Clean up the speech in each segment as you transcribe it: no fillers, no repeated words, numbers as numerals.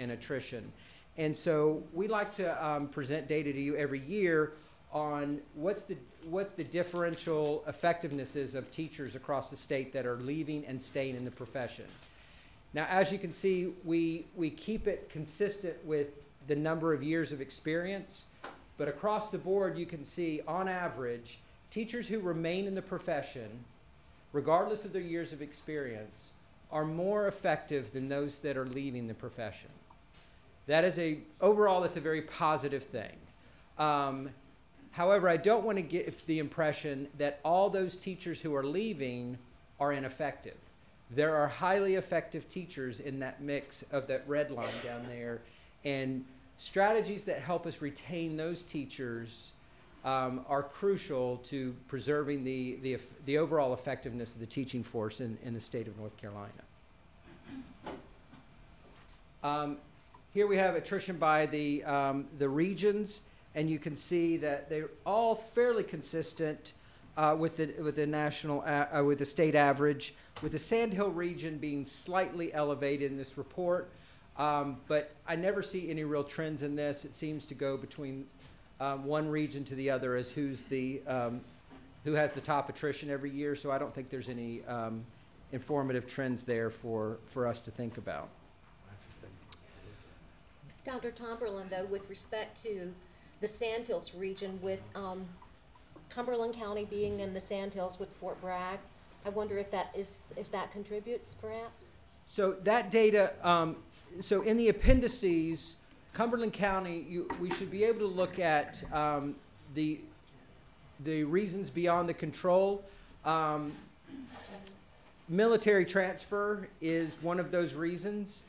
and attrition. And so we like to present data to you every year on what the differential effectiveness is of teachers across the state that are leaving and staying in the profession. Now, as you can see, we keep it consistent with the number of years of experience, but across the board, you can see, on average, teachers who remain in the profession, regardless of their years of experience, are more effective than those that are leaving the profession. That is overall, that's a very positive thing. However, I don't want to give the impression that all those teachers who are leaving are ineffective. There are highly effective teachers in that mix of that red line down there, and strategies that help us retain those teachers are crucial to preserving the overall effectiveness of the teaching force in the state of North Carolina. Here we have attrition by the regions, and you can see that they're all fairly consistent with the state average, with the Sandhill region being slightly elevated in this report. But I never see any real trends in this. It seems to go between one region to the other as who has the top attrition every year. So I don't think there's any informative trends there for us to think about. Dr. Tomberlin, though, with respect to the Sandhills region, with Cumberland County being in the Sandhills with Fort Bragg, I wonder if that contributes, perhaps. So that data. So in the appendices, Cumberland County, we should be able to look at the reasons beyond the control. Military transfer is one of those reasons,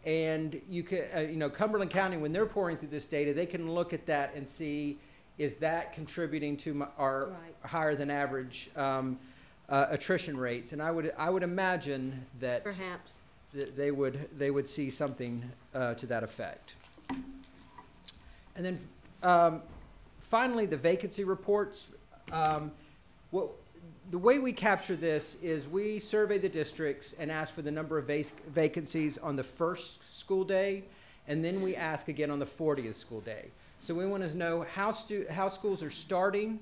and you can, Cumberland County, when they're pouring through this data, they can look at that and see, is that contributing to our higher than average attrition rates? And I would imagine that perhaps they would see something to that effect. And then finally, the vacancy reports. The way we capture this is we survey the districts and ask for the number of vacancies on the first school day, and then we ask again on the 40th school day. So we want to know how schools are starting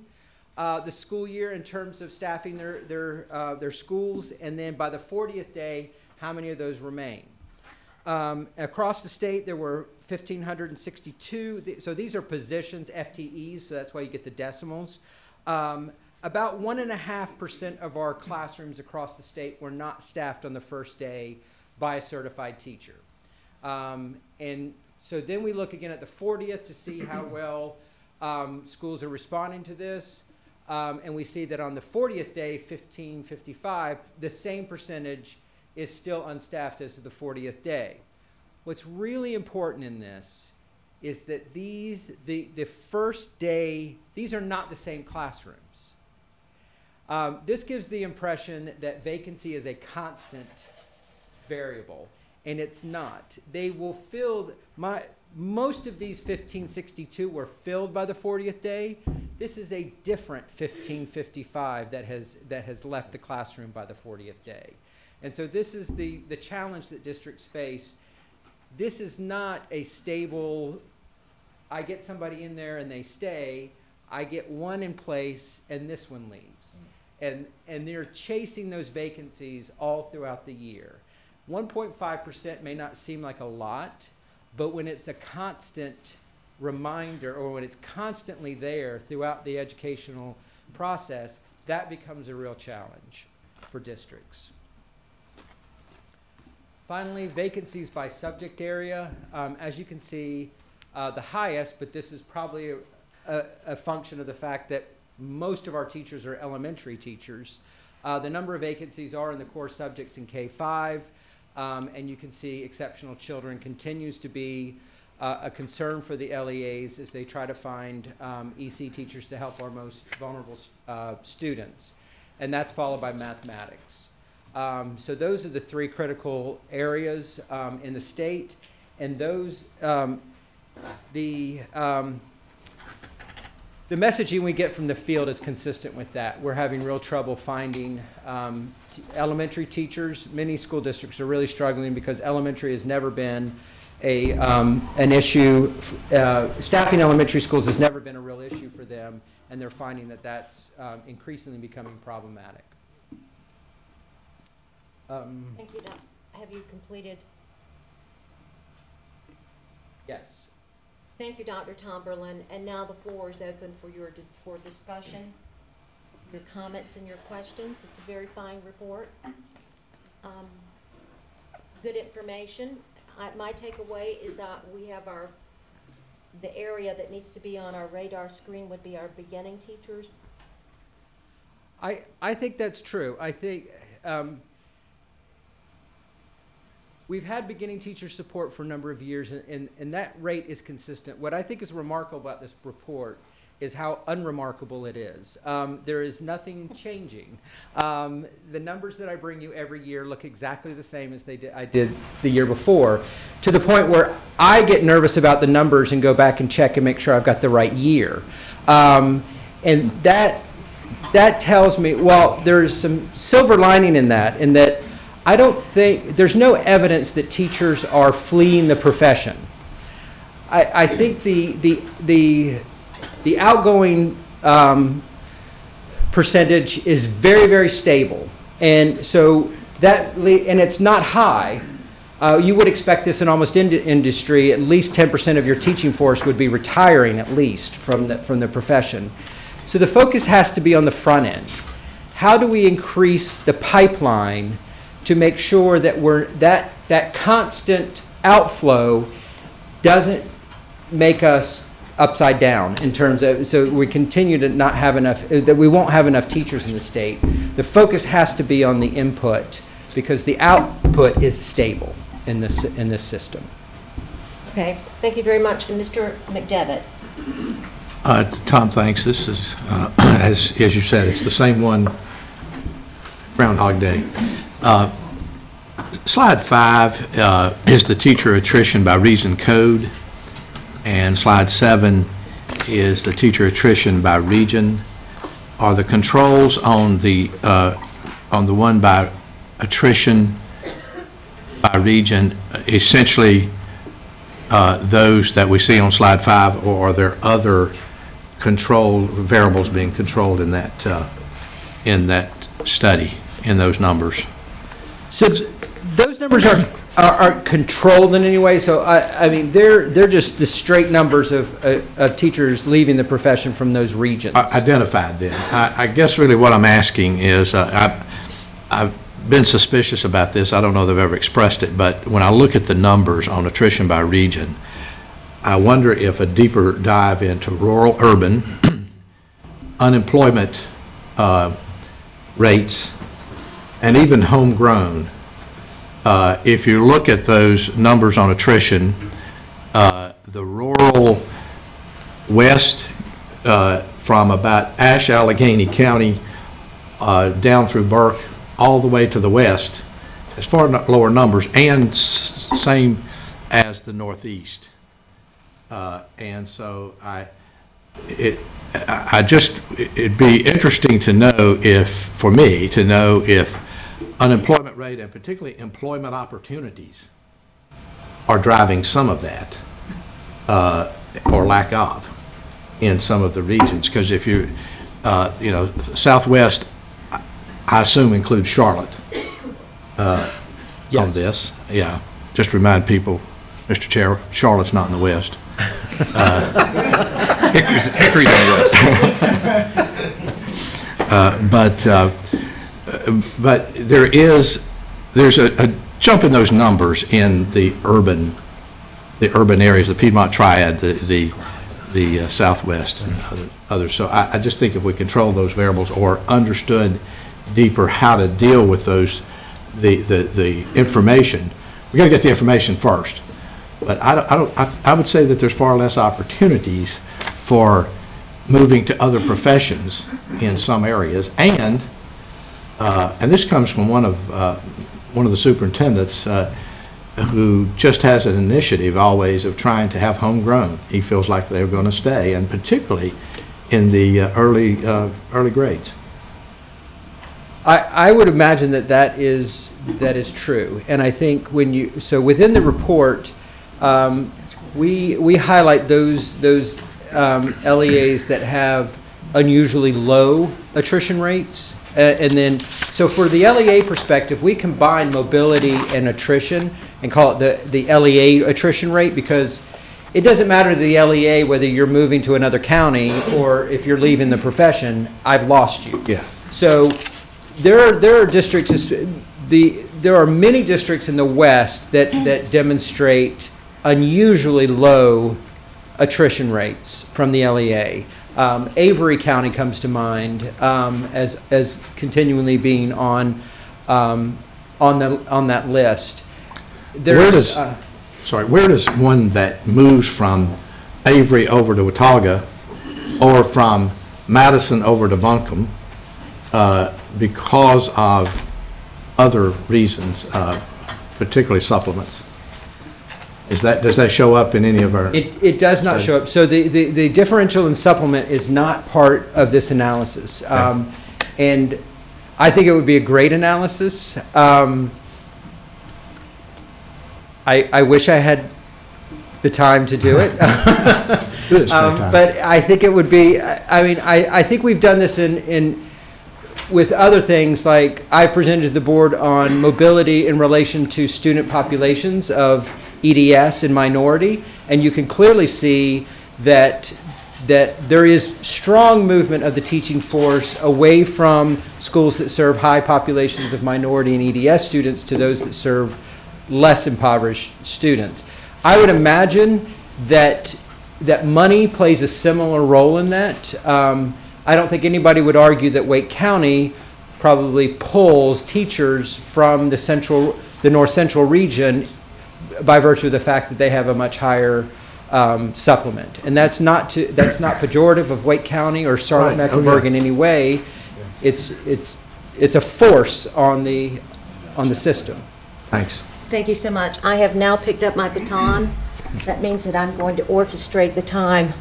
the school year in terms of staffing their schools, and then by the 40th day, how many of those remain. Across the state, there were 1,562. So these are positions, FTEs, so that's why you get the decimals. About 1.5% of our classrooms across the state were not staffed on the first day by a certified teacher. And so then we look again at the 40th to see how well schools are responding to this. And we see that on the 40th day, 1,555, the same percentage is still unstaffed as of the 40th day. What's really important in this is that the first day, these are not the same classrooms. This gives the impression that vacancy is a constant variable, and it's not. They will fill, most of these 1,562 were filled by the 40th day. This is a different 1,555 that has left the classroom by the 40th day. And so this is the challenge that districts face. This is not a stable, I get somebody in there and they stay, I get one in place and this one leaves. And they're chasing those vacancies all throughout the year. 1.5% may not seem like a lot, but when it's a constant reminder, or when it's constantly there throughout the educational process, that becomes a real challenge for districts. Finally, vacancies by subject area. As you can see, the highest, but this is probably a function of the fact that most of our teachers are elementary teachers. The number of vacancies are in the core subjects in K-5, and you can see exceptional children continues to be a concern for the LEAs as they try to find EC teachers to help our most vulnerable students. And that's followed by mathematics. So those are the three critical areas in the state, and those, the messaging we get from the field is consistent with that. We're having real trouble finding elementary teachers. Many school districts are really struggling because elementary has never been an issue. Staffing elementary schools has never been a real issue for them, and they're finding that that's increasingly becoming problematic. Thank you, Doc. Have you completed? Yes. Thank you, Dr. Tomberlin. And now the floor is open for for discussion, your comments and your questions. It's a very fine report. Good information. My takeaway is that we have the area that needs to be on our radar screen would be our beginning teachers. I think that's true. I think we've had beginning teacher support for a number of years, and that rate is consistent. What I think is remarkable about this report is how unremarkable it is. There is nothing changing. The numbers that I bring you every year look exactly the same as I did the year before, to the point where I get nervous about the numbers and go back and check and make sure I've got the right year. And that tells me, well, there's some silver lining in that I don't think, there's no evidence that teachers are fleeing the profession. I think the outgoing percentage is very, very stable. And so and it's not high. You would expect this in almost industry, at least 10% of your teaching force would be retiring at least from the profession. So the focus has to be on the front end. How do we increase the pipeline to make sure that that constant outflow doesn't make us upside down in terms of, so we continue to not have enough, that we won't have enough teachers in the state. The focus has to be on the input because the output is stable in this system. Okay, thank you very much. And Mr. McDevitt. Tom, thanks. This is, as you said, it's the same one, Groundhog Day. Slide 5 is the teacher attrition by reason code, and slide 7 is the teacher attrition by region. Are the controls on the one by attrition by region essentially those that we see on slide 5, or are there other control variables being controlled in that study, in those numbers? So those numbers aren't controlled in any way. So I mean they're just the straight numbers of teachers leaving the profession from those regions. Identified then. I guess really what I'm asking is I've been suspicious about this. I don't know that I've ever expressed it, but when I look at the numbers on attrition by region, I wonder if a deeper dive into rural, urban, unemployment rates, and even homegrown, if you look at those numbers on attrition, the rural west from about Ashe-Allegheny County down through Burke all the way to the west, as far as lower numbers, and same as the northeast. And so it'd be interesting to know for me to know if unemployment rate and particularly employment opportunities are driving some of that, or lack of, in some of the regions. Because if you know, Southwest, I assume includes Charlotte Yes. on this. Yeah, just remind people, Mr. Chair, Charlotte's not in the West. Hickory's in the West. But there's a jump in those numbers in the urban areas, the Piedmont Triad, the Southwest, and others. So I just think if we control those variables or understood deeper how to deal with those, the information, we got to get the information first. But I would say that there's far less opportunities for moving to other professions in some areas, and this comes from one of the superintendents who just has an initiative always of trying to have homegrown. He feels like they're going to stay, and particularly in the early grades. I would imagine that is true, and I think so within the report, we highlight those LEAs that have unusually low attrition rates. And then, so for the LEA perspective, we combine mobility and attrition and call it the LEA attrition rate, because it doesn't matter to the LEA whether you're moving to another county or if you're leaving the profession, I've lost you. Yeah. So there are districts, there are many districts in the West that demonstrate unusually low attrition rates from the LEA. Avery County comes to mind as continually being on that list. Where does one that moves from Avery over to Watauga or from Madison over to Buncombe because of other reasons, particularly supplements? Does that show up in any of our? It does not show up. So the differential and supplement is not part of this analysis. And I think it would be a great analysis. I wish I had the time to do it. But I think it would be, I think we've done this with other things, like I presented to the board on mobility in relation to student populations of EDS and minority, and you can clearly see that there is strong movement of the teaching force away from schools that serve high populations of minority and EDS students to those that serve less impoverished students. I would imagine that money plays a similar role in that. I don't think anybody would argue that Wake County probably pulls teachers from the North Central region by virtue of the fact that they have a much higher supplement, and that's not pejorative of Wake County or Charlotte-Mecklenburg in any way. It's a force on the system. Thanks. Thank you so much. I have now picked up my baton. That means that I'm going to orchestrate the time.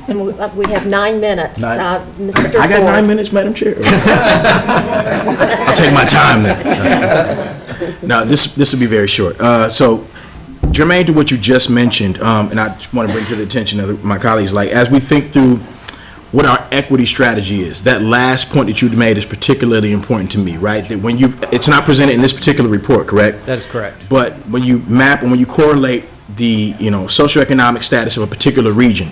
And we have 9 minutes. Mr. I got Ford. 9 minutes, Madam Chair. I'll take my time then. No, this will be very short. So, germane to what you just mentioned, and I just want to bring to the attention of my colleagues, like as we think through what our equity strategy is, that last point that you made is particularly important to me, right? That when it's not presented in this particular report, correct? That is correct. But when you map and when you correlate the socioeconomic status of a particular region,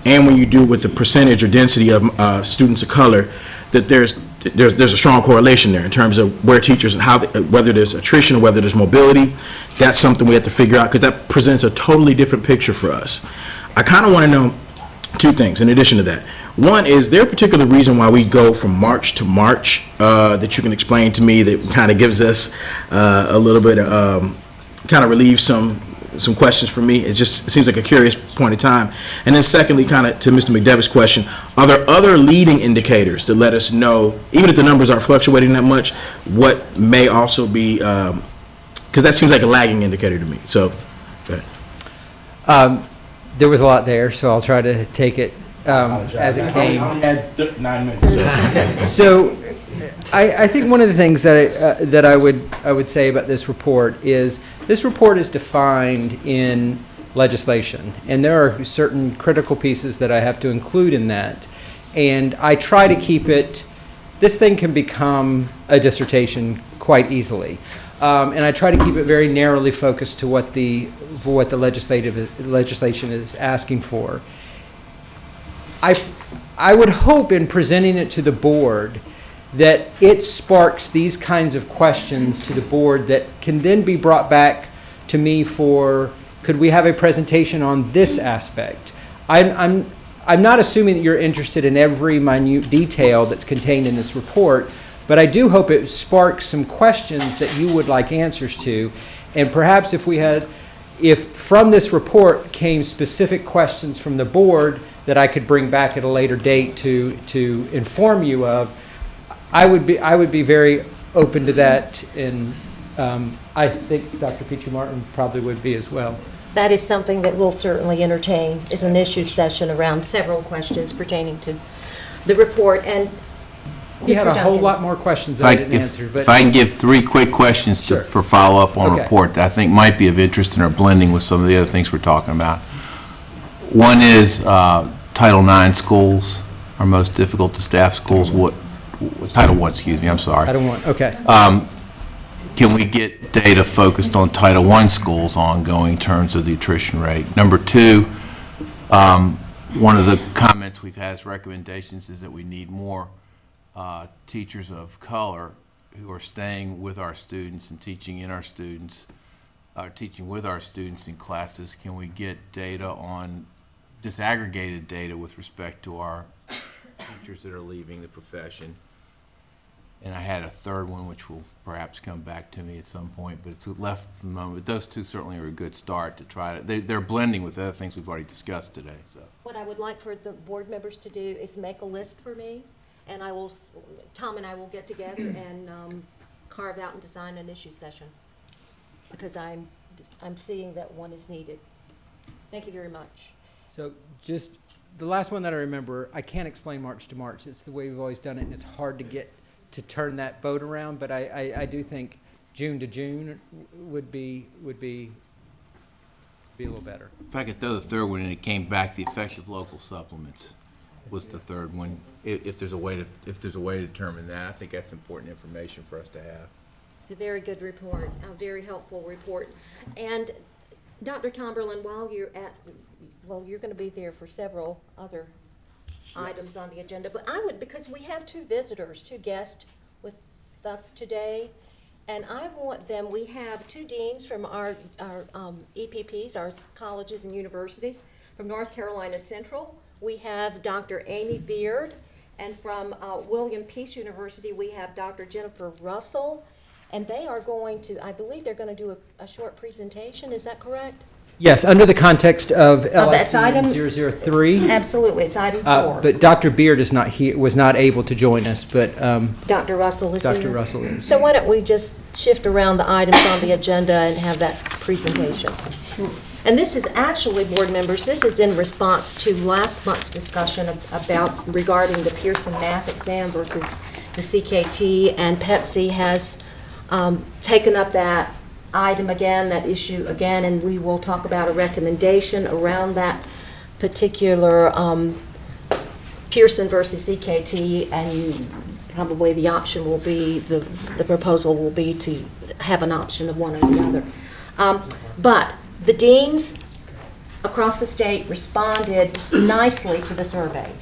and when you do with the percentage or density of students of color, that there's a strong correlation there in terms of where teachers and whether there's attrition or whether there's mobility. That's something we have to figure out, because that presents a totally different picture for us. I kind of want to know two things in addition to that. One, is there a particular reason why we go from March to March that you can explain to me that kind of gives us a little bit of, kind of relieves some questions for me? It seems like a curious point in time. And then secondly, kind of to Mr. McDevitt's question, are there other leading indicators that let us know, even if the numbers aren't fluctuating that much, what may also be, because that seems like a lagging indicator to me. So, go ahead. There was a lot there, so I'll try to take it as it came. I only had 9 minutes. So I think one of the things that I would say about this report is this report is defined in legislation, and there are certain critical pieces that I have to include in that, and I try to keep it. This thing can become a dissertation quite easily, and I try to keep it very narrowly focused to what the legislation is asking for. I would hope in presenting it to the board that it sparks these kinds of questions to the board that can then be brought back to me for, could we have a presentation on this aspect? I'm not assuming that you're interested in every minute detail that's contained in this report, but I do hope it sparks some questions that you would like answers to. And perhaps if from this report came specific questions from the board that I could bring back at a later date to inform you of, I would be very open to that, and I think Dr. Petrie-Martin probably would be as well. That is something that we'll certainly entertain, is an issue session around several questions pertaining to the report. And He had Mr. a whole Duncan. lot more questions that I didn't answer, but. If I can give 3 quick questions Sure. for follow-up on Okay. report that I think might be of interest and are blending with some of the other things we're talking about. One is Title IX schools, our most difficult to staff schools. Title I, excuse me, I'm sorry. I don't want, okay. Can we get data focused on Title I schools ongoing in terms of the attrition rate? Number 2, one of the comments we've had as recommendations is that we need more teachers of color who are staying with our students and teaching in our students, teaching with our students in classes. Can we get data on, disaggregated data with respect to our teachers that are leaving the profession? And I had a third one, which will perhaps come back to me at some point, but it's left for the moment. But those 2 certainly are a good start to try to, they're blending with other things we've already discussed today, so. What I would like for the board members to do is make a list for me, and I will, Tom and I will get together and carve out and design an issue session, because I'm seeing that one is needed. Thank you very much. So just, the last one that I remember, I can't explain March to March. It's the way we've always done it, and it's hard to get to turn that boat around, but I do think June to June would be a little better. If I could throw the third one in, it came back, the effective local supplements was the third one. If there's a way to determine that, I think that's important information for us to have. It's a very good report, a very helpful report. And Dr. Tomberlin, while you're you're going to be there for several other items on the agenda, but I would, because we have 2 visitors, 2 guests with us today, and I want them, we have 2 deans from our EPPs, our colleges and universities. From North Carolina Central, we have Dr. Amy Beard, and from William Peace University, we have Dr. Jennifer Russell, and they are going to, I believe they're going to do a short presentation, is that correct? Yes, under the context of that's item- LSC 003. Absolutely, it's item 4. But Dr. Beard is not here, was not able to join us, but Dr. Russell is here. Dr. Russell is. So why don't we just shift around the items on the agenda and have that presentation? And this is actually, board members, this is in response to last month's discussion regarding the Pearson math exam versus the CKT, and Pepsi has taken up that item again, that issue again, and we will talk about a recommendation around that particular Pearson versus CKT, and probably the option will be, the proposal will be to have an option of one or the other. But the deans across the state responded nicely to the survey.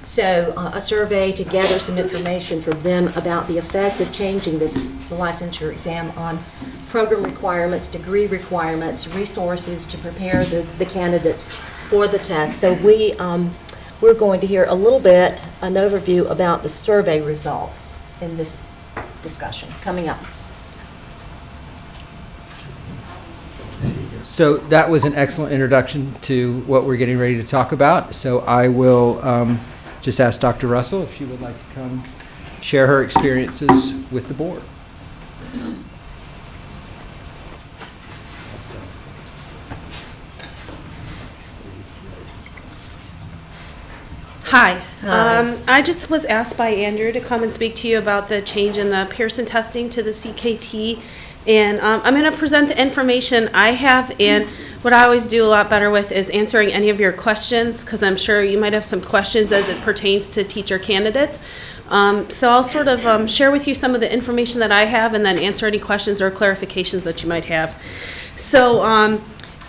So a survey to gather some information from them about the effect of changing the licensure exam on program requirements, degree requirements, resources to prepare the candidates for the test. So we're going to hear a little bit, an overview about the survey results in this discussion coming up. So that was an excellent introduction to what we're getting ready to talk about. So I will just ask Dr. Russell if she would like to come share her experiences with the board. Hi. I just was asked by Andrew to come and speak to you about the change in the Pearson testing to the CKT. And I'm going to present the information I have, and what I always do a lot better with is answering any of your questions, because I'm sure you might have some questions as it pertains to teacher candidates. So I'll sort of share with you some of the information that I have and then answer any questions or clarifications that you might have. So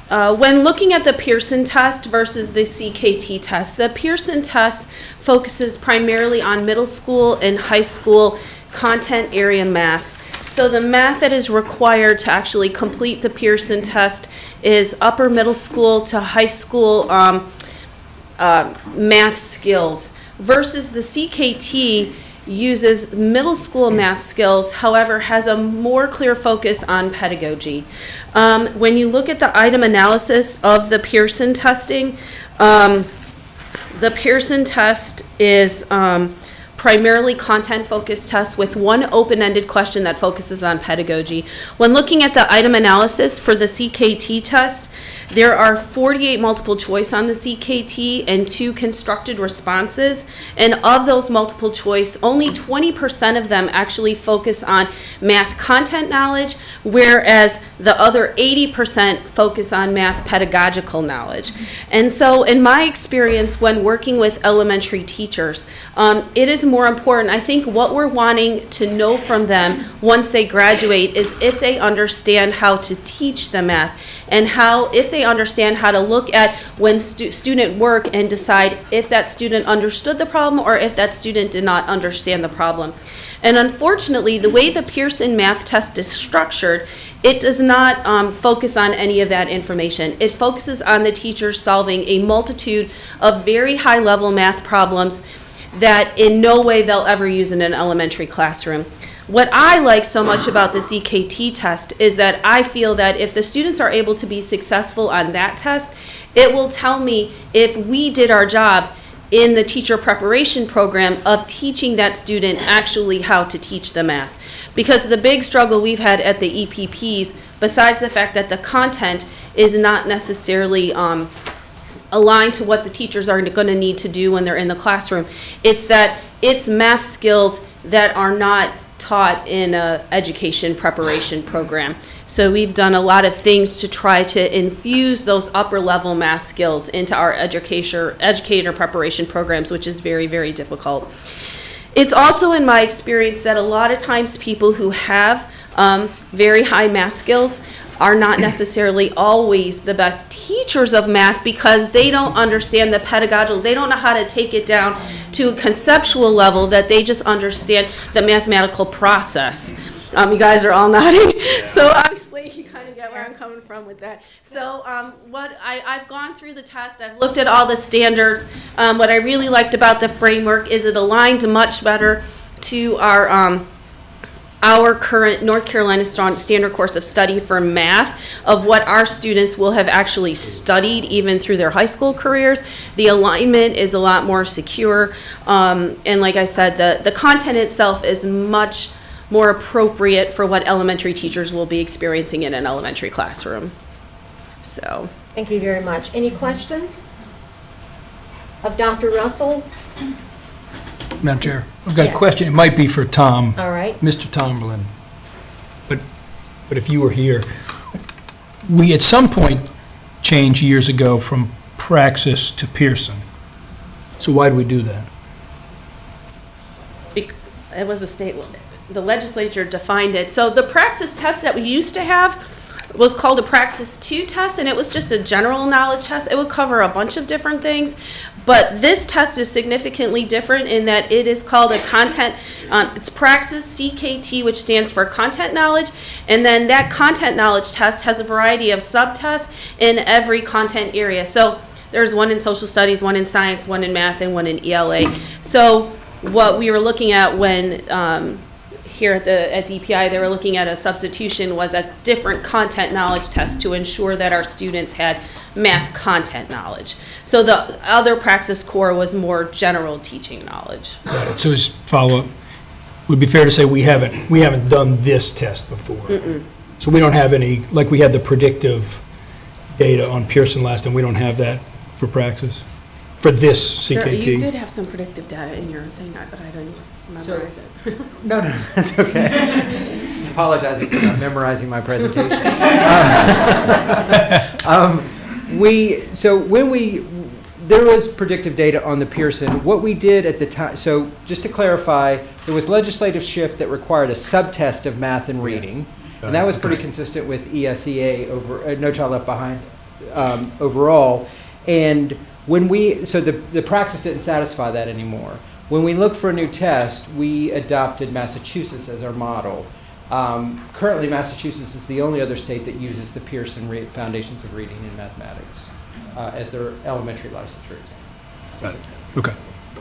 when looking at the Pearson test versus the CKT test, the Pearson test focuses primarily on middle school and high school content area math. So the math that is required to actually complete the Pearson test is upper middle school to high school math skills, versus the CKT uses middle school math skills, however, has a more clear focus on pedagogy. When you look at the item analysis of the Pearson testing, the Pearson test is primarily content-focused test with one open-ended question that focuses on pedagogy. When looking at the item analysis for the CKT test, there are 48 multiple choice on the CKT and 2 constructed responses. And of those multiple choice, only 20% of them actually focus on math content knowledge, whereas the other 80% focus on math pedagogical knowledge. And so in my experience when working with elementary teachers, it is more important. I think what we're wanting to know from them once they graduate is if they understand how to teach the math, and if they understand how to look at when student work and decide if that student understood the problem or if that student did not understand the problem. And unfortunately, the way the Pearson math test is structured, it does not focus on any of that information. It focuses on the teacher solving a multitude of very high-level math problems that in no way they'll ever use in an elementary classroom. What I like so much about the CKT test is that I feel that if the students are able to be successful on that test, it will tell me if we did our job in the teacher preparation program of teaching that student actually how to teach the math. Because the big struggle we've had at the EPPs, besides the fact that the content is not necessarily aligned to what the teachers are going to need to do when they're in the classroom, it's that it's math skills that are not taught in an education preparation program. So we've done a lot of things to try to infuse those upper level math skills into our educator preparation programs, which is very, very difficult. It's also in my experience that a lot of times people who have very high math skills are not necessarily always the best teachers of math because they don't understand the pedagogical, they don't know how to take it down to a conceptual level, that they just understand the mathematical process. You guys are all nodding, so obviously you kind of get where I'm coming from with that. So I've gone through the test, I've looked at all the standards. What I really liked about the framework is it aligned much better to our current North Carolina Standard Course of Study for math, of what our students will have actually studied even through their high school careers. The alignment is a lot more secure, and like I said, the content itself is much more appropriate for what elementary teachers will be experiencing in an elementary classroom. So. Thank you very much. Any questions of Dr. Russell? Madam Chair, I've got Yes. a question. It might be for Tom. All right. Mr. Tomberlin. But if you were here, we at some point changed years ago from Praxis to Pearson. So why do we do that? It was a state, the legislature defined it. So the Praxis test that we used to have was called a Praxis 2 test, and it was just a general knowledge test. It would cover a bunch of different things. But this test is significantly different in that it is called a content, it's Praxis CKT, which stands for content knowledge. And then that content knowledge test has a variety of subtests in every content area. So there's one in social studies, one in science, one in math, and one in ELA. So what we were looking at when here at DPI, they were looking at a substitution, was a different content knowledge test to ensure that our students had math content knowledge. So the other Praxis core was more general teaching knowledge. Got it. So as follow-up, would it be fair to say we haven't done this test before? Mm-mm. So we don't have any, like we had the predictive data on Pearson last time, we don't have that for Praxis? For this CKT? You did have some predictive data in your thing, but I didn't memorize it. No, that's okay. Apologizing for not memorizing my presentation. There was predictive data on the Pearson. What we did at the time, so just to clarify, there was legislative shift that required a subtest of math and reading, and that was pretty consistent with ESEA over No Child Left Behind overall. And when the Praxis didn't satisfy that anymore. When we looked for a new test, we adopted Massachusetts as our model. Currently, Massachusetts is the only other state that uses the Pearson Foundations of Reading and Mathematics as their elementary licensure exam. Got it. Okay,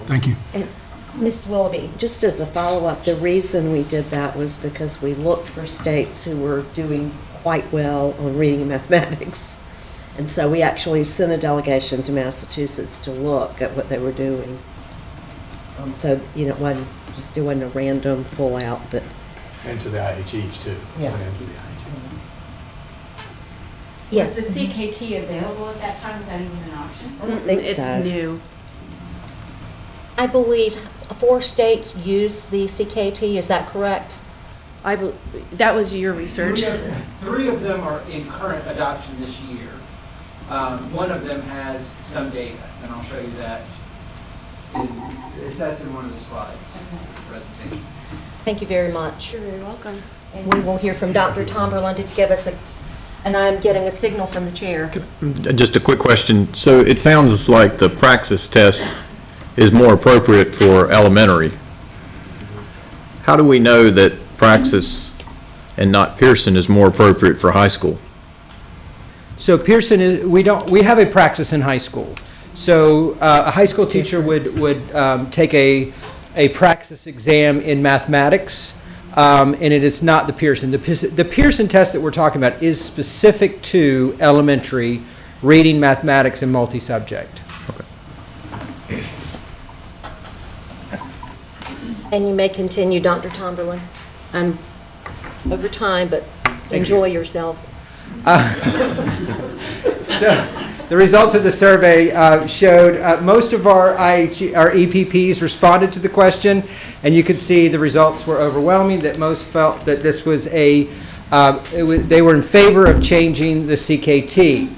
thank you. And Ms. Willoughby, just as a follow-up, the reason we did that was because we looked for states who were doing quite well on reading and mathematics. And so we actually sent a delegation to Massachusetts to look at what they were doing. So, you know, it wasn't a random pull-out, but... And to the IHEs, too. Yeah. And to the IHEs. Yes. Was the CKT available at that time? Was that even an option? I don't think It's so. new. I believe 4 states use the CKT, is that correct? That was your research. Three of them are in current adoption this year. One of them has some data, and I'll show you that. That's in one of the slides, this presentation. Thank you very much. You're very welcome. And we will hear from Dr. Tomberlin to give us and I'm getting a signal from the chair. Just a quick question. So it sounds like the Praxis test is more appropriate for elementary. How do we know that Praxis and not Pearson is more appropriate for high school? So Pearson is, we have a Praxis in high school. So a high school teacher would take a Praxis exam in mathematics, and it is not the Pearson. The Pearson test that we're talking about is specific to elementary reading, mathematics, and multi-subject. Okay. And you may continue, Dr. Tomberlin. I'm over time, but enjoy yourself. So the results of the survey showed most of our EPPs responded to the question, and you could see the results were overwhelming, that most felt that this was they were in favor of changing the CKT.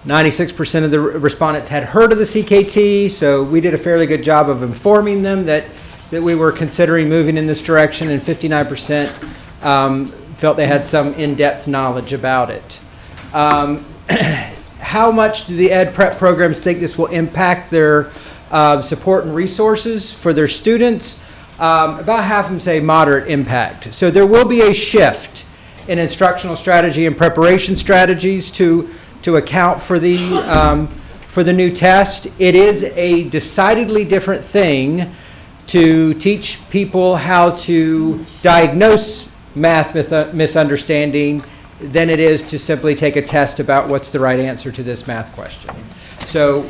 96% of the respondents had heard of the CKT, so we did a fairly good job of informing them that we were considering moving in this direction, and 59% felt they had some in-depth knowledge about it. How much do the Ed Prep programs think this will impact their support and resources for their students? About half of them say moderate impact. So there will be a shift in instructional strategy and preparation strategies to account for the new test. It is a decidedly different thing to teach people how to diagnose math misunderstanding than it is to simply take a test about what's the right answer to this math question. So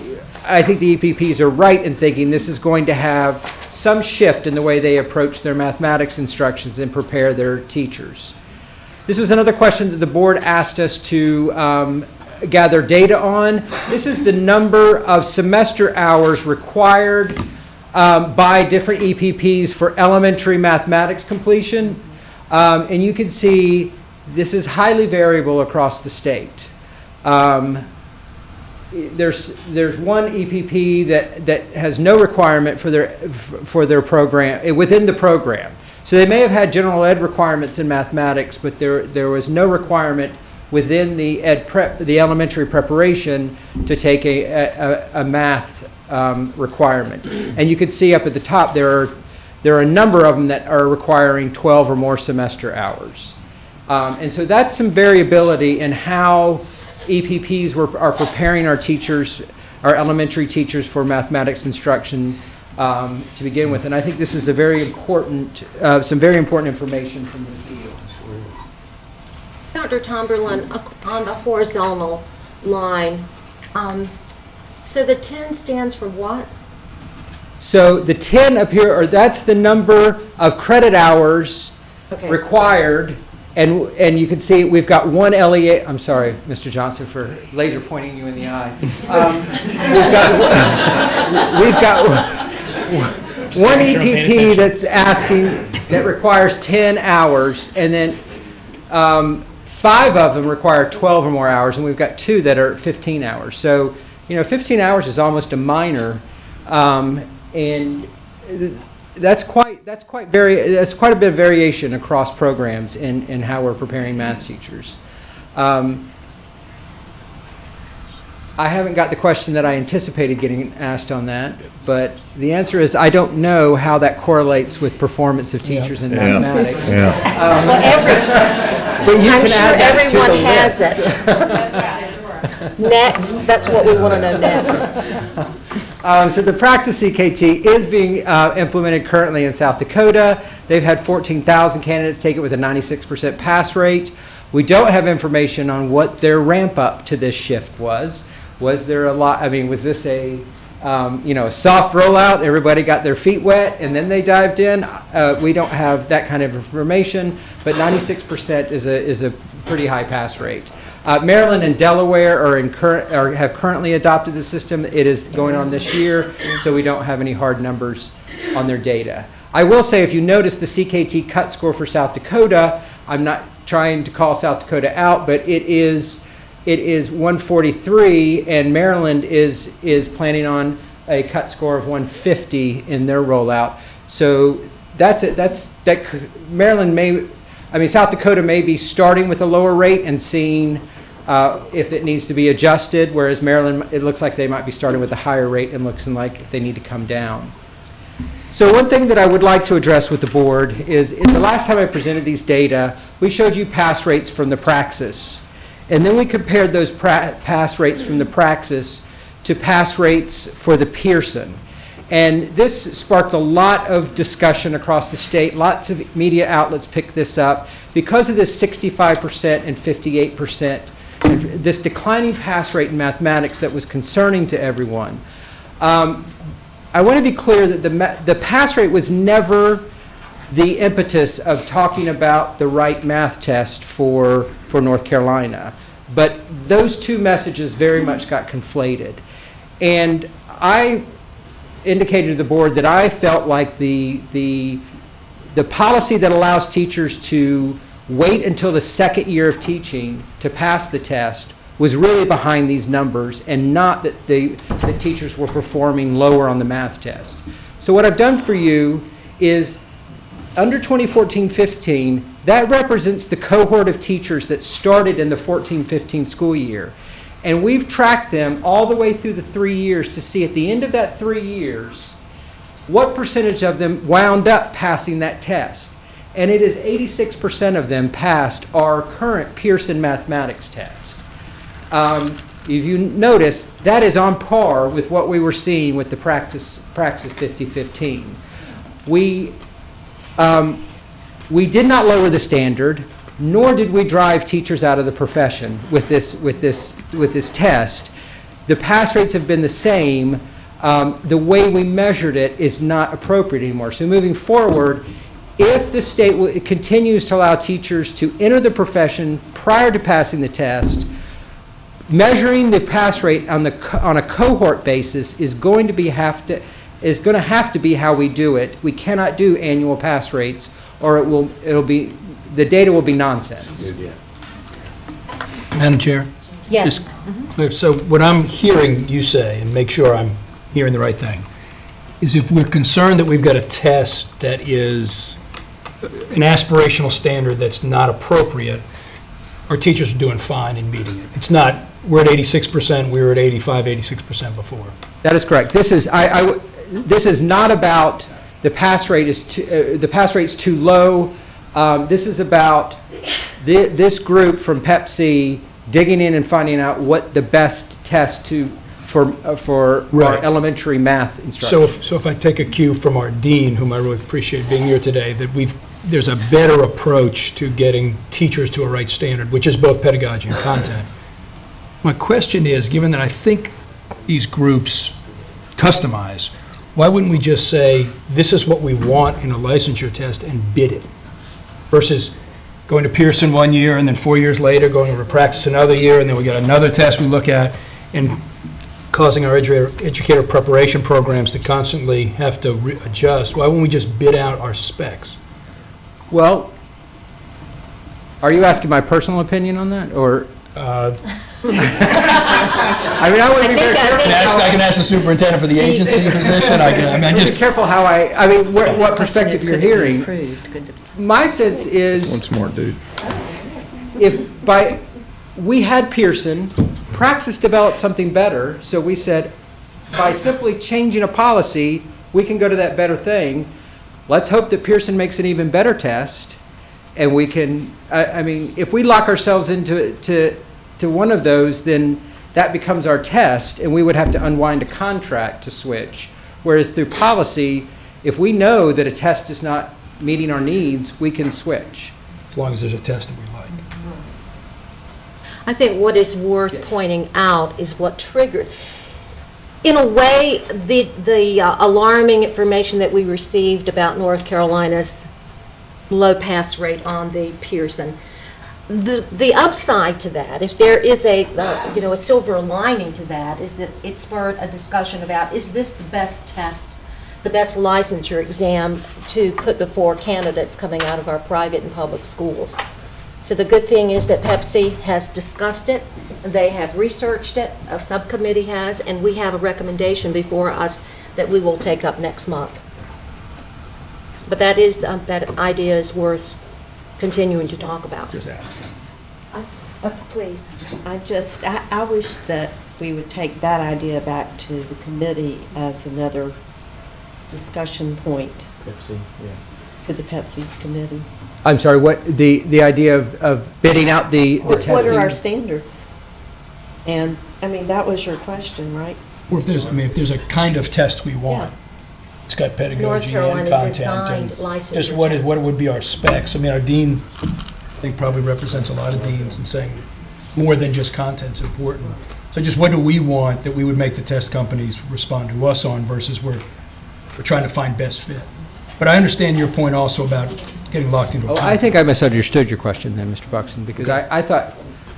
I think the EPPs are right in thinking this is going to have some shift in the way they approach their mathematics instructions and prepare their teachers. This was another question that the board asked us to gather data on. This is the number of semester hours required by different EPPs for elementary mathematics completion. And you can see this is highly variable across the state. There's one EPP that has no requirement for their program within the program. So they may have had general ed requirements in mathematics, but there was no requirement within the the elementary preparation to take a math requirement. And you can see up at the top there are a number of them that are requiring 12 or more semester hours. And so that's some variability in how EPPs are preparing our teachers, our elementary teachers, for mathematics instruction to begin with. And I think this is a very important, some very important information from the field. Dr. Tomberlin, on the horizontal line, so the 10 stands for what? So the 10 up here, that's the number of credit hours required. And you can see we've got one LEA. I'm sorry, Mr. Johnson, for laser pointing you in the eye. We've got one EPP that's asking that requires 10 hours, and then 5 of them require 12 or more hours, and we've got 2 that are 15 hours. So, 15 hours is almost a minor, and that's quite a bit of variation across programs in how we're preparing math teachers. I haven't got the question that I anticipated getting asked on that, but the answer is I don't know how that correlates with performance of teachers in mathematics. But you I'm can sure add that everyone to the has list. it. Next, that's what we want to know next. So the Praxis CKT is being implemented currently in South Dakota. They've had 14,000 candidates take it with a 96% pass rate. We don't have information on what their ramp up to this shift was. Was there a lot? I mean, was this a soft rollout? Everybody got their feet wet and then they dived in. We don't have that kind of information, but 96% is a pretty high pass rate. Maryland and Delaware have currently adopted the system. It is going on this year, so we don't have any hard numbers on their data. I will say, if you notice the CKT cut score for South Dakota, I'm not trying to call South Dakota out, but it is 143, and Maryland is planning on a cut score of 150 in their rollout. So South Dakota may be starting with a lower rate and seeing if it needs to be adjusted, whereas Maryland, it looks like they might be starting with a higher rate and looking like they need to come down. So one thing that I would like to address with the board is, the last time I presented these data, we showed you pass rates from the Praxis. And then we compared those pass rates from the Praxis to pass rates for the Pearson. And this sparked a lot of discussion across the state. Lots of media outlets picked this up because of this 65% and 58%, and this declining pass rate in mathematics that was concerning to everyone. I want to be clear that the pass rate was never the impetus of talking about the right math test for North Carolina. But those two messages very much got conflated. And I indicated to the board that I felt like the policy that allows teachers to wait until the second year of teaching to pass the test was really behind these numbers, and not that the teachers were performing lower on the math test. So what I've done for you is, under 2014-15, that represents the cohort of teachers that started in the 14-15 school year. And we've tracked them all the way through the 3 years to see at the end of that 3 years what percentage of them wound up passing that test. And it is 86% of them passed our current Pearson mathematics test. If you notice, that is on par with what we were seeing with the Praxis 50-15. We did not lower the standard, nor did we drive teachers out of the profession with this test. The pass rates have been the same. The way we measured it is not appropriate anymore. So moving forward, if the state continues to allow teachers to enter the profession prior to passing the test, measuring the pass rate on a cohort basis is going to have to be how we do it. We cannot do annual pass rates, or the data will be nonsense. Madam Chair? Yes. Just clear. So what I'm hearing you say, and make sure I'm hearing the right thing, is if we're concerned that we've got a test that is an aspirational standard that's not appropriate, our teachers are doing fine in meeting it. It's not, we're at 86%, we were at 85, 86% before. That is correct. This is not about the pass rate is the pass rate's too low. This is about this group from Pep-C digging in and finding out what the best test for Right. our elementary math instruction. So if I take a cue from our dean, whom I really appreciate being here today, that there's a better approach to getting teachers to a right standard, which is both pedagogy and content. My question is, given that I think these groups customize, why wouldn't we just say, this is what we want in a licensure test and bid it? Versus going to Pearson 1 year and then 4 years later going to Praxis another year, and then we got another test we look at, and causing our educator preparation programs to constantly have to adjust. Why wouldn't we just bid out our specs? Well, are you asking my personal opinion on that, or? I mean, I want to be very careful. I can ask the superintendent for the agency position. I'm just be careful how what perspective you're hearing. My sense is, One smart dude. we had Pearson, Praxis developed something better, so we said, by simply changing a policy, we can go to that better thing. Let's hope that Pearson makes an even better test, and we can, I mean, if we lock ourselves into one of those, then that becomes our test, and we would have to unwind a contract to switch. Whereas through policy, if we know that a test is not meeting our needs, we can switch. As long as there's a test that we like. I think what is worth pointing out is what triggered. In a way, the alarming information that we received about North Carolina's low pass rate on the Pearson, the upside to that, if there is a, you know, a silver lining to that, is that it spurred a discussion about, is this the best test, the best licensure exam to put before candidates coming out of our private and public schools? So the good thing is that Pepsi has discussed it, they have researched it, a subcommittee has, and we have a recommendation before us that we will take up next month. But that is, that idea is worth continuing to talk about. Just ask. Please. I wish that we would take that idea back to the committee as another discussion point Pepsi, yeah. with the Pepsi committee. I'm sorry, what, the idea of bidding out the testing? What are our standards? And, I mean, that was your question, right? Or if there's, I mean, if there's a kind of test we want, it's got North pedagogy and Carolina content. designed And licensure just what test. would be our specs? I mean, our dean, I think, probably represents a lot of deans and saying more than just content's important. So just what do we want that we would make the test companies respond to us on versus we're trying to find best fit? But I understand your point also about getting locked into a Oh, contract. I think I misunderstood your question then, Mr. Buxton, because I thought,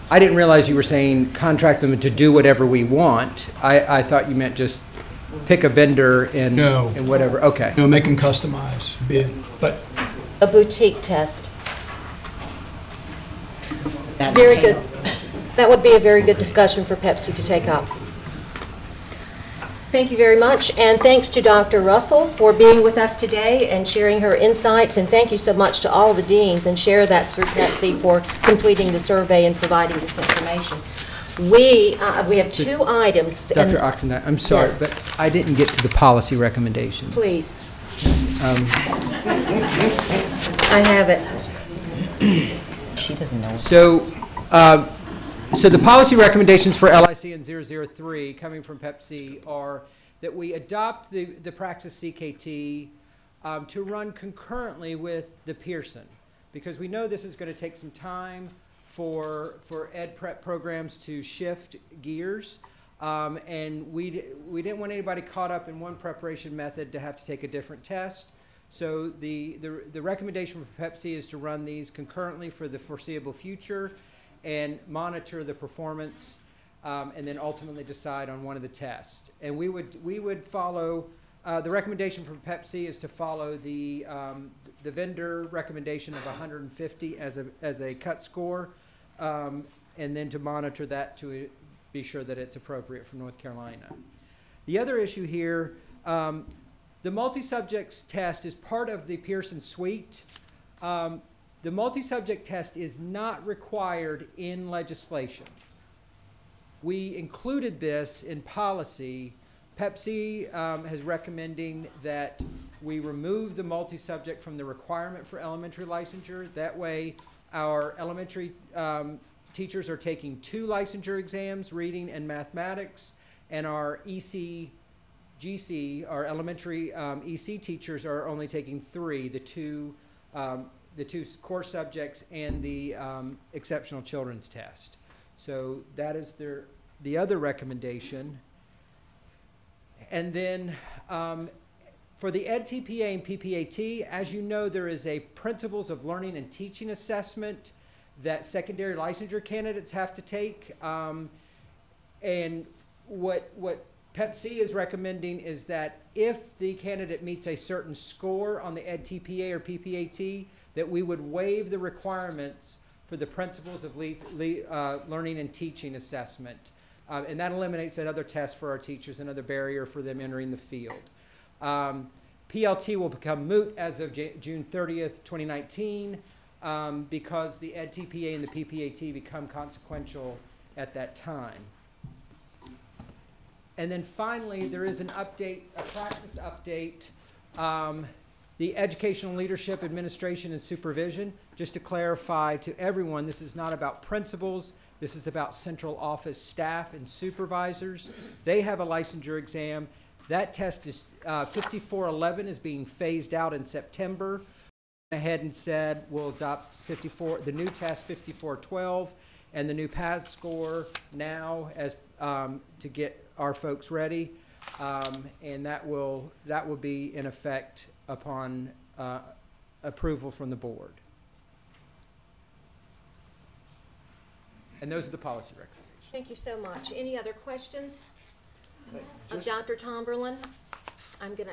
I didn't realize you were saying contract them to do whatever we want. I thought you meant just pick a vendor and, No. and whatever, okay. You know, make them customize, bid, but A boutique test. Very good. That would be a very good discussion for Pepsi to take up. Thank you very much, and thanks to Dr. Russell for being with us today and sharing her insights, and thank you so much to all the deans, and share that through Pepsi for completing the survey and providing this information. We have two items. and- Dr. Oxenden, I'm sorry, Yes. but I didn't get to the policy recommendations. Please. I have it. She doesn't know. So, so the policy recommendations for LICN 003 coming from Pepsi are that we adopt the Praxis CKT to run concurrently with the Pearson, because we know this is going to take some time for ed prep programs to shift gears, and we didn't want anybody caught up in one preparation method to have to take a different test. So the recommendation for Pepsi is to run these concurrently for the foreseeable future and monitor the performance, and then ultimately decide on one of the tests. And we would follow, the recommendation from Pepsi is to follow the vendor recommendation of 150 as a cut score, and then to monitor that to be sure that it's appropriate for North Carolina. The other issue here, the multi-subjects test is part of the Pearson suite. The multi-subject test is not required in legislation. We included this in policy. Pepsi is recommending that we remove the multi-subject from the requirement for elementary licensure. That way, our elementary teachers are taking 2 licensure exams, reading and mathematics, and our ECGC, our elementary EC teachers, are only taking 3, the two core subjects and the exceptional children's test. So that is the other recommendation. And then for the EdTPA and PPAT, as you know, there is a Principles of Learning and Teaching assessment that secondary licensure candidates have to take. And what Pepsi is recommending is that if the candidate meets a certain score on the EdTPA or PPAT, that we would waive the requirements for the Principles of Learning and Teaching assessment. And that eliminates that other test for our teachers, another barrier for them entering the field. PLT will become moot as of June 30th, 2019, because the EdTPA and the PPAT become consequential at that time. And then finally, there is an update, a practice update, the Educational Leadership, Administration, and Supervision. Just to clarify to everyone, this is not about principals. This is about central office staff and supervisors. They have a licensure exam. That test is 5411 is being phased out in September. Ahead and said we'll adopt the new test 5412 and the new PAS score now as to get our folks ready, and that will be in effect upon approval from the board. And those are the policy recommendations. Thank you so much. Any other questions? Of Just- Dr. Tomberlin? I'm gonna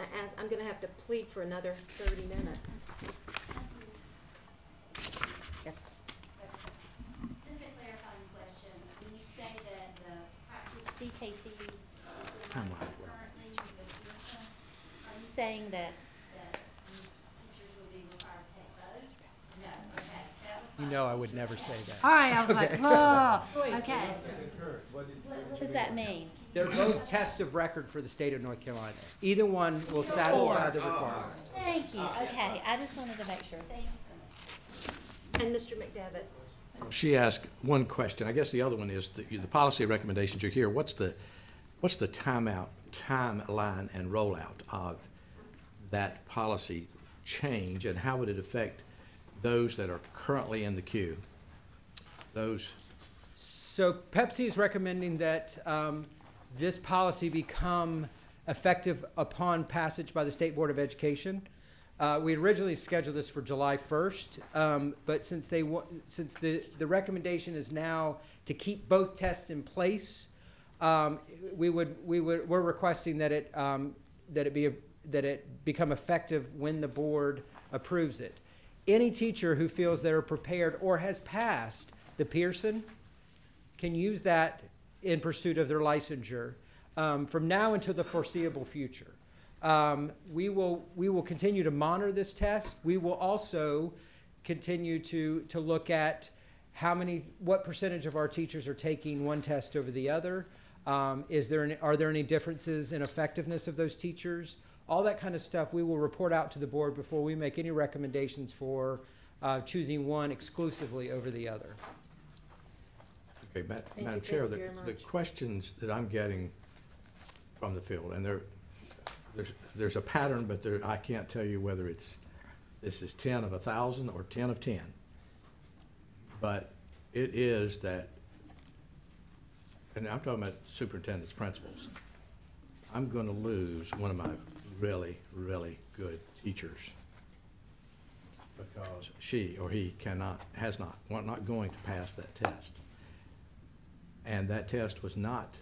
have to plead for another 30 minutes. Yes. Just a clarifying question, when you say that the practice CKT is not currently with Pearson, are you saying that teachers will be required to take both? No, okay. That was You know I would never say that. all right, I was like, Okay. oh, okay. What does that mean? They're both tests of record for the state of North Carolina. Either one will satisfy the requirement. Thank you, okay, I just wanted to make sure, thank you so much. And Mr. McDevitt? She asked one question. I guess the other one is the policy recommendations are here. What's the timeline and rollout of that policy change, and how would it affect those that are currently in the queue? Those. So Pepsi is recommending that this policy become effective upon passage by the State Board of Education. We originally scheduled this for July 1st, but since the recommendation is now to keep both tests in place, we're requesting that it become effective when the board approves it. Any teacher who feels they're prepared or has passed the Pearson can use that in pursuit of their licensure from now until the foreseeable future. We will continue to monitor this test. We will also continue to look at what percentage of our teachers are taking one test over the other. Are there any differences in effectiveness of those teachers? All that kind of stuff we will report out to the board before we make any recommendations for choosing one exclusively over the other. Okay, Madam Chair, the questions that I'm getting from the field, and there's a pattern, but I can't tell you whether this is 10 of 1,000 or 10 of 10. But it is that, and I'm talking about superintendents, principals, I'm going to lose one of my really, really good teachers because she or he not going to pass that test. And that test was not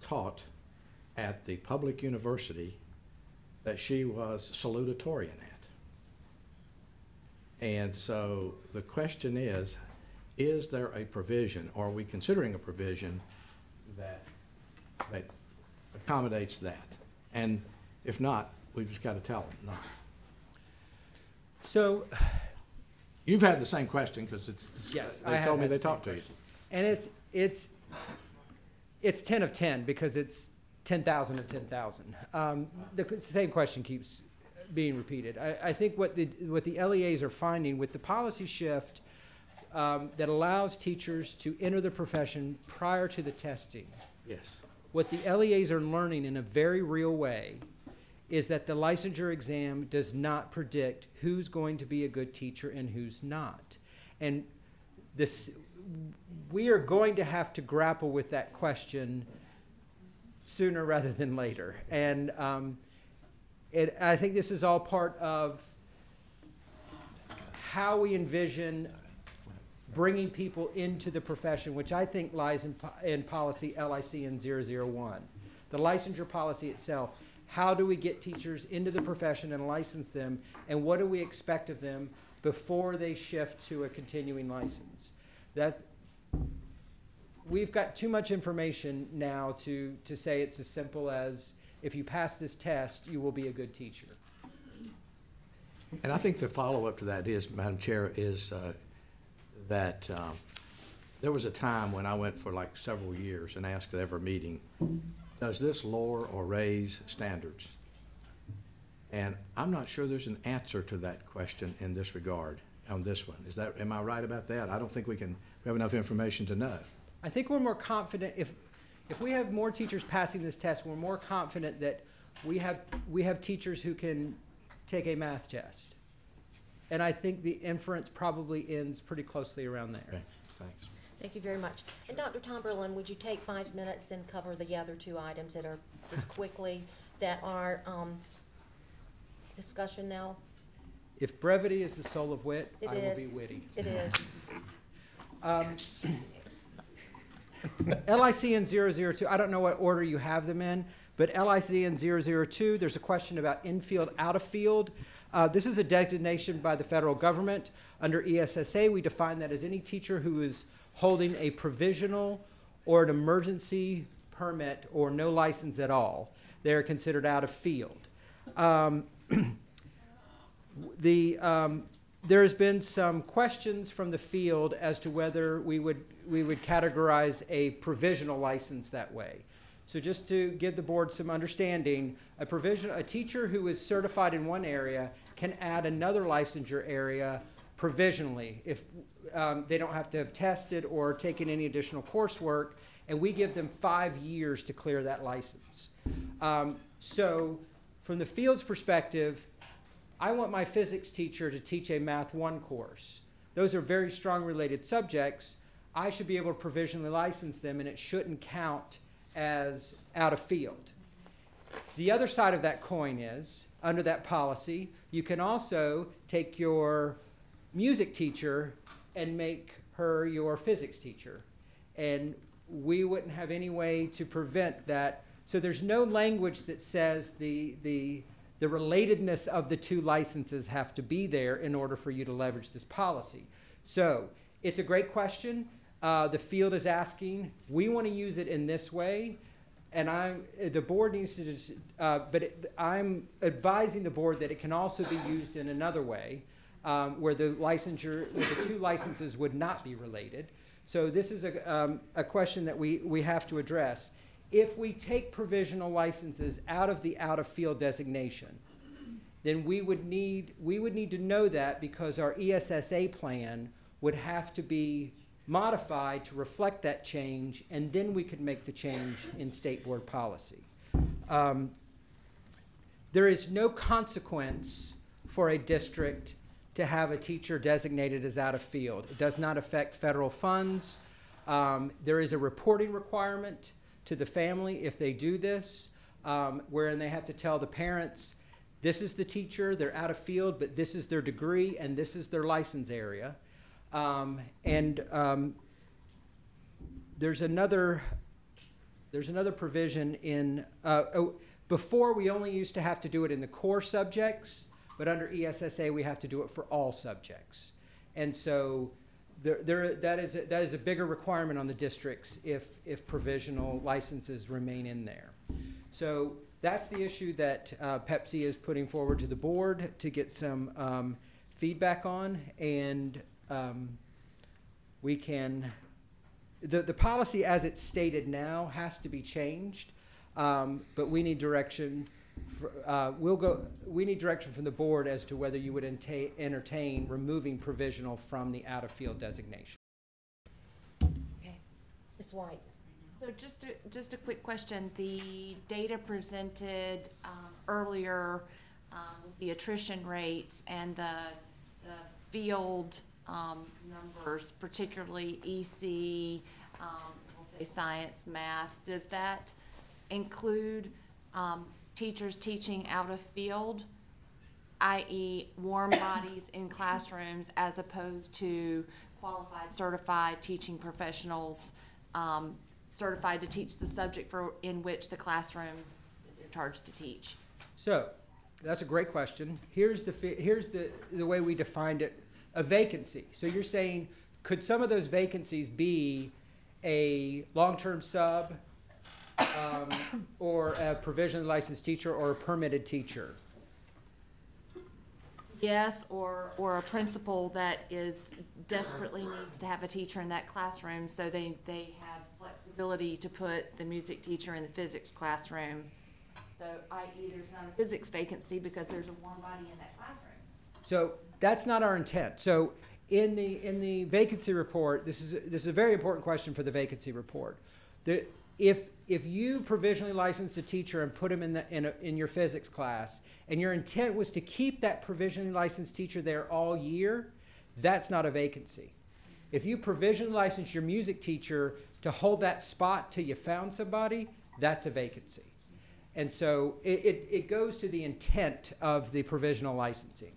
taught at the public university that she was salutatorian at. And so the question is there a provision, or are we considering a provision that accommodates that? And if not, we've just got to tell them not. So, you've had the same question because yes, they told me they talked to you. And it's 10 of 10 because it's 10,000 or 10,000. The same question keeps being repeated. I think what the LEAs are finding with the policy shift that allows teachers to enter the profession prior to the testing. Yes. What the LEAs are learning in a very real way is that the licensure exam does not predict who's going to be a good teacher and who's not. And we are going to have to grapple with that question sooner rather than later. And I think this is all part of how we envision bringing people into the profession, which I think lies in policy LICN 001. The licensure policy itself, how do we get teachers into the profession and license them, and what do we expect of them before they shift to a continuing license? That we've got too much information now to say it's as simple as if you pass this test, you will be a good teacher. And I think the follow-up to that is, Madam Chair, is that there was a time when I went for like several years and asked at every meeting, does this lower or raise standards? And I'm not sure there's an answer to that question in this regard on this one. Am I right about that? I don't think we have enough information to know. I think we're more confident if we have more teachers passing this test, we're more confident that we have teachers who can take a math test. And I think the inference probably ends pretty closely around there. Okay, thanks. Thank you very much. And Dr. Tomberlin, would you take 5 minutes and cover the other two items that are just quickly that are discussion now? If brevity is the soul of wit, It I is. will be witty. It is. LICN 002, I don't know what order you have them in, but LICN 002, there's a question about infield, out of field. This is a designation by the federal government. Under ESSA, we define that as any teacher who is holding a provisional or an emergency permit or no license at all. They're considered out of field. There's been some questions from the field as to whether we would categorize a provisional license that way. So just to give the board some understanding, a teacher who is certified in one area can add another licensure area provisionally if they don't have to have tested or taken any additional coursework, and we give them 5 years to clear that license. So from the field's perspective, I want my physics teacher to teach a Math 1 course. Those are very strong related subjects. I should be able to provisionally license them, and it shouldn't count as out of field. The other side of that coin is, under that policy, you can also take your music teacher and make her your physics teacher. And we wouldn't have any way to prevent that. So there's no language that says the relatedness of the two licenses have to be there in order for you to leverage this policy. So it's a great question. The field is asking. We want to use it in this way, and the board needs to, I'm advising the board that it can also be used in another way, where the two licenses would not be related. So this is a question that we have to address. If we take provisional licenses out of the out-of-field designation, then we would need to know that, because our ESSA plan would have to be modified to reflect that change, and then we could make the change in state board policy. There is no consequence for a district to have a teacher designated as out of field. It does not affect federal funds. There is a reporting requirement to the family if they do this, wherein they have to tell the parents, this is the teacher, they're out of field, but this is their degree and this is their license area. There's another provision in, before we only used to have to do it in the core subjects, but under ESSA we have to do it for all subjects. And so that is a bigger requirement on the districts if provisional licenses remain in there. So that's the issue that Pepsi is putting forward to the board to get some feedback on, and we can, the policy as it's stated now has to be changed, but we need direction. We need direction from the board as to whether you would entertain removing provisional from the out-of-field designation. Okay. Ms. White. So just a quick question. The data presented earlier, the attrition rates and the field numbers, particularly EC, we'll say science, math, does that include teachers teaching out of field, i.e. warm bodies in classrooms, as opposed to qualified, certified teaching professionals certified to teach the subject in which the classroom they're charged to teach? So that's a great question. Here's the way we defined it, a vacancy. So you're saying, could some of those vacancies be a long-term sub, or a provisionally licensed teacher, or a permitted teacher? Yes, or a principal that desperately needs to have a teacher in that classroom, so they have flexibility to put the music teacher in the physics classroom. So i.e. there's not a physics vacancy because there's a warm body in that classroom. So that's not our intent. So in the vacancy report, this is a very important question for the vacancy report. If you provisionally license a teacher and put him in your physics class, and your intent was to keep that provisionally licensed teacher there all year, that's not a vacancy. If you provisionally license your music teacher to hold that spot till you found somebody, that's a vacancy. And so it goes to the intent of the provisional licensing.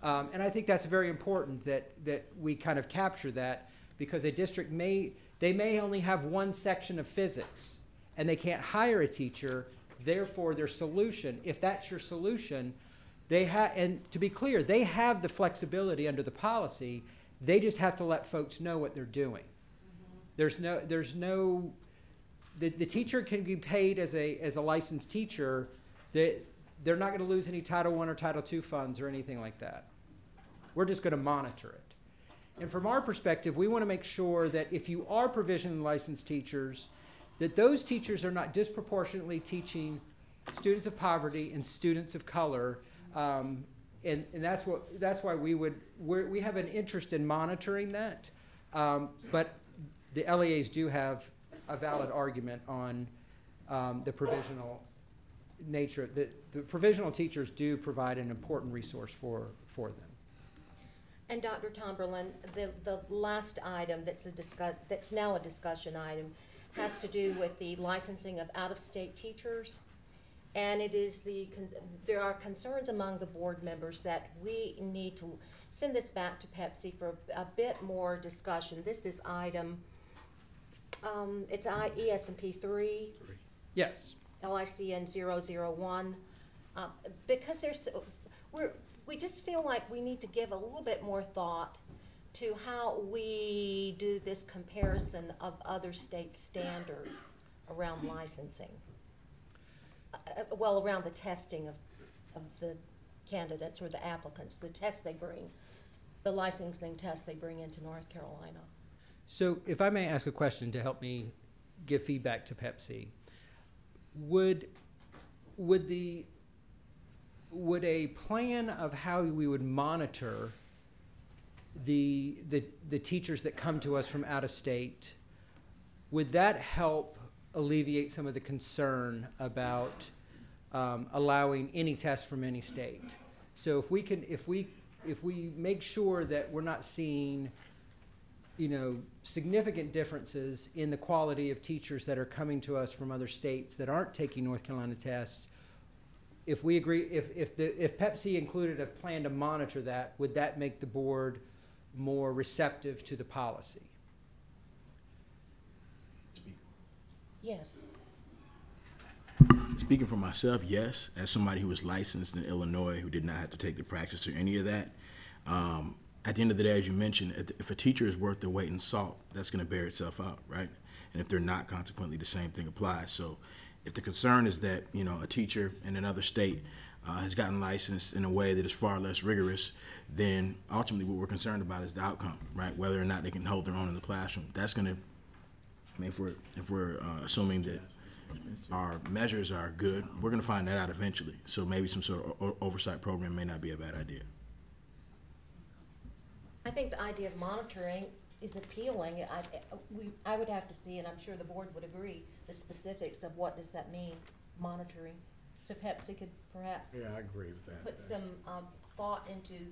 And I think that's very important that we kind of capture that, because a district may, They may only have one section of physics, and they can't hire a teacher. Therefore, their solution, if that's your solution, they have, and to be clear, they have the flexibility under the policy. They just have to let folks know what they're doing. The teacher can be paid as a licensed teacher. They're not going to lose any Title I or Title II funds or anything like that. We're just going to monitor it. And from our perspective, we want to make sure that if you are provisionally licensed teachers, that those teachers are not disproportionately teaching students of poverty and students of color. And that's why we have an interest in monitoring that. But the LEAs do have a valid argument on the provisional nature. The provisional teachers do provide an important resource for them. And Dr. Tomberlin, the last item that's now a discussion item has to do with the licensing of out-of-state teachers. And it is there are concerns among the board members that we need to send this back to Pepsi for a bit more discussion. This is item, it's ES&P 3. Yes. LICN 001. Because we just feel like we need to give a little bit more thought to how we do this comparison of other state standards around licensing. Well, around the testing of the candidates or the applicants, the tests they bring, the licensing tests they bring into North Carolina. So if I may ask a question to help me give feedback to Pepsi, would a plan of how we would monitor the teachers that come to us from out of state, would that help alleviate some of the concern about allowing any test from any state? So if we make sure that we're not seeing, significant differences in the quality of teachers that are coming to us from other states that aren't taking North Carolina tests, if we agree, if Pepsi included a plan to monitor that, would that make the board more receptive to the policy? Yes. Speaking for myself, yes. As somebody who was licensed in Illinois, who did not have to take the praxis or any of that, at the end of the day, as you mentioned, if a teacher is worth their weight in salt, that's going to bear itself out, right? And if they're not, consequently, the same thing applies. So if the concern is that, a teacher in another state has gotten licensed in a way that is far less rigorous, then ultimately what we're concerned about is the outcome, right? Whether or not they can hold their own in the classroom. That's going to, if we're assuming that our measures are good, we're going to find that out eventually. So maybe some sort of oversight program may not be a bad idea. I think the idea of monitoring is appealing. I would have to see, and I'm sure the board would agree, the specifics of what does that mean, monitoring. So Pepsi could perhaps I agree with that. Put some thought into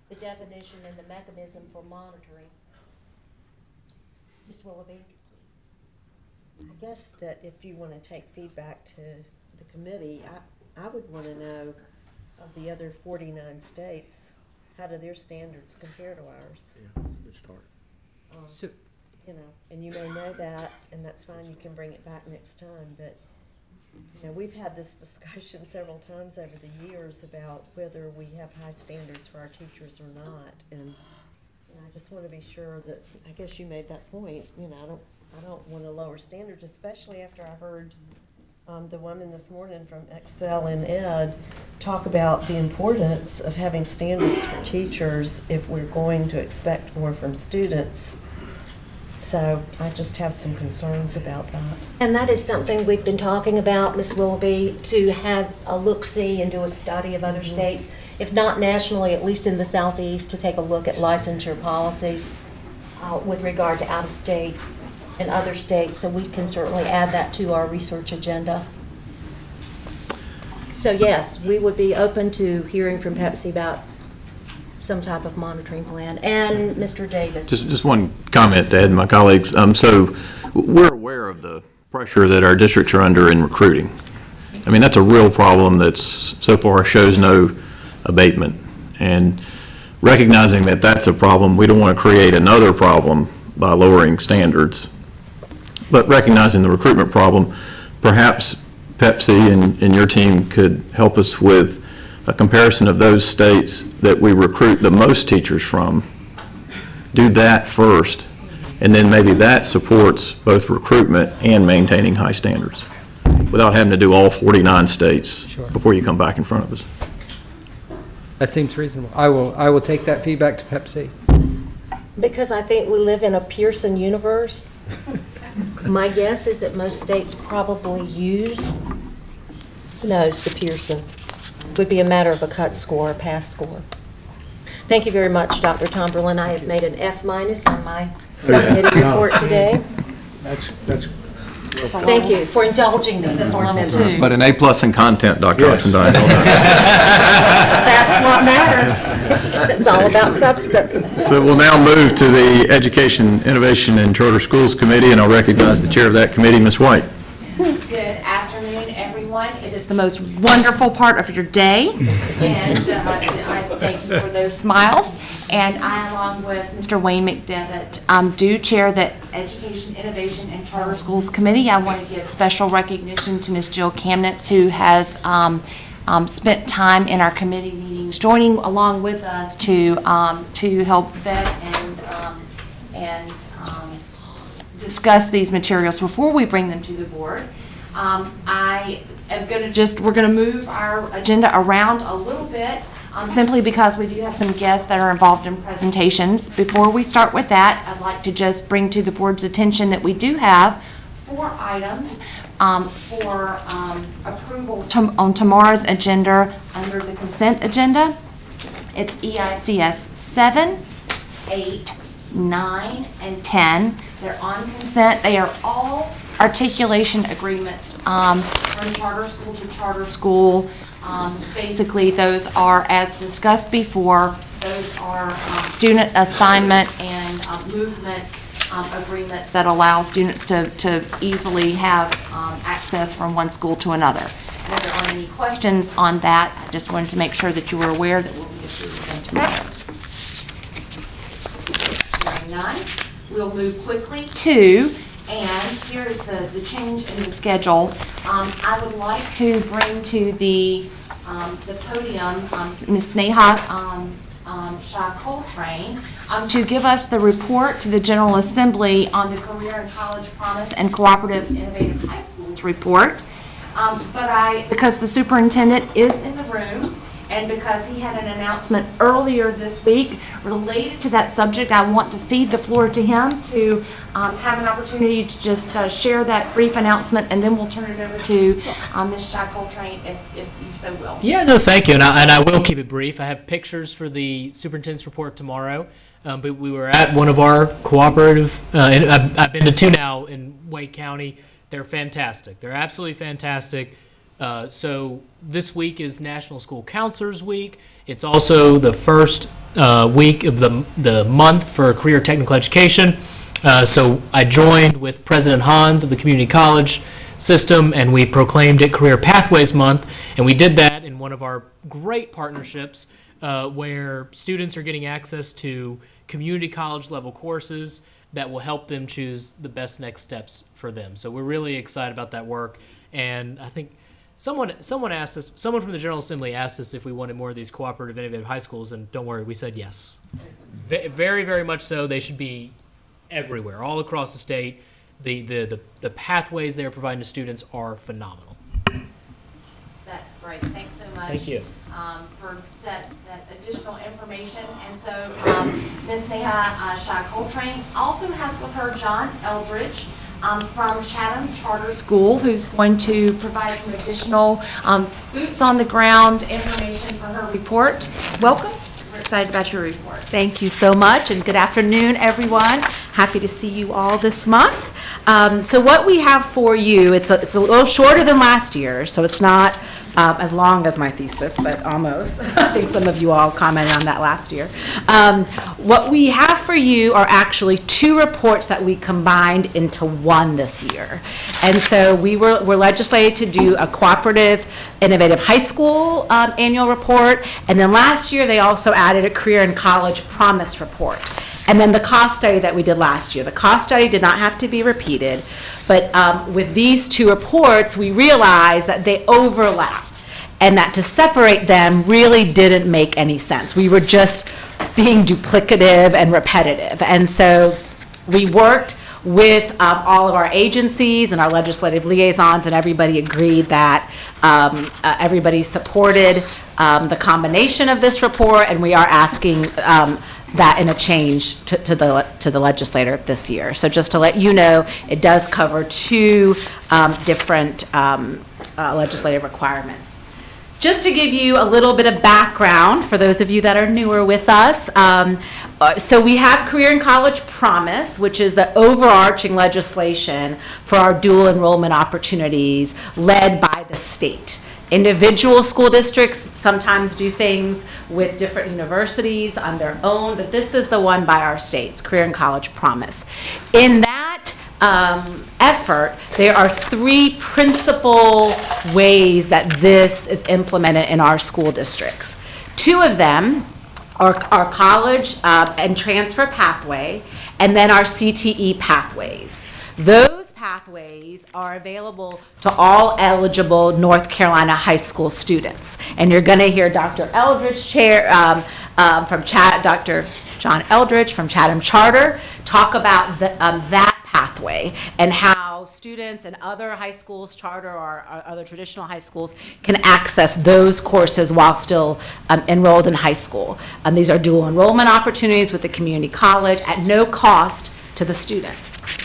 the definition and the mechanism for monitoring. Ms. Willoughby? I guess that if you want to take feedback to the committee, I would want to know of the other 49 states, how do their standards compare to ours? Yeah, good start. And you may know that, and that's fine, you can bring it back next time, but we've had this discussion several times over the years about whether we have high standards for our teachers or not, and I just want to be sure that, I guess you made that point, I don't want to lower standards, especially after I heard the woman this morning from Excel in Ed talk about the importance of having standards for teachers if we're going to expect more from students. So I just have some concerns about that. And that is something we've been talking about, Ms. Willoughby, to have a look-see and do a study of other states, if not nationally, at least in the Southeast, to take a look at licensure policies with regard to out-of-state and other states, so we can certainly add that to our research agenda. So yes, we would be open to hearing from Pepsi about some type of monitoring plan. And Mr. Davis. Just one comment to add to my colleagues. So we're aware of the pressure that our districts are under in recruiting. I mean, that's a real problem that's so far shows no abatement. And recognizing that that's a problem, we don't want to create another problem by lowering standards. but recognizing the recruitment problem, perhaps Pepsi and your team could help us with a comparison of those states that we recruit the most teachers from. Do that first, and then maybe that supports both recruitment and maintaining high standards, without having to do all 49 states before you come back in front of us. That seems reasonable. I will take that feedback to Pepsi. Because I think we live in a Pearson universe, my guess is that most states probably use, who knows, the Pearson. Would be a matter of a cut score, a pass score. Thank you very much, Dr. Tomberlin. I have made an F- on my committee report today. That's Thank you for indulging me, board members. But an A+ in content, Dr. Oxendine. That's what matters. It's all about substance. So we'll now move to the Education, Innovation, and Charter Schools Committee, and I'll recognize the chair of that committee, Ms. White. Good afternoon, everyone. It is the most wonderful part of your day, and I thank you for those smiles. And I, along with Mr. Wayne McDevitt, do chair the Education, Innovation, and Charter Schools Committee. I want to give special recognition to Ms. Jill Kamnitz, who has spent time in our committee meetings, joining along with us to help vet and discuss these materials before we bring them to the board. We're going to move our agenda around a little bit, simply because we do have some guests that are involved in presentations. Before we start with that, I'd like to just bring to the board's attention that we do have 4 items for approval on tomorrow's agenda under the consent agenda. It's EICS 7, 8, 9, and 10. They're on consent. They are all articulation agreements from charter school to charter school. Basically, those are, as discussed before, those are student assignment and movement agreements that allow students to easily have access from one school to another. And if there aren't any questions on that, I just wanted to make sure that you were aware that we'll be approving them tomorrow. Hearing none, we'll move quickly to, and here is the change in the schedule. I would like to bring to the podium Ms. Sneha Shah Coltrane to give us the report to the General Assembly on the Career and College Promise and Cooperative Innovative High Schools report. Because the superintendent is in the room, and because he had an announcement earlier this week related to that subject, I want to cede the floor to him to have an opportunity to just share that brief announcement, and then we'll turn it over to Ms. Shah Coltrane, if you so will. Yeah, no, thank you, and I will keep it brief. I have pictures for the superintendent's report tomorrow, but we were at one of our cooperative, and I've been to 2 now in Wake County. They're fantastic. They're absolutely fantastic. So this week is National School Counselors Week. It's also the first week of the month for career technical education. So I joined with President Hans of the community college system, and we proclaimed it Career Pathways Month. And we did that in one of our great partnerships where students are getting access to community college level courses that will help them choose the best next steps for them. So we're really excited about that work. And I think someone asked us, someone from the General Assembly asked us if we wanted more of these cooperative innovative high schools, and don't worry, we said yes. Very, very much so. They should be everywhere, all across the state. The pathways they're providing to students are phenomenal. That's great. Thanks so much. Thank you. For that additional information. And so Ms. Sneha Shah Coltrane also has with her John Eldridge from Chatham Charter School, who's going to provide some additional boots on the ground information for her report. Welcome. We're excited about your report. Thank you so much, and good afternoon, everyone. Happy to see you all this month. So what we have for you, it's a little shorter than last year, so it's not as long as my thesis, but almost. I think some of you all commented on that last year. What we have for you are actually 2 reports that we combined into one this year. And so we're legislated to do a cooperative innovative high school annual report, and then last year they also added a career and college promise report. And then the cost study that we did last year. The cost study did not have to be repeated, but with these two reports, we realized that they overlap and that to separate them really didn't make any sense. We were just being duplicative and repetitive. And so we worked with all of our agencies and our legislative liaisons, and everybody agreed that everybody supported the combination of this report, and we are asking that in a change to the legislator this year. So just to let you know, it does cover two different legislative requirements. Just to give you a little bit of background for those of you that are newer with us, so we have Career and College Promise, which is the overarching legislation for our dual enrollment opportunities led by the state. Individual school districts sometimes do things with different universities on their own, but this is the one by our states, Career and College Promise. In that effort, there are three principal ways that this is implemented in our school districts. Two of them are our college and transfer pathway, and then our CTE pathways. Those pathways are available to all eligible North Carolina high school students. And you're going to hear Dr. Eldridge Dr. John Eldridge from Chatham Charter talk about that pathway and how students in other high schools, charter or other traditional high schools, can access those courses while still enrolled in high school. These are dual enrollment opportunities with the community college at no cost to the student.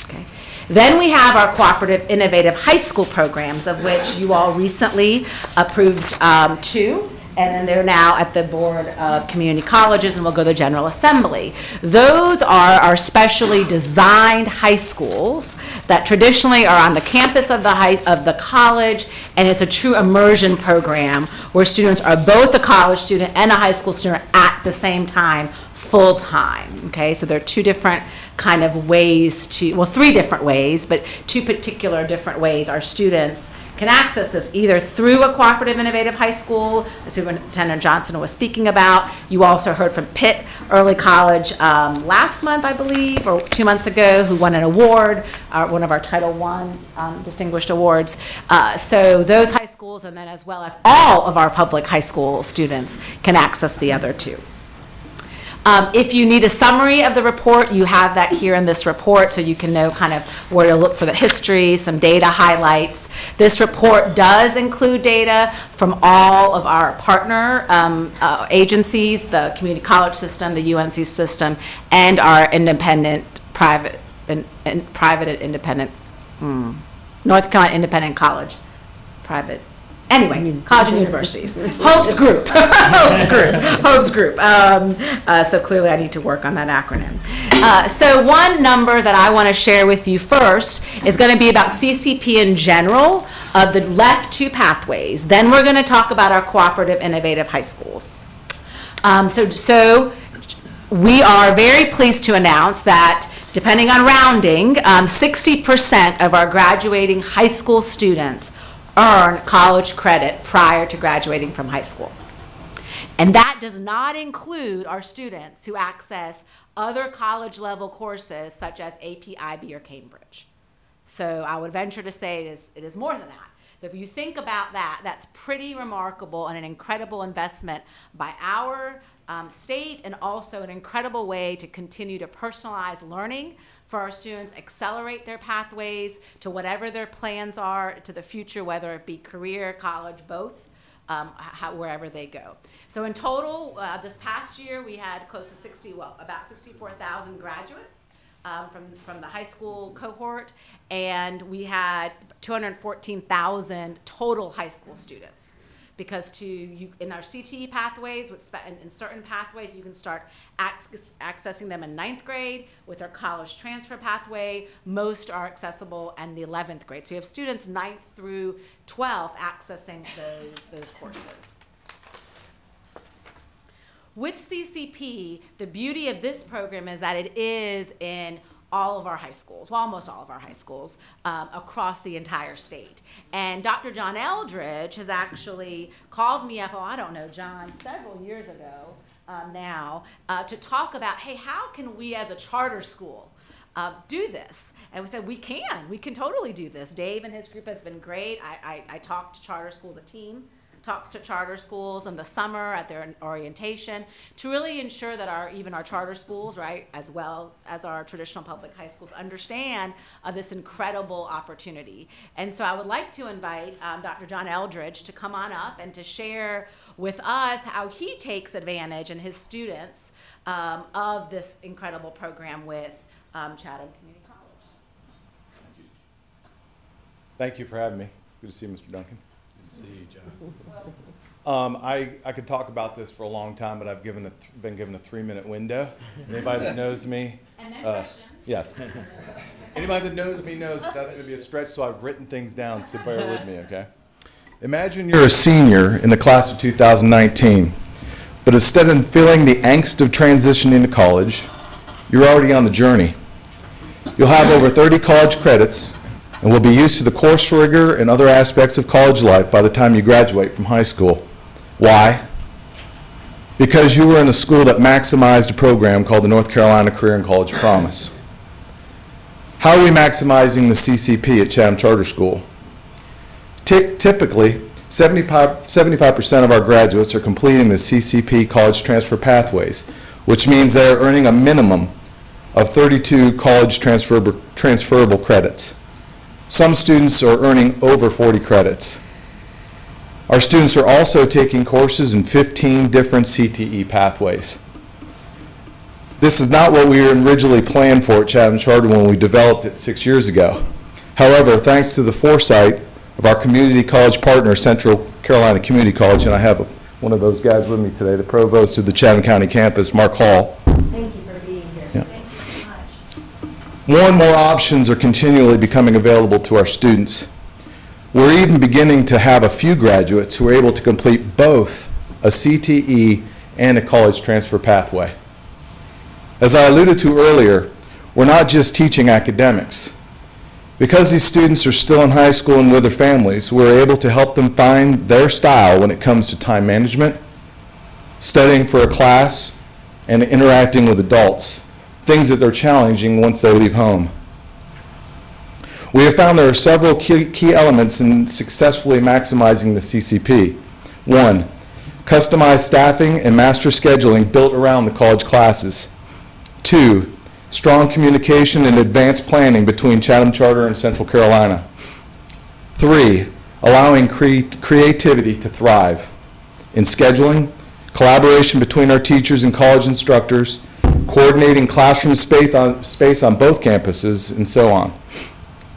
Okay. Then we have our cooperative innovative high school programs, of which you all recently approved two. And then they're now at the Board of Community Colleges and will go to the General Assembly. Those are our specially designed high schools that traditionally are on the campus of the college, and it's a true immersion program where students are both a college student and a high school student at the same time, full time. Okay, so there are two different kind of ways to, well, three different ways, but two particular different ways our students can access this, either through a cooperative innovative high school, as Superintendent Johnson was speaking about. You also heard from Pitt Early College last month, I believe, or 2 months ago, who won an award, one of our Title I distinguished awards. So those high schools, and then as well as all of our public high school students, can access the other two. If you need a summary of the report, you have that here in this report, so you can know kind of where to look for the history, some data highlights. This report does include data from all of our partner agencies, the community college system, the UNC system, and our independent, private and independent, North Carolina Independent College, private. Anyway, college and universities. Hope's Group. Hope's Group. So clearly I need to work on that acronym. So one number that I want to share with you first is going to be about CCP in general, of the left two pathways. Then we're going to talk about our cooperative innovative high schools. So we are very pleased to announce that, depending on rounding, 60% of our graduating high school students earn college credit prior to graduating from high school. And that does not include our students who access other college level courses such as AP, IB, or Cambridge. So I would venture to say it is more than that. So if you think about that, that's pretty remarkable and an incredible investment by our state, and also an incredible way to continue to personalize learning for our students, accelerate their pathways to whatever their plans are to the future, whether it be career, college, both, wherever they go. So in total, this past year, we had close to about 64,000 graduates from the high school cohort, and we had 214,000 total high school students. Because in our CTE pathways, in certain pathways, you can start accessing them in 9th grade. With our college transfer pathway, most are accessible in the 11th grade. So you have students 9th through 12th accessing those courses. With CCP, the beauty of this program is that it is in all of our high schools, well, almost all of our high schools across the entire state. And Dr. John Eldridge has actually called me up, I don't know, John, several years ago, now to talk about, hey, how can we as a charter school do this? And we said, we can totally do this. Dave and his group has been great. I talked to charter schools, a team talks to charter schools in the summer at their orientation to really ensure that even our charter schools, right, as well as our traditional public high schools, understand this incredible opportunity. And so I would like to invite Dr. John Eldridge to come on up and to share with us how he takes advantage and his students of this incredible program with Chatham Community College. Thank you for having me. Good to see you, Mr. Duncan. Good to see you, John. I could talk about this for a long time, but I've been given a 3-minute window. Anybody that knows me, and then questions. Yes. Anybody that knows me knows that that's going to be a stretch, so I've written things down, so bear with me, okay? Imagine you're a senior in the class of 2019, but instead of feeling the angst of transitioning to college, you're already on the journey. You'll have over 30 college credits and will be used to the course rigor and other aspects of college life by the time you graduate from high school. Why? Because you were in a school that maximized a program called the North Carolina Career and College Promise. How are we maximizing the CCP at Chatham Charter School? Typically, 75% of our graduates are completing the CCP college transfer pathways, which means they are earning a minimum of 32 college transferable credits. Some students are earning over 40 credits. Our students are also taking courses in 15 different CTE pathways. This is not what we originally planned for at Chatham Charter when we developed it 6 years ago. However, thanks to the foresight of our community college partner, Central Carolina Community College, and I have one of those guys with me today, the provost of the Chatham County campus, Mark Hall. Thank you for being here. Yeah. Thank you so much. More and more options are continually becoming available to our students. We're even beginning to have a few graduates who are able to complete both a CTE and a college transfer pathway. As I alluded to earlier, we're not just teaching academics. Because these students are still in high school and with their families, we're able to help them find their style when it comes to time management, studying for a class, and interacting with adults, things that they're challenging once they leave home. We have found there are several key elements in successfully maximizing the CCP. 1, customized staffing and master scheduling built around the college classes. 2, strong communication and advanced planning between Chatham Charter and Central Carolina. 3, allowing creativity to thrive in scheduling, collaboration between our teachers and college instructors, coordinating classroom space on both campuses, and so on.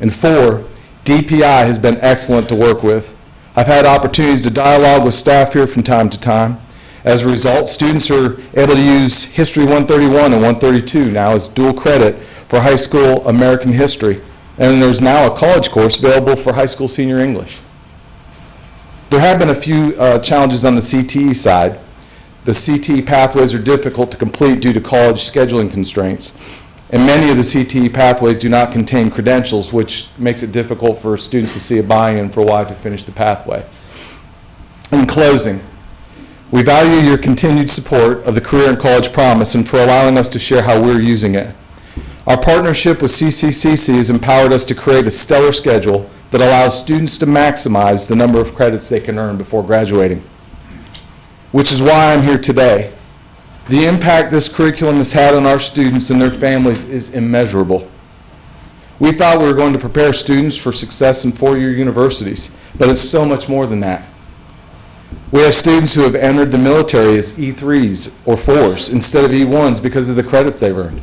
And 4, DPI has been excellent to work with. I've had opportunities to dialogue with staff here from time to time. As a result, students are able to use History 131 and 132 now as dual credit for high school American history. And there's now a college course available for high school senior English. There have been a few challenges on the CTE side. The CTE pathways are difficult to complete due to college scheduling constraints. And many of the CTE pathways do not contain credentials, which makes it difficult for students to see a buy-in for why to finish the pathway. In closing, we value your continued support of the Career and College Promise and for allowing us to share how we're using it. Our partnership with CCCC has empowered us to create a stellar schedule that allows students to maximize the number of credits they can earn before graduating, which is why I'm here today. The impact this curriculum has had on our students and their families is immeasurable. We thought we were going to prepare students for success in four-year universities, but it's so much more than that. We have students who have entered the military as E3s or 4s instead of E1s because of the credits they've earned.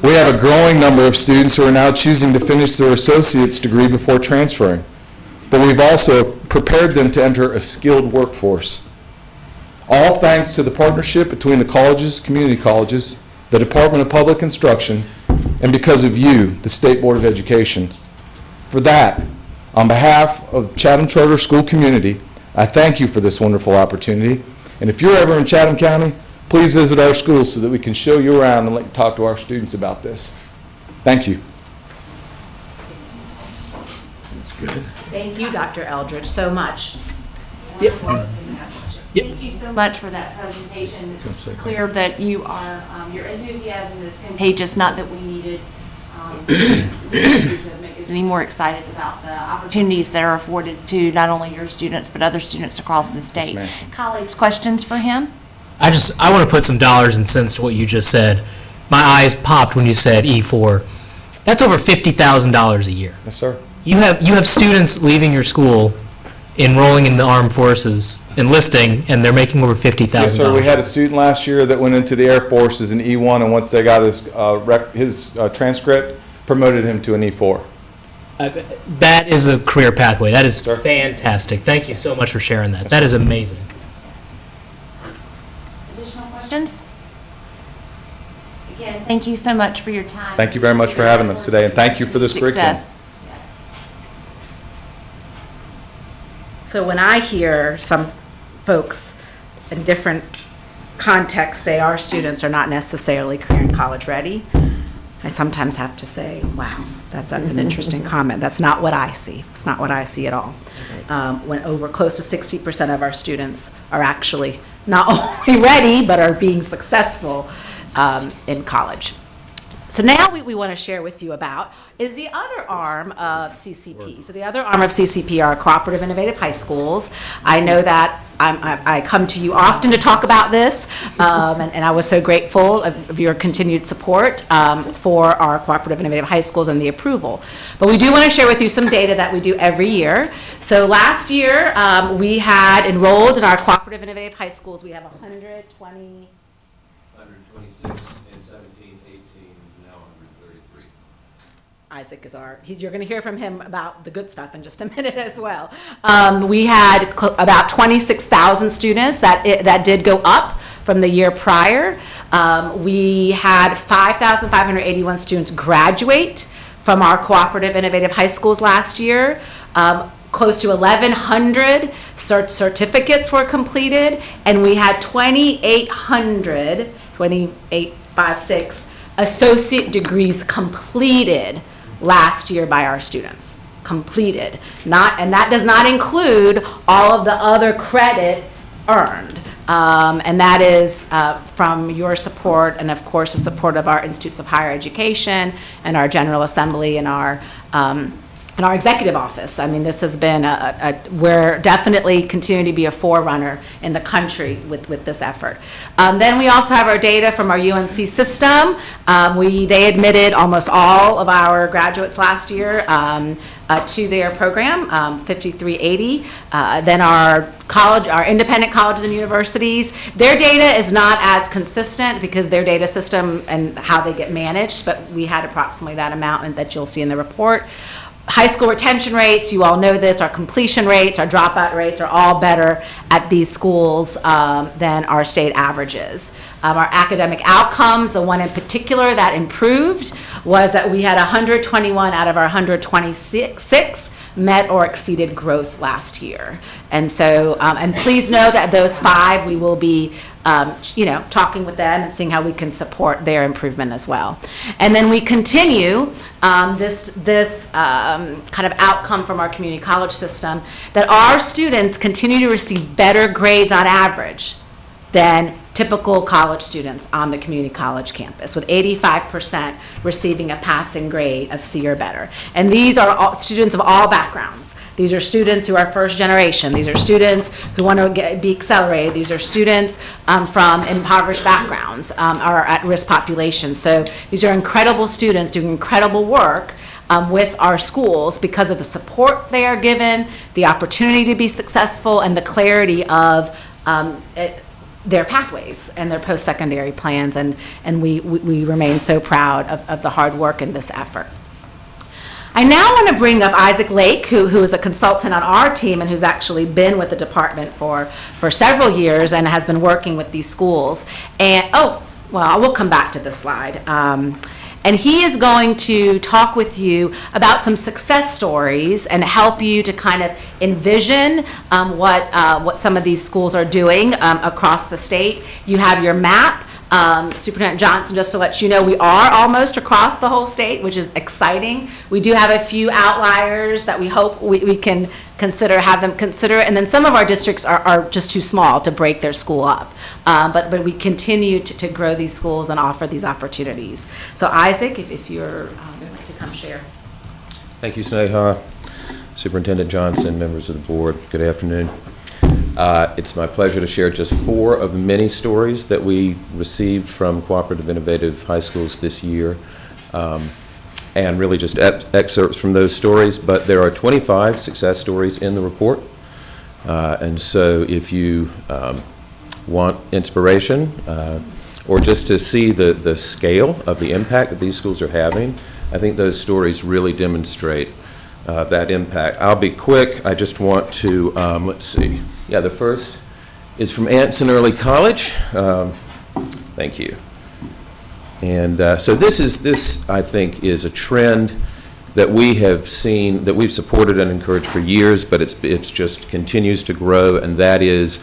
We have a growing number of students who are now choosing to finish their associate's degree before transferring, but we've also prepared them to enter a skilled workforce. All thanks to the partnership between the colleges, community colleges, the Department of Public Instruction, and because of you, the State Board of Education. For that, on behalf of Chatham Charter School community, I thank you for this wonderful opportunity. And if you're ever in Chatham County, please visit our schools so that we can show you around and let you talk to our students about this. Thank you. Thank you, Dr. Eldridge, so much. Yep. Thank you so much for that presentation. It's clear that you are, your enthusiasm is contagious, not that we needed to make us any more excited about the opportunities that are afforded to not only your students, but other students across the state. Colleagues, questions for him? I want to put some dollars and cents to what you just said. My eyes popped when you said E4. That's over $50,000 a year. Yes, sir. You have students leaving your school, enrolling in the armed forces, enlisting, and they're making over $50,000. Yes, sir. We had a student last year that went into the Air Force as an E1, and once they got his transcript, promoted him to an E4. That is a career pathway. That is fantastic. Thank you so much for sharing that. That is amazing. Additional questions? Again, thank you so much for your time. Thank you very much for having us today, and thank you for this curriculum. Success. So when I hear some folks in different contexts say our students are not necessarily career and college ready, I sometimes have to say, wow, that's an interesting comment. That's not what I see. It's not what I see at all. When over close to 60% of our students are actually not only ready, but are being successful in college. So now we want to share with you about is the other arm of CCP. So the other arm of CCP are cooperative innovative high schools. I know that I come to you often to talk about this, and I was so grateful of your continued support for our cooperative innovative high schools and the approval. But we do want to share with you some data that we do every year. So last year we had enrolled in our cooperative innovative high schools. We have 126 and 17, 18, now 133. Isaac is you're going to hear from him about the good stuff in just a minute as well. We had about 26,000 students that did go up from the year prior. We had 5,581 students graduate from our cooperative innovative high schools last year. Close to 1,100 certificates were completed, and we had 2,856 associate degrees completed last year by our students. Completed, and that does not include all of the other credit earned. And that is from your support and, of course, the support of our Institutes of Higher Education and our General Assembly and our executive office. I mean, this has been we're definitely continuing to be a forerunner in the country with this effort. Then we also have our data from our UNC system. They admitted almost all of our graduates last year to their program, 5380. Then our independent colleges and universities, their data is not as consistent because their data system and how they get managed, but we had approximately that amount and that you'll see in the report. High school retention rates, you all know this, our completion rates, our dropout rates are all better at these schools than our state averages. Our academic outcomes, the one in particular that improved was that we had 121 out of our 126 met or exceeded growth last year. And so, and please know that those 5, we will be talking with them and seeing how we can support their improvement as well. And then we continue this kind of outcome from our community college system, that our students continue to receive better grades on average than typical college students on the community college campus, with 85% receiving a passing grade of C or better. And these are all students of all backgrounds. These are students who are first generation. These are students who want to be accelerated. These are students from impoverished backgrounds, or at-risk populations. So these are incredible students doing incredible work with our schools because of the support they are given, the opportunity to be successful, and the clarity of their pathways and their post-secondary plans. And we remain so proud of the hard work in this effort. I now want to bring up Isaac Lake, who is a consultant on our team and who's actually been with the department for several years and has been working with these schools. And, we'll come back to this slide. And he is going to talk with you about some success stories and help you to kind of envision what some of these schools are doing across the state. You have your map Superintendent Johnson, just to let you know, we are almost across the whole state, which is exciting. We do have a few outliers that we hope we can have them consider, and then some of our districts are just too small to break their school up. But we continue to grow these schools and offer these opportunities. So Isaac, if you're like to come share. Thank you, Sneha. Superintendent Johnson, members of the board, good afternoon. It's my pleasure to share just 4 of many stories that we received from Cooperative Innovative High Schools this year, and really just excerpts from those stories, but there are 25 success stories in the report, and so if you want inspiration or just to see the scale of the impact that these schools are having, I think those stories really demonstrate that impact. I'll be quick. I just want to, let's see. Yeah, the first is from Anson Early College. Thank you. And so this, I think, is a trend that we have seen, that we've supported and encouraged for years, but it's just continues to grow, and that is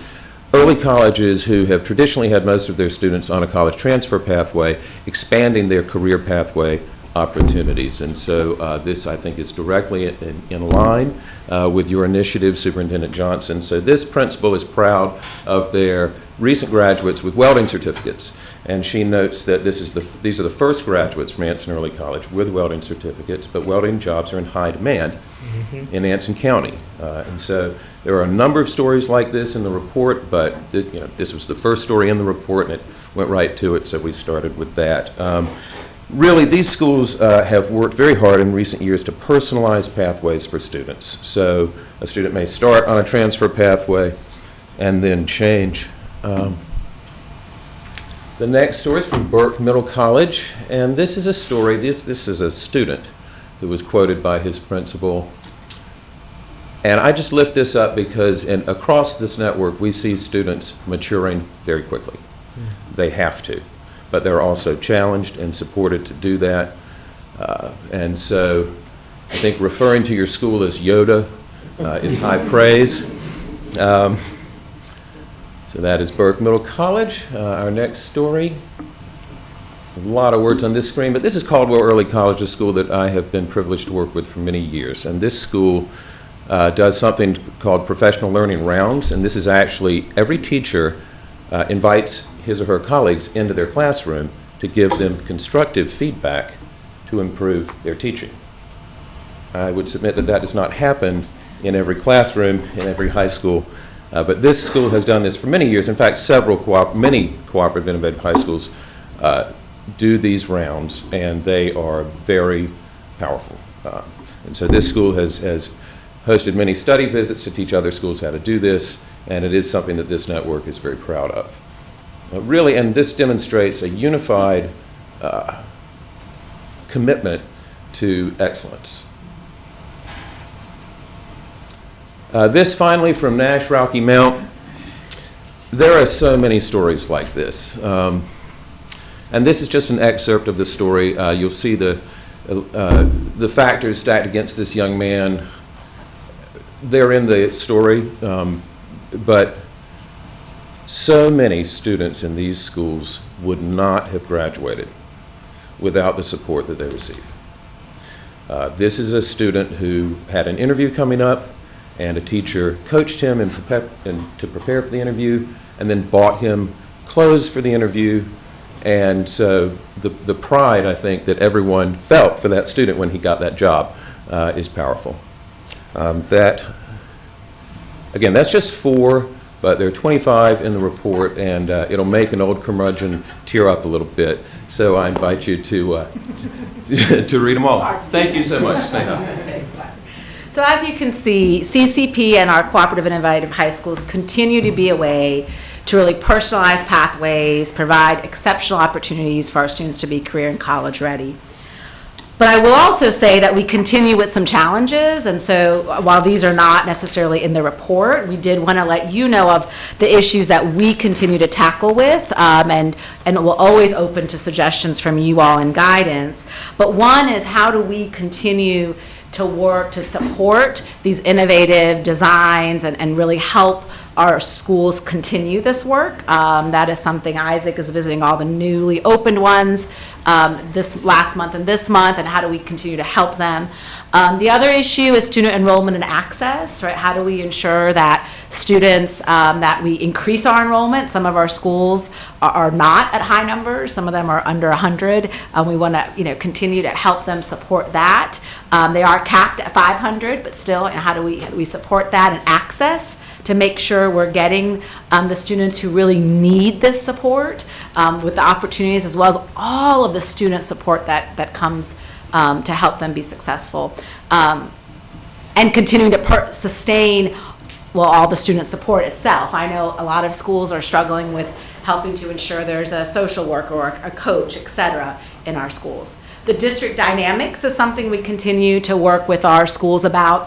early colleges who have traditionally had most of their students on a college transfer pathway, expanding their career pathway opportunities. And so this, I think, is directly in line with your initiative, Superintendent Johnson. So this principal is proud of their recent graduates with welding certificates. And she notes that these are the first graduates from Anson Early College with welding certificates, but welding jobs are in high demand in Anson County. And so there are a number of stories like this in the report, but this was the first story in the report, and it went right to it, so we started with that. Really, these schools have worked very hard in recent years to personalize pathways for students. So a student may start on a transfer pathway and then change. The next story is from Burke Middle College, and this is a story, this is a student who was quoted by his principal. And I just lift this up because across this network, we see students maturing very quickly. They have to. But they're also challenged and supported to do that. And so I think referring to your school as Yoda is high praise. So that is Burke Middle College. Our next story, there's a lot of words on this screen, but this is Caldwell Early College, a school that I have been privileged to work with for many years. And this school does something called professional learning rounds, and this is actually every teacher invites his or her colleagues into their classroom to give them constructive feedback to improve their teaching. I would submit that that does not happen in every classroom, in every high school, but this school has done this for many years. In fact, many cooperative innovative high schools do these rounds, and they are very powerful. And so this school has hosted many study visits to teach other schools how to do this, and it is something that this network is very proud of. Really, and this demonstrates a unified commitment to excellence. This finally from Nash Rocky Mount. There are so many stories like this. And this is just an excerpt of the story. You'll see the factors stacked against this young man. They're in the story, but so many students in these schools would not have graduated without the support that they receive. This is a student who had an interview coming up, and a teacher coached him to prepare for the interview, and then bought him clothes for the interview. And so the pride, I think, that everyone felt for that student when he got that job is powerful. Again, that's just 4, but there are 25 in the report, and it'll make an old curmudgeon tear up a little bit. So I invite you to read them all. Thank you so much. Stay healthy. So as you can see, CCP and our cooperative and innovative high schools continue to be a way to really personalize pathways, provide exceptional opportunities for our students to be career and college ready. But I will also say that we continue with some challenges, and so while these are not necessarily in the report, we did want to let you know of the issues that we continue to tackle with, and we're always open to suggestions from you all and guidance. But one is, how do we continue to work to support these innovative designs and really help our schools continue this work. That is something Isaac is visiting all the newly opened ones this last month and this month, and how do we continue to help them. The other issue is student enrollment and access, right? How do we ensure that students, that we increase our enrollment? Some of our schools are not at high numbers. Some of them are under 100. We want to, continue to help them support that. They are capped at 500, but still, and how do we support that and access to make sure we're getting the students who really need this support with the opportunities, as well as all of the student support that comes to help them be successful, and continuing to sustain all the student support itself. I know a lot of schools are struggling with helping to ensure there's a social worker or a coach, et cetera, in our schools. The district dynamics is something we continue to work with our schools about.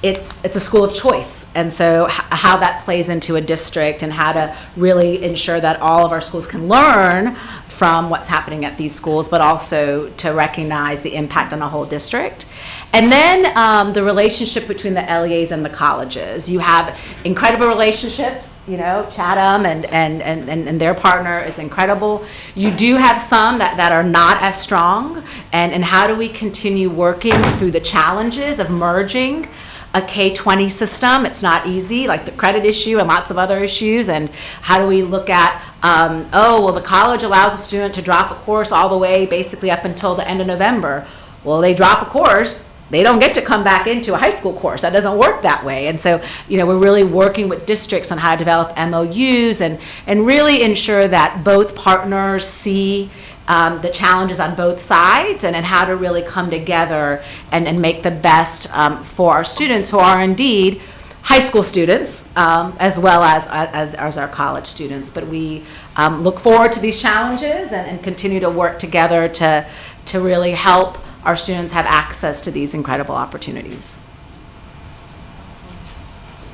It's a school of choice, and so how that plays into a district and how to really ensure that all of our schools can learn from what's happening at these schools, but also to recognize the impact on the whole district. And then the relationship between the LEAs and the colleges. You have incredible relationships, Chatham and their partner is incredible. You do have some that are not as strong, and how do we continue working through the challenges of merging a K-20 system? It's not easy, like the credit issue and lots of other issues. And how do we look at, the college allows a student to drop a course all the way basically up until the end of November. Well, they drop a course, they don't get to come back into a high school course. That doesn't work that way. And so, we're really working with districts on how to develop MOUs and really ensure that both partners see the challenges on both sides, and how to really come together and make the best for our students, who are indeed high school students, as well as our college students. But we look forward to these challenges and continue to work together to really help our students have access to these incredible opportunities.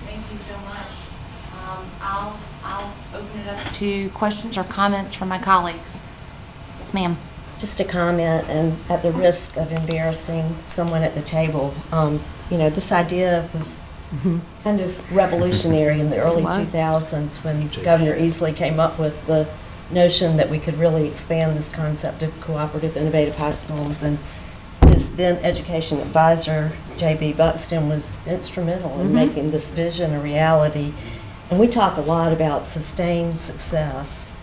Thank you so much. I'll open it up to questions or comments from my colleagues. Yes, ma'am. Just a comment, and at the risk of embarrassing someone at the table, this idea was kind of revolutionary in the early 2000s when Governor Easley came up with the notion that we could really expand this concept of cooperative innovative high schools. And his then education advisor, J.B. Buxton, was instrumental in making this vision a reality. And we talk a lot about sustained success.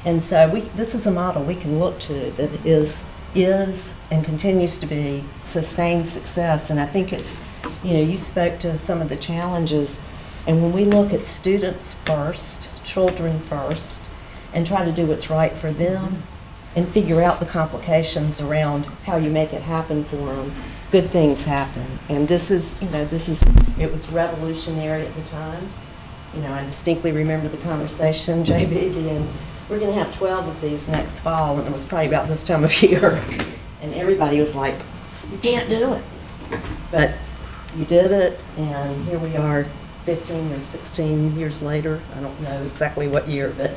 And so this is a model we can look to that is and continues to be sustained success. And I think it's, you spoke to some of the challenges. And when we look at students first, children first, and try to do what's right for them and figure out the complications around how you make it happen for them, good things happen. And this is, it was revolutionary at the time. I distinctly remember the conversation, JB being, we're going to have 12 of these next fall, and it was probably about this time of year. And everybody was like, you can't do it. But you did it, and here we are 15 or 16 years later. I don't know exactly what year, but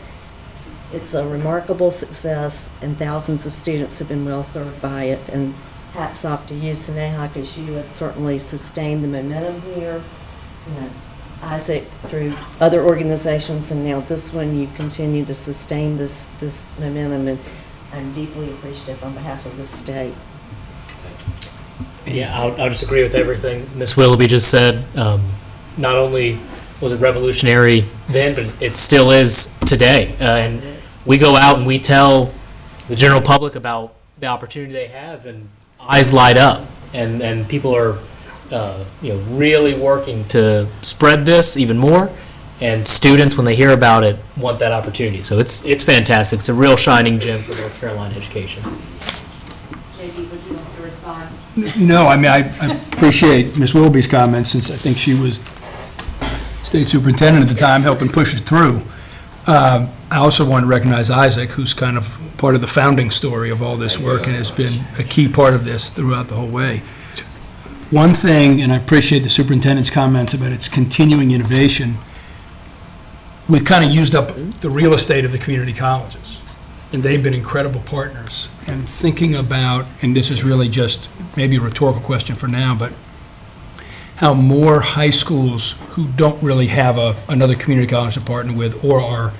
it's a remarkable success, and thousands of students have been well served by it. And hats off to you, Sneha, because you have certainly sustained the momentum here. Isaac, through other organizations, and now this one, you continue to sustain this momentum, and I'm deeply appreciative on behalf of the state. Yeah, I'll just agree with everything Ms. Willoughby just said. Not only was it revolutionary then, but it still is today. And we go out and we tell the general public about the opportunity they have, and eyes light up, and people are really working to spread this even more, and students, when they hear about it, want that opportunity. So it's fantastic. It's a real shining gem for North Carolina education. JB, would you like to respond? No, I appreciate Ms. Willoughby's comments, since I think she was state superintendent at the time, helping push it through. I also want to recognize Isaac, who's kind of part of the founding story of all this work and has been a key part of this throughout the whole way. One thing, and I appreciate the superintendent's comments about its continuing innovation, we've kind of used up the real estate of the community colleges, and they've been incredible partners. And thinking about, and this is really just maybe a rhetorical question for now, but how more high schools who don't really have another community college to partner with or are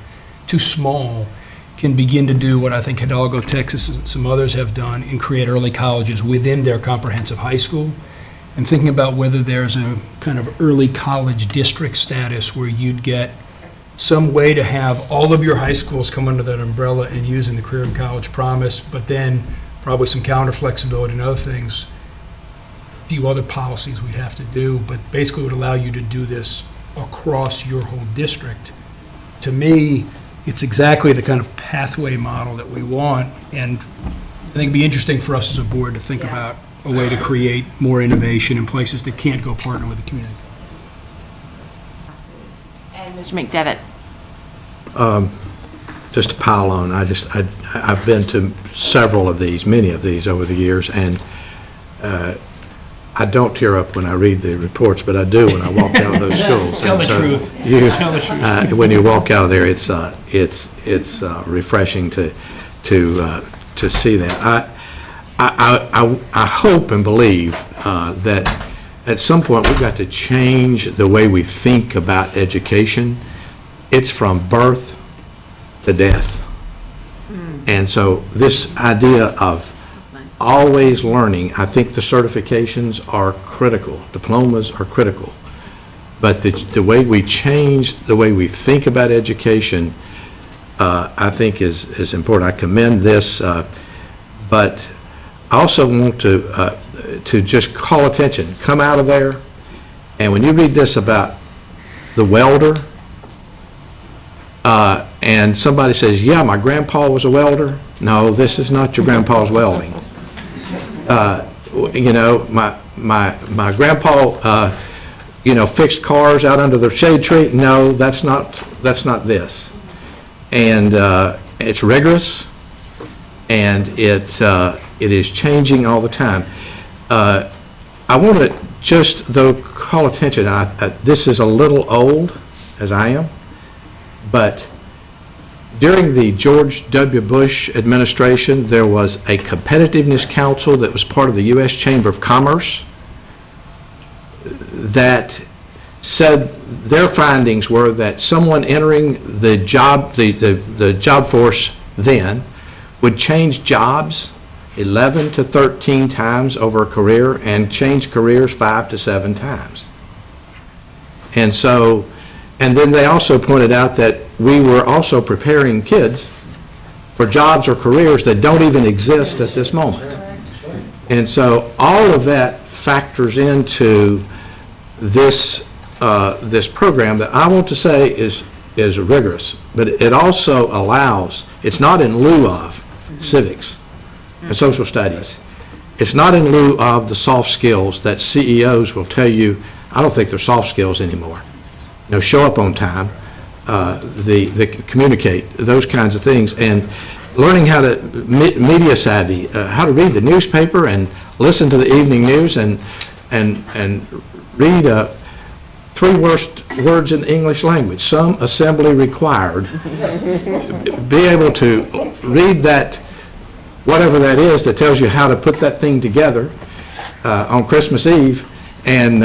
too small can begin to do what I think Hidalgo, Texas, and some others have done and create early colleges within their comprehensive high school. And thinking about whether there's a kind of early college district status where you'd get some way to have all of your high schools come under that umbrella and using the Career and College Promise, but then probably some calendar flexibility and other things. A few other policies we'd have to do, but basically would allow you to do this across your whole district. To me, it's exactly the kind of pathway model that we want, and I think it'd be interesting for us as a board to think about a way to create more innovation in places that can't go partner with the community. And Mr. McDevitt. Just to pile on, I've been to several of these, many of these over the years, and I don't tear up when I read the reports, but I do when I walk out of those schools. Tell the truth. Tell the truth. When you walk out of there, it's refreshing to see that. I hope and believe that at some point we've got to change the way we think about education. It's from birth to death. And so this idea of always learning, I think the certifications are critical, diplomas are critical, but the way we change the way we think about education, I think is important. I commend this, but I also want to just call attention, come out of there, and when you read this about the welder, and somebody says, yeah, my grandpa was a welder. No, this is not your grandpa's welding. You know, my grandpa, you know, fixed cars out under the shade tree. No, that's not this. And it's rigorous, and it is changing all the time. I want to just, though, call attention. This is a little old, as I am, but during the George W. Bush administration, there was a competitiveness council that was part of the U.S. Chamber of Commerce that said their findings were that someone entering the job, the job force then would change jobs 11 to 13 times over a career and change careers 5 to 7 times. And so, and then they also pointed out that we were also preparing kids for jobs or careers that don't even exist at this moment. And so all of that factors into this this program that I want to say is rigorous, but it also allows, it's not in lieu of civics and social studies. It's not in lieu of the soft skills that CEOs will tell you, I don't think they're soft skills anymore. You know, show up on time, the communicate, those kinds of things, and learning how to media savvy, how to read the newspaper and listen to the evening news and read 3 worst words in the English language, some assembly required. Be able to read that, whatever that is, that tells you how to put that thing together on Christmas Eve, and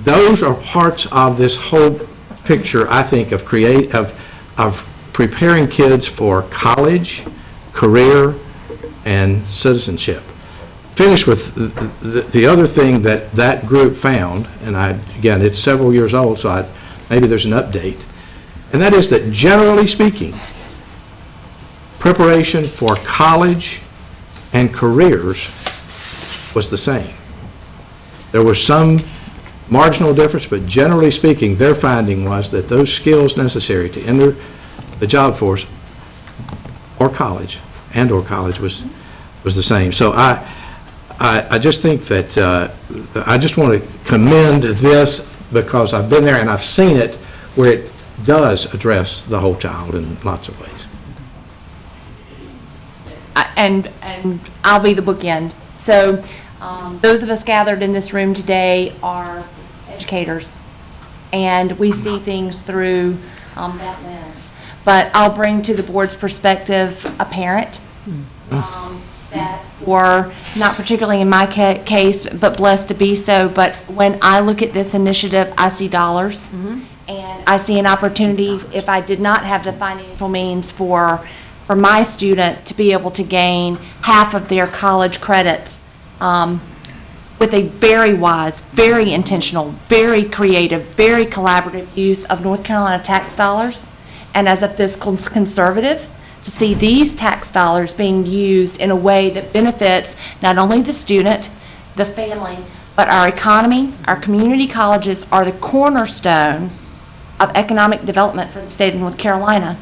those are parts of this whole picture, I think, of preparing kids for college, career, and citizenship. Finish with the other thing that group found, and again, it's several years old, so maybe there's an update, and that is that generally speaking, preparation for college and careers was the same. There was some marginal difference, but generally speaking, their finding was that those skills necessary to enter the job force or college was the same. So I just think that I just want to commend this because I've been there and I've seen it where it does address the whole child in lots of ways. And I'll be the bookend. So those of us gathered in this room today are educators, and we see things through that lens. But I'll bring to the board's perspective a parent that, or not particularly in my case, but blessed to be so, but when I look at this initiative, I see dollars. And I see an opportunity, if I did not have the financial means for my student to be able to gain half of their college credits with a very wise, very intentional, very creative, very collaborative use of North Carolina tax dollars. And as a fiscal conservative, to see these tax dollars being used in a way that benefits not only the student, the family, but our economy, our community colleges are the cornerstone of economic development for the state of North Carolina.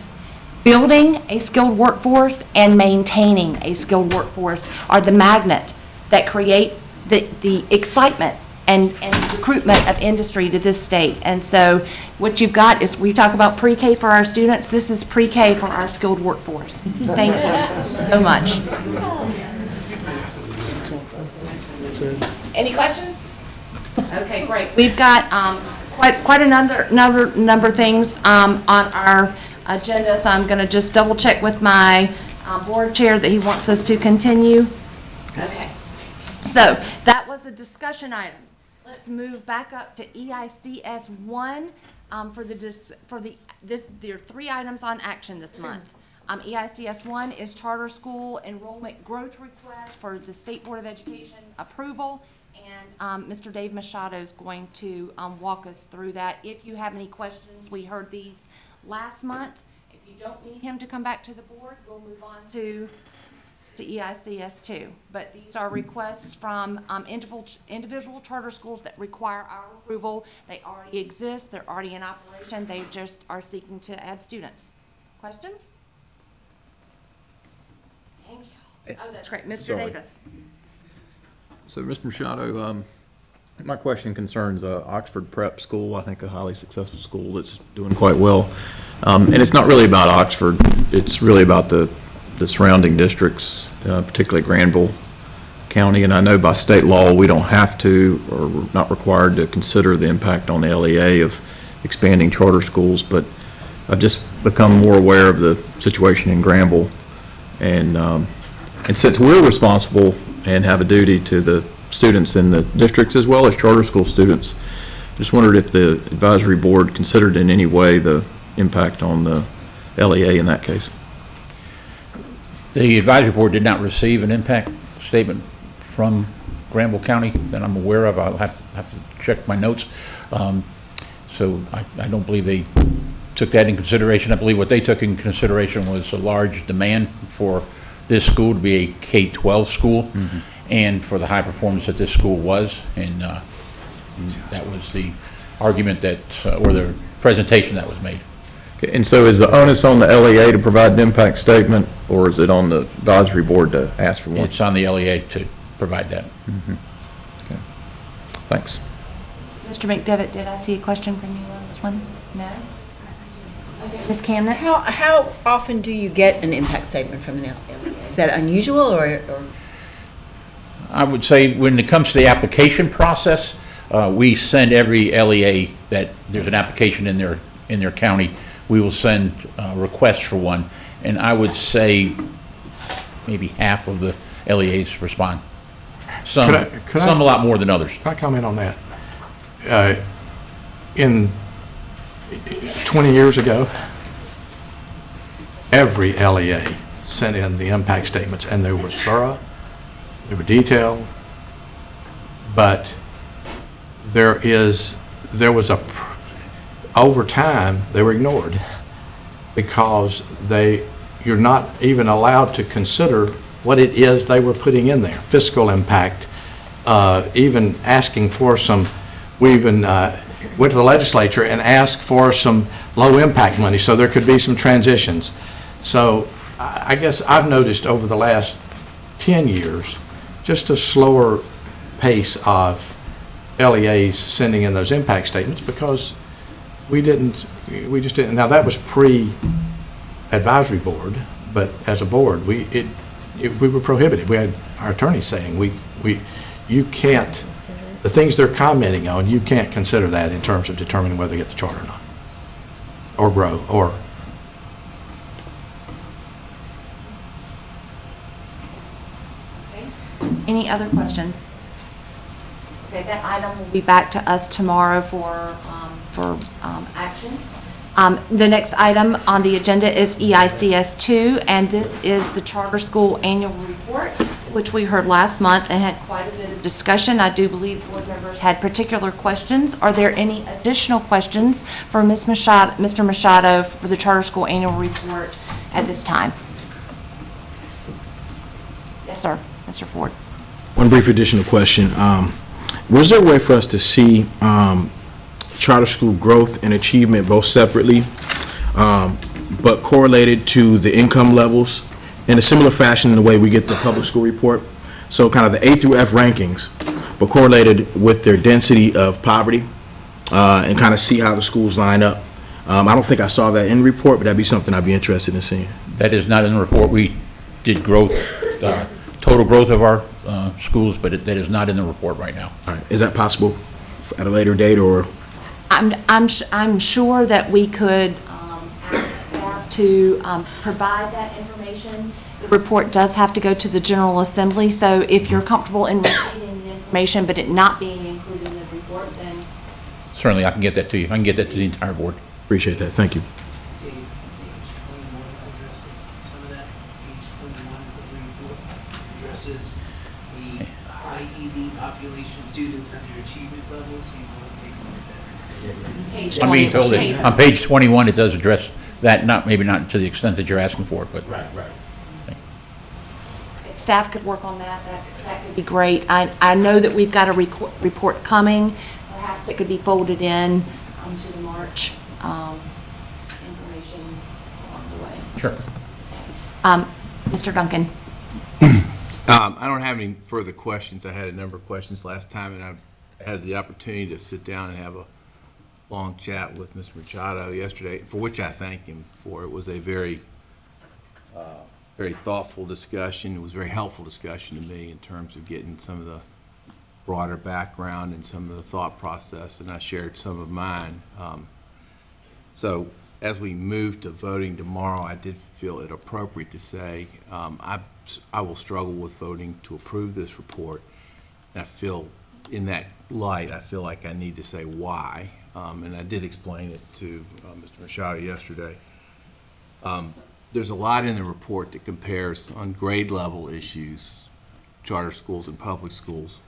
Building a skilled workforce and maintaining a skilled workforce are the magnet that create the excitement and recruitment of industry to this state. And so what you've got is, we talk about pre-K for our students, this is pre-K for our skilled workforce. Thank you so much. Any questions? Okay, great. We've got quite a number of things on our agenda, so I'm going to just double check with my board chair that he wants us to continue. Okay. So that was a discussion item. Let's move back up to EICS 1 there are 3 items on action this month. EICS 1 is charter school enrollment growth request for the State Board of Education approval. And Mr. Dave Machado is going to walk us through that. If you have any questions, we heard these last month. If you don't need him to come back to the board, we'll move on to EICS 2. But these are requests from individual charter schools that require our approval. They already exist. They're already in operation. They just are seeking to add students. Questions? Thank you. Oh, that's great. Mr. Davis. So, Mr. Machado, my question concerns Oxford Prep School, I think a highly successful school that's doing quite well. And it's not really about Oxford. It's really about the surrounding districts, particularly Granville County. And I know by state law we don't have to, or we're not required to consider the impact on the LEA of expanding charter schools, but I've just become more aware of the situation in Granville. And since we're responsible and have a duty to the students in the districts as well as charter school students, just wondered if the advisory board considered in any way the impact on the LEA in that case. The advisory board did not receive an impact statement from Granville County that I'm aware of. I'll have to check my notes. So I don't believe they took that in consideration. I believe what they took in consideration was a large demand for this school to be a K-12 school, and for the high performance that this school was, and that was the argument that, or the presentation that was made. Okay, and so is the onus on the LEA to provide an impact statement, or is it on the advisory board to ask for one? It's on the LEA to provide that. Okay. Thanks. Mr. McDevitt, did I see a question from you on this one? No? Ms. Camden? How often do you get an impact statement from an LEA? Is that unusual, or? I would say when it comes to the application process, we send every LEA that there's an application in their county, we will send requests for one, and I would say maybe half of the LEAs respond. Some a lot more than others. Can I comment on that? In 20 years ago, every LEA sent in the impact statements, and they were thorough, they were detailed, but over time, they were ignored because you're not even allowed to consider what it is they were putting in there, fiscal impact, even asking for some. We even went to the legislature and asked for some low impact money so there could be some transitions. So I guess I've noticed over the last 10 years just a slower pace of LEAs sending in those impact statements because we just didn't. Now that was pre-advisory board, but as a board, we were prohibited. We had our attorneys saying you can't, the things they're commenting on, you can't consider that in terms of determining whether they get the charter or not, or grow, or. Any other questions? Okay, that item will be back to us tomorrow for action. The next item on the agenda is EICS 2, and this is the charter school annual report, which we heard last month and had quite a bit of discussion. I do believe board members had particular questions. Are there any additional questions for Mr. Machado for the charter school annual report at this time? Yes, sir. Mr. Ford. One brief additional question. Was there a way for us to see charter school growth and achievement both separately, but correlated to the income levels in a similar fashion in the way we get the public school report? So kind of the A through F rankings, but correlated with their density of poverty, and kind of see how the schools line up. I don't think I saw that in the report, but that'd be something I'd be interested in seeing. That is not in the report. We did growth, total growth of our schools, but that is not in the report right now. All right. Is that possible at a later date, or? I'm sure that we could ask staff to provide that information. The report does have to go to the General Assembly, so if you're comfortable in receiving the information but it not being included in the report, then... Certainly, I can get that to you. I can get that to the entire board. Appreciate that. Thank you. Page 21 addresses some of that. Page 21 of the report addresses the high ED population students and their achievement levels. You want to take a look at that. Page I'm being told that on page 21 it does address that, maybe not to the extent that you're asking for it, but. Right. If staff could work on that, that would be great. I know that we've got a report coming. Perhaps it could be folded in to the March information along the way. Sure. Mr. Duncan. I don't have any further questions. I had a number of questions last time, and I had the opportunity to sit down and have a long chat with Mr. Machado yesterday, for which I thank him for. It was a very thoughtful discussion. It was a very helpful discussion to me in terms of getting some of the broader background and some of the thought process, and I shared some of mine. So as we move to voting tomorrow, I did feel it appropriate to say I will struggle with voting to approve this report. And I feel in that light, I feel like I need to say why, and I did explain it to Mr. Machado yesterday. There's a lot in the report that compares on grade level issues, charter schools and public schools.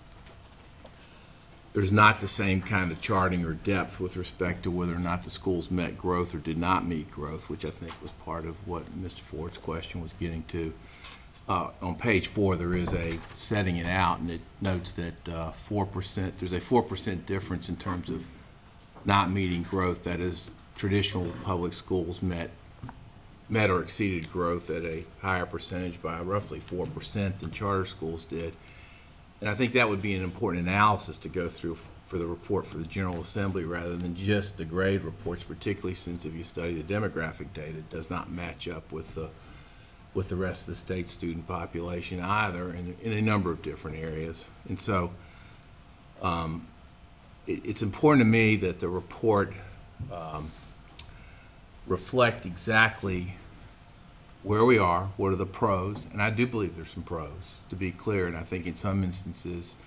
There's not the same kind of charting or depth with respect to whether or not the schools met growth or did not meet growth, which I think was part of what Mr. Ford's question was getting to. On page 4, there is a setting it out, and it notes that 4%, there's a 4% difference in terms of not meeting growth. That is, traditional public schools met or exceeded growth at a higher percentage by roughly 4% than charter schools did. And I think that would be an important analysis to go through for the report for the General Assembly rather than just the grade reports, particularly since if you study the demographic data, it does not match up with the rest of the state student population either in a number of different areas. And so it's important to me that the report reflect exactly where we are, what are the pros, and I do believe there's some pros, to be clear, and I think in some instances,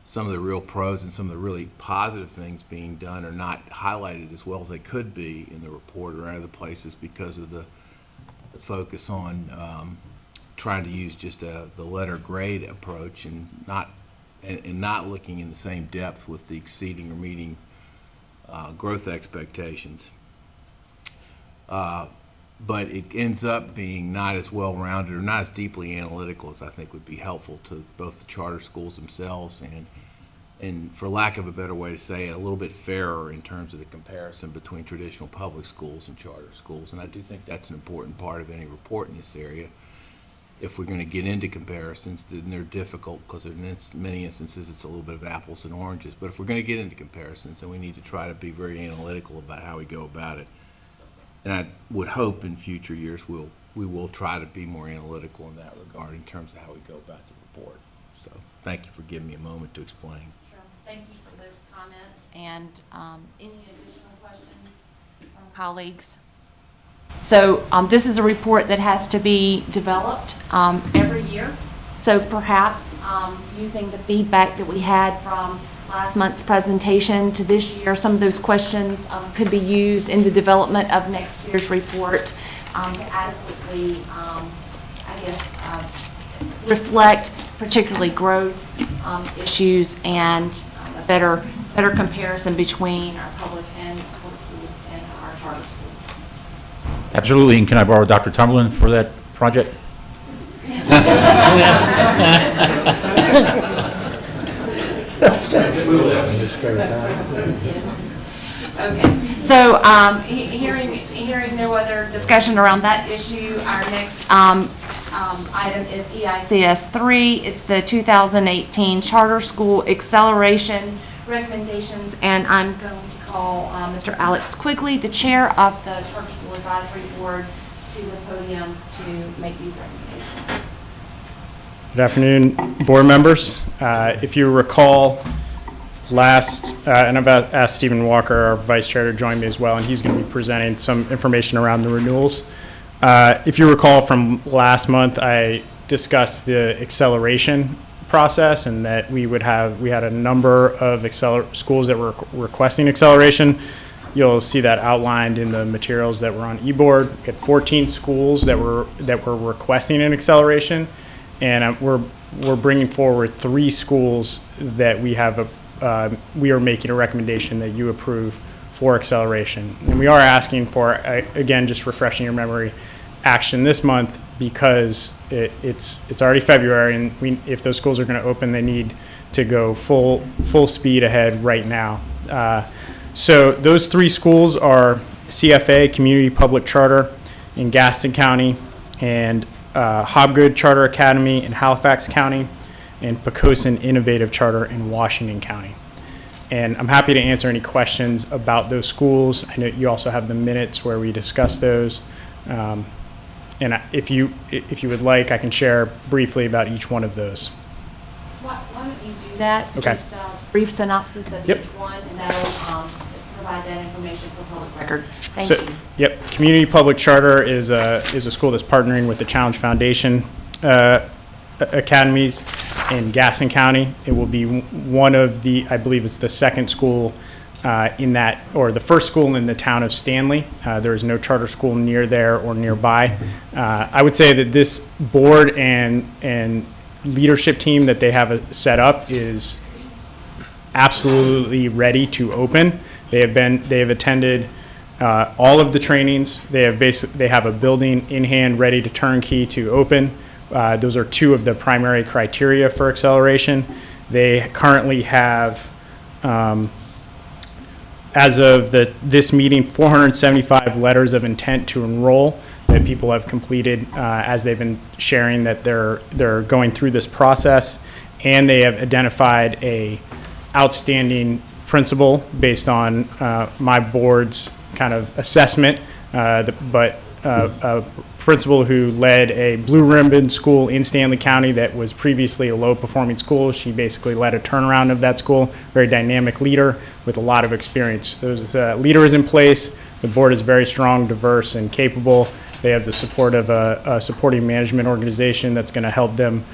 some of the real pros and some of the really positive things being done are not highlighted as well as they could be in the report or other places because of the focus on trying to use just the letter grade approach and not looking in the same depth with the exceeding or meeting growth expectations. But it ends up being not as well-rounded or not as deeply analytical as I think would be helpful to both the charter schools themselves and for lack of a better way to say it, a little bit fairer in terms of the comparison between traditional public schools and charter schools. And I do think that's an important part of any report in this area. If we're going to get into comparisons, then they're difficult because in many instances it's a little bit of apples and oranges. But if we're going to get into comparisons, then we need to try to be very analytical about how we go about it. And I would hope in future years we will try to be more analytical in that regard in terms of how we go about the report. So thank you for giving me a moment to explain. Sure. Thank you for those comments. And any additional questions from colleagues? So this is a report that has to be developed every year. So perhaps using the feedback that we had from last month's presentation to this year, some of those questions could be used in the development of next year's report to adequately, I guess, reflect particularly growth issues and a better comparison between our public and public schools and our charter schools. Absolutely, and can I borrow Dr. Tumberlin for that project? Okay, so hearing no other discussion around that issue, our next item is EICS 3. It's the 2018 Charter School Acceleration Recommendations, and I'm going to call Mr. Alex Quigley, the chair of the Charter School Advisory Board, to the podium to make these recommendations. Good afternoon, board members. If you recall, and I've asked Stephen Walker, our vice chair, to join me as well, and he's going to be presenting some information around the renewals. If you recall from last month, I discussed the acceleration process and that we had a number of schools that were requesting acceleration. You'll see that outlined in the materials that were on eBoard. We had 14 schools that were requesting an acceleration, and we're bringing forward 3 schools that we are making a recommendation that you approve for acceleration. And we are asking for, again, just refreshing your memory, action this month because it's already February, and if those schools are going to open, they need to go full speed ahead right now. So those 3 schools are CFA, Community Public Charter in Gaston County, and Hobgood Charter Academy in Halifax County, and Poquoson Innovative Charter in Washington County. And I'm happy to answer any questions about those schools. I know you also have the minutes where we discuss those. And if you would like, I can share briefly about each one of those. Why don't you do that? Okay. Just a brief synopsis of each one, and that'll provide that information for public record. Thank you. Yep. Community Public Charter is a school that's partnering with the Challenge Foundation academies in Gaston County. It will be one of the, I believe it's the second school in that, or the first school in the town of Stanley. There is no charter school near there or nearby. I would say that this board and leadership team that they have set up is absolutely ready to open. They have attended all of the trainings. They have a building in hand ready to turnkey to open. Those are 2 of the primary criteria for acceleration. They currently have, as of this meeting, 475 letters of intent to enroll that people have completed as they've been sharing that they're going through this process, and they have identified a outstanding principal based on my board's kind of assessment, but a principal who led a blue ribbon school in Stanley County that was previously a low performing school. She basically led a turnaround of that school, very dynamic leader with a lot of experience. Those leader is in place. The board is very strong, diverse, and capable. They have the support of a supporting management organization that's going to help them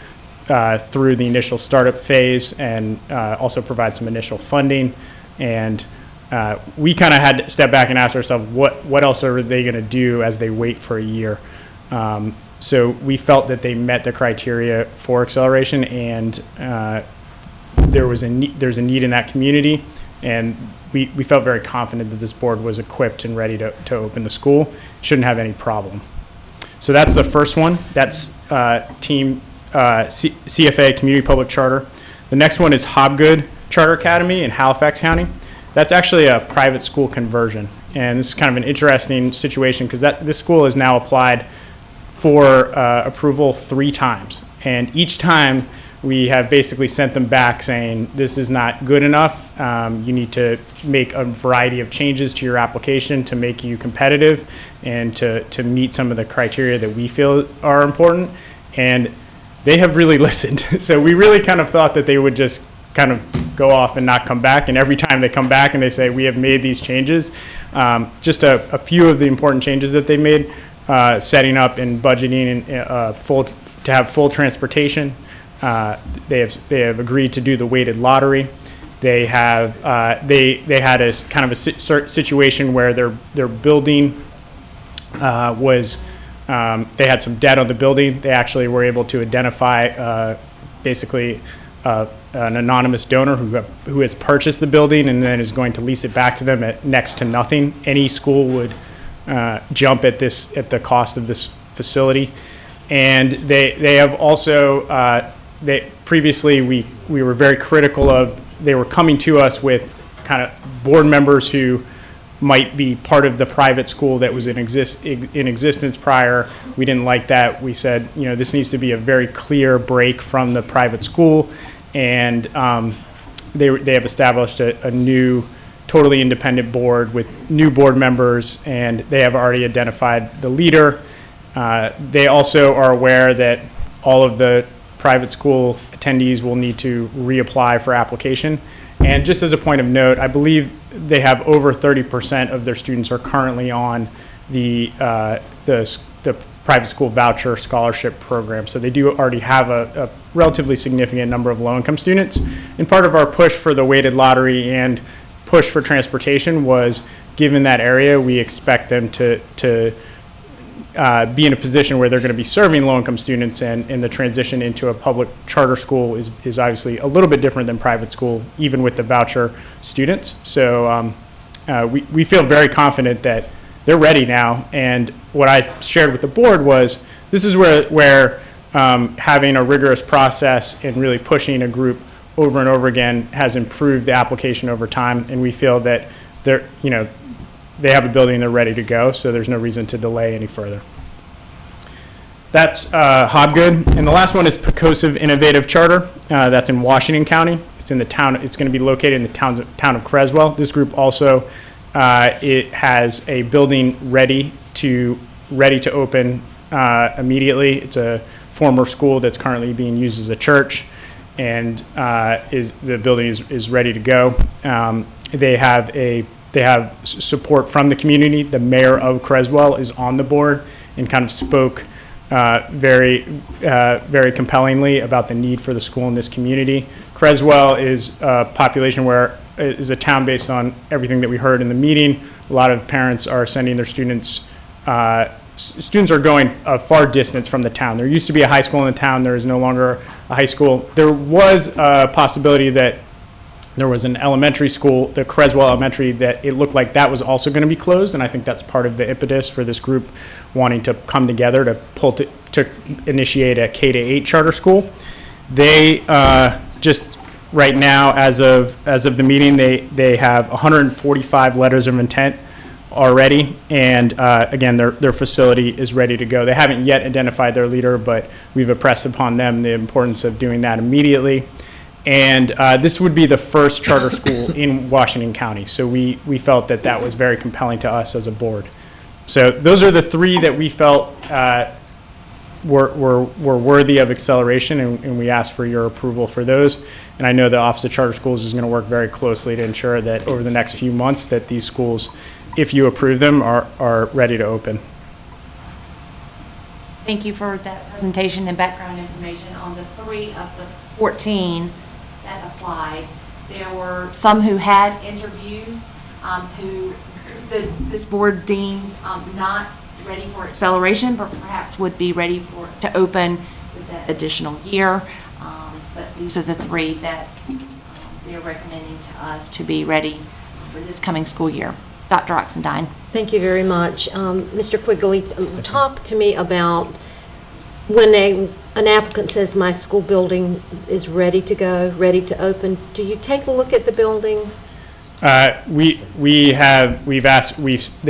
through the initial startup phase and also provide some initial funding. And we kind of had to step back and ask ourselves, what else are they going to do as they wait for a year? So we felt that they met the criteria for acceleration, and there's a need in that community, and we felt very confident that this board was equipped and ready to open the school. Shouldn't have any problem. So that's the first one. That's team CFA, Community Public Charter. The next one is Hobgood Charter Academy in Halifax County. That's actually a private school conversion, and this is kind of an interesting situation because this school has now applied for approval 3 times, and each time we have basically sent them back saying this is not good enough. You need to make a variety of changes to your application to make you competitive and to meet some of the criteria that we feel are important, and they have really listened. So we really kind of thought that they would just kind of go off and not come back, and every time they come back and they say we have made these changes, just a few of the important changes that they made, setting up and budgeting and to have full transportation, they have agreed to do the weighted lottery. They have they had a kind of a situation where their building was they had some debt on the building. They actually were able to identify basically an anonymous donor who has purchased the building and then is going to lease it back to them at next to nothing. Any school would jump at the cost of this facility, and they have also previously we were very critical of. They were coming to us with kind of board members who might be part of the private school that was in existence prior. We didn't like that. We said, this needs to be a very clear break from the private school, and they have established a new, totally independent board with new board members, and they have already identified the leader. They also are aware that all of the private school attendees will need to reapply for application. And just as a point of note, I believe they have over 30% of their students are currently on the private school voucher scholarship program. So they do already have a relatively significant number of low-income students. And part of our push for the weighted lottery and push for transportation was, given that area, we expect them to be in a position where they're going to be serving low-income students, and the transition into a public charter school is obviously a little bit different than private school, even with the voucher students. So we feel very confident that they're ready now. And what I shared with the board was, this is where having a rigorous process and really pushing a group over and over again has improved the application over time, and we feel that they're, they have a building and they're ready to go, so there's no reason to delay any further. That's Hobgood. And the last one is Pecosive Innovative Charter. That's in Washington County. It's in the town. It's going to be located in the town of Creswell. This group also it has a building ready to open immediately. It's a former school that's currently being used as a church, and the building is ready to go. They have support from the community. The mayor of Creswell is on the board and kind of spoke very compellingly about the need for the school in this community. Creswell is a population is a town based on everything that we heard in the meeting. A lot of parents are sending their students. Students are going a far distance from the town. There used to be a high school in the town. There is no longer a high school. There was a possibility that there was an elementary school, the Creswell Elementary, that it looked like that was also going to be closed, and I think that's part of the impetus for this group wanting to come together to initiate a K-8 charter school. They just right now, as of the meeting, they have 145 letters of intent already, and again, their facility is ready to go. They haven't yet identified their leader, but we've impressed upon them the importance of doing that immediately. And this would be the first charter school in Washington County. So we felt that was very compelling to us as a board. So those are the three that we felt were worthy of acceleration, and we asked for your approval for those. And I know the Office of Charter Schools is going to work very closely to ensure that over the next few months that these schools, if you approve them, are ready to open. Thank you for that presentation and background information on the 3 of the 14 that applied. There were some who had interviews who this board deemed not ready for acceleration, but perhaps would be ready to open with that additional year. But these are the 3 that they're recommending to us to be ready for this coming school year. Dr. Oxendine. Thank you very much. Mr. Quigley, talk to me about when an applicant says my school building is ready to go, ready to open, do you take a look at the building? They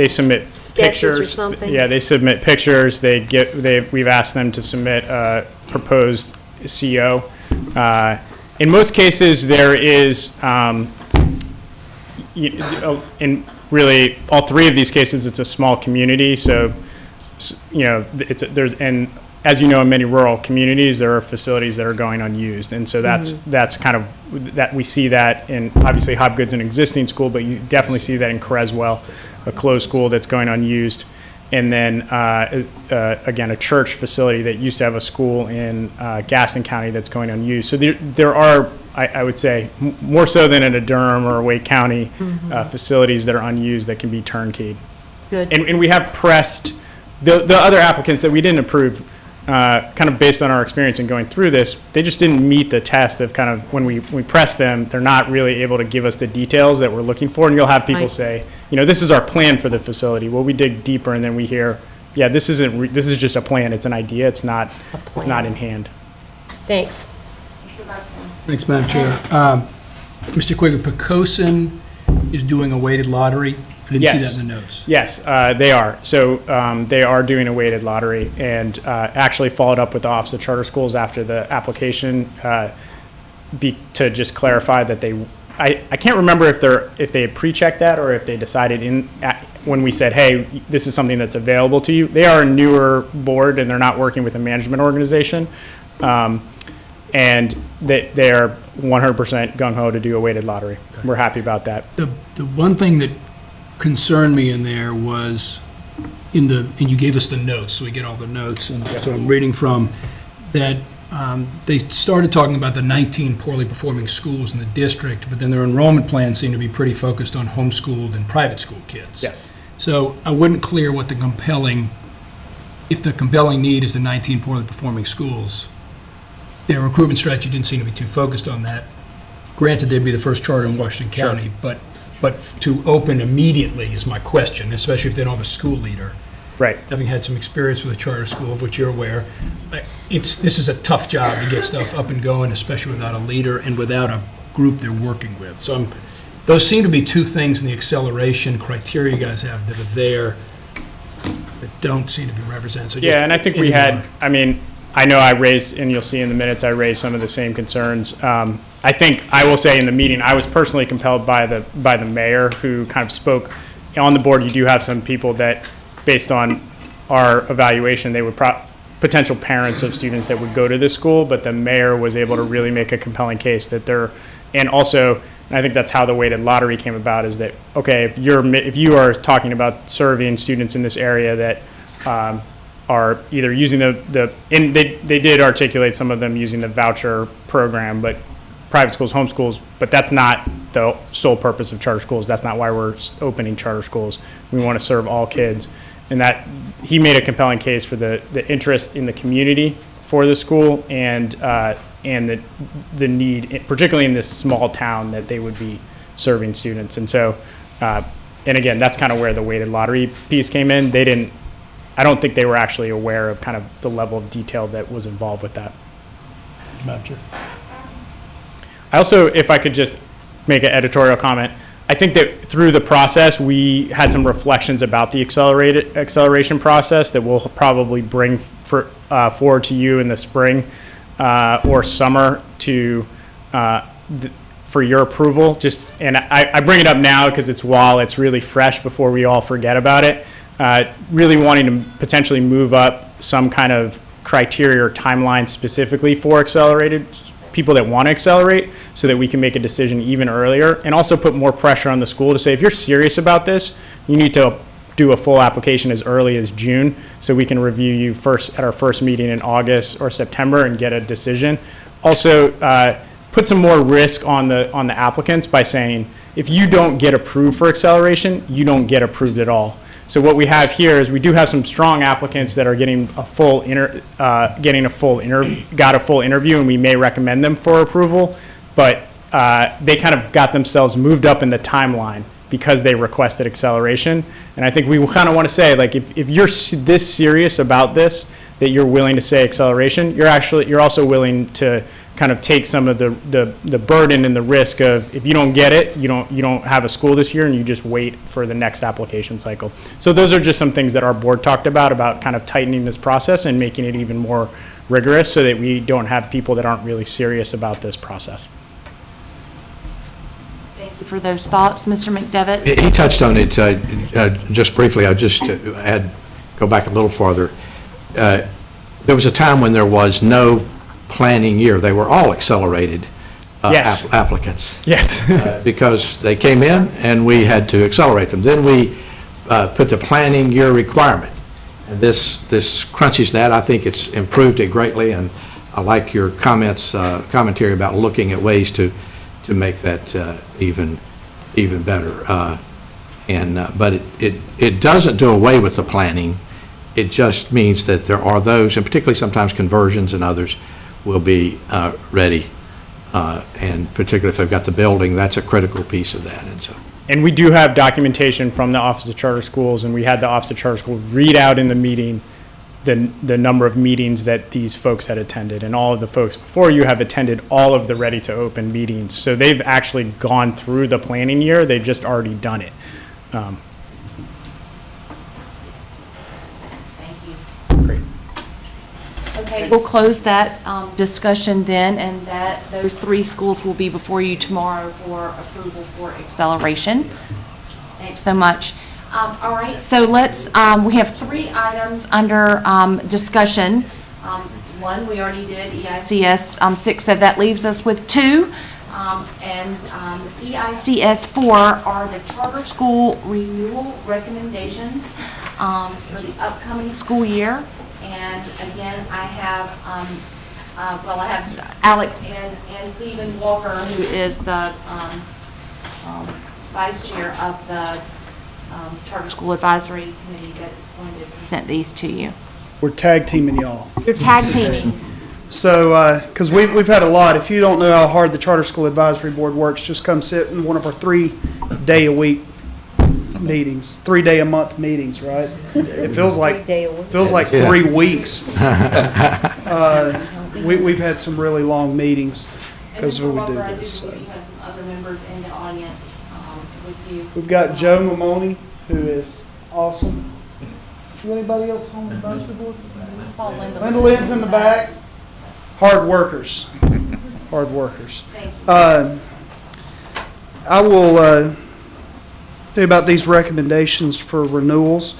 submit sketches pictures or something? Yeah, they submit pictures. We've asked them to submit a proposed CO. In most cases, there is, in really all 3 of these cases, it's a small community. So, and as you know, in many rural communities, there are facilities that are going unused, and so that's kind of that we see that in, obviously Hobgood's an existing school, but you definitely see that in Creswell, a closed school that's going unused. and then, again, a church facility that used to have a school in Gaston County that's going unused. So there are, I would say, more so than in a Durham or Wake County, facilities that are unused that can be turnkeyed. Good. And we have pressed the other applicants that we didn't approve, kind of based on our experience in going through this. They just didn't meet the test of kind of when we press them, they're not really able to give us the details that we're looking for. And you'll have people say, you know, this is our plan for the facility. Well, we dig deeper and then we hear, yeah, this is just a plan. It's an idea. It's not in hand. Thanks. Thanks, Madam Chair. Mr. Quaker, Poquoson is doing a weighted lottery. I didn't see that in the notes. Yes, they are. So they are doing a weighted lottery, and actually followed up with the Office of Charter Schools after the application to just clarify that I can't remember if they had pre-checked that or if they decided when we said, hey, this is something that's available to you. They are a newer board, and they're not working with a management organization. And they are 100% gung-ho to do a weighted lottery. Okay. We're happy about that. The one thing that concerned me in there was and you gave us the notes, so we get all the notes, and that's what I'm reading from, that they started talking about the 19 poorly performing schools in the district, but then their enrollment plans seem to be pretty focused on homeschooled and private school kids. Yes. So I wasn't clear what if the compelling need is the 19 poorly performing schools. Their recruitment strategy didn't seem to be too focused on that. Granted, they'd be the first charter in Washington County, but to open immediately is my question, especially if they don't have a school leader. Right. Having had some experience with a charter school, of which you're aware, this is a tough job to get stuff up and going, especially without a leader and without a group they're working with. So those seem to be two things in the acceleration criteria you guys have that are there that don't seem to be represented. So yeah, and I think we had, I know I raised, and you'll see in the minutes, I raised some of the same concerns. I think I will say in the meeting, I was personally compelled by the mayor, who kind of spoke on the board. You do have some people that, based on our evaluation, they would potential parents of students that would go to this school, but the mayor was able to really make a compelling case that and also, and I think that's how the weighted lottery came about, is that, okay, if you are talking about serving students in this area that are either using they did articulate some of them using the voucher program, but private schools, homeschools, but that's not the sole purpose of charter schools. That's not why we're opening charter schools. We want to serve all kids. And that he made a compelling case for the interest in the community for the school and the need, particularly in this small town, that they would be serving students. And so, and again, that's kind of where the weighted lottery piece came in. I don't think they were actually aware of kind of the level of detail that was involved with that. I also, if I could just make an editorial comment, I think that through the process, we had some reflections about the acceleration process that we'll probably bring forward to you in the spring or summer for your approval. And I bring it up now because while it's really fresh before we all forget about it. Really wanting to potentially move up some kind of criteria or timeline specifically for accelerated people that want to accelerate, so that we can make a decision even earlier, and also put more pressure on the school to say, if you're serious about this, you need to do a full application as early as June, so we can review you at our first meeting in August or September and get a decision. Also, put some more risk on the applicants by saying, if you don't get approved for acceleration, you don't get approved at all. So what we have here is we do have some strong applicants that are getting a full interview, and we may recommend them for approval, but they kind of got themselves moved up in the timeline because they requested acceleration. And I think we kind of want to say, like, if you're this serious about this, that you're willing to say acceleration, you're also willing to kind of take some of the burden and the risk of, if you don't get it, you don't have a school this year, and you just wait for the next application cycle. So those are just some things that our board talked about kind of tightening this process and making it even more rigorous, so that we don't have people that aren't really serious about this process. Thank you for those thoughts, Mr. McDevitt. He touched on it just briefly. I'll just go back a little farther. There was a time when there was no planning year. They were all accelerated yes. Applicants. Yes. Because they came in and we had to accelerate them. Then we put the planning year requirement. And this crunches that. I think it's improved it greatly, and I like your commentary about looking at ways to make that even better. But it doesn't do away with the planning. It just means that there are those, and particularly sometimes conversions and others, will be ready. And particularly if they've got the building, that's a critical piece of that. And we do have documentation from the Office of Charter Schools, and we had the Office of Charter Schools read out in the meeting the number of meetings that these folks had attended, and all of the folks before you have attended all of the Ready to Open meetings. So they've actually gone through the planning year. They've just already done it. Thank you. Great. Okay, we'll close that discussion then, and those 3 schools will be before you tomorrow for approval for acceleration. Thanks so much. All right, so we have 3 items under discussion. One, we already did, EICS 6, so that leaves us with 2. And EICS 4 are the charter school renewal recommendations for the upcoming school year. And again, I have, I have Alex and Stephen Walker, who is the vice chair of the Charter School Advisory Committee, that's going to present these to you. We're tag teaming y'all. You're tag teaming. So, because we've had a lot. If you don't know how hard the Charter School Advisory Board works, just come sit in one of our 3-day-a-week meetings, 3-day-a-month meetings, right? It feels like 3 weeks. We've had some really long meetings because we do this. So. We have some other members in the audience with you. We've got Joe Mamoni, who is awesome. Is anybody else on the advisory board? Linda Lynn's in the back. Hard workers. Hard workers. I will tell you about these recommendations for renewals.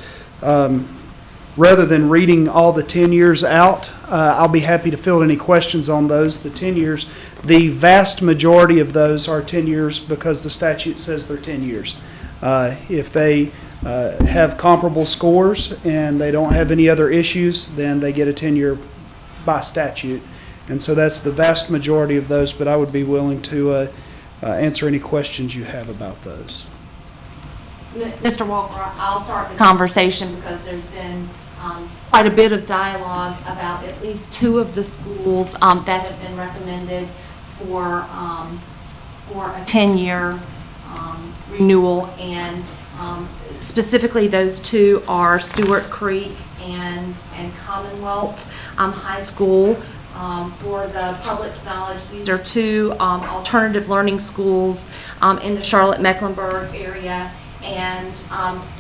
Rather than reading all the 10 years out, I'll be happy to field any questions on those. The 10 years, the vast majority of those are 10 years because the statute says they're 10 years. If they have comparable scores and they don't have any other issues, then they get a 10-year by statute. And so that's the vast majority of those, but I would be willing to answer any questions you have about those. Mr. Walker, I'll start the conversation because there's been quite a bit of dialogue about at least 2 of the schools that have been recommended for a 10-year renewal, and specifically those 2 are Stewart Creek and Commonwealth High School. For the public's knowledge, these are 2 alternative learning schools in the Charlotte-Mecklenburg area. And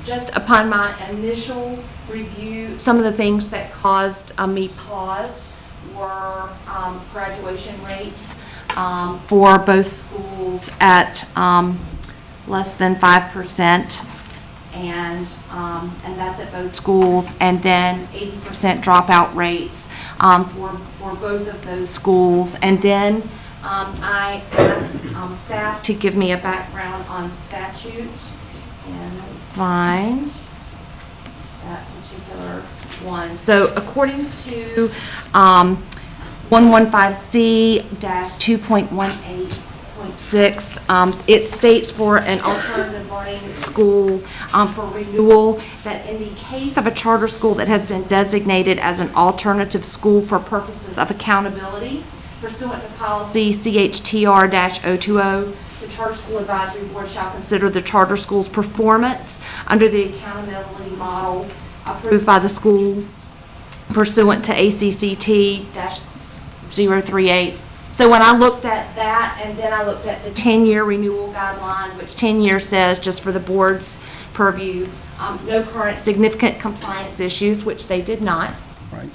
just upon my initial review, some of the things that caused me pause were graduation rates for both schools at less than 5%, and that's at both schools, and then 80% dropout rates for both of those schools. And then I asked staff to give me a background on statutes and find that particular one. So according to 115C-2.18.6, it states for an alternative learning school for renewal that in the case of a charter school that has been designated as an alternative school for purposes of accountability pursuant to policy CHTR-020, the Charter School Advisory Board shall consider the charter school's performance under the accountability model approved by the school pursuant to ACCT-038. So when I looked at that, and then I looked at the 10-year renewal guideline, which 10 years says, just for the board's purview, no current significant compliance issues, which they did not. Right.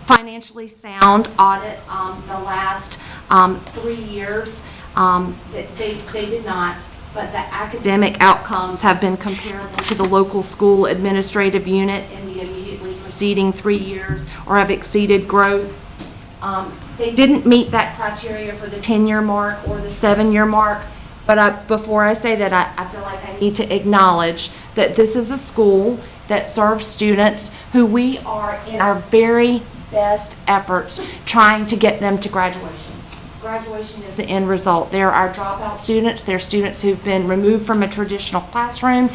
Financially sound audit, the last 3 years, they did not, but the academic outcomes have been comparable to the local school administrative unit in the immediately preceding 3 years or have exceeded growth. They didn't meet that criteria for the 10-year mark or the 7-year mark, but before I say that, I feel like I need to acknowledge that this is a school that serve students who we are in our very best efforts trying to get them to graduation. Graduation is the end result. There are dropout students, there are students who've been removed from a traditional classroom.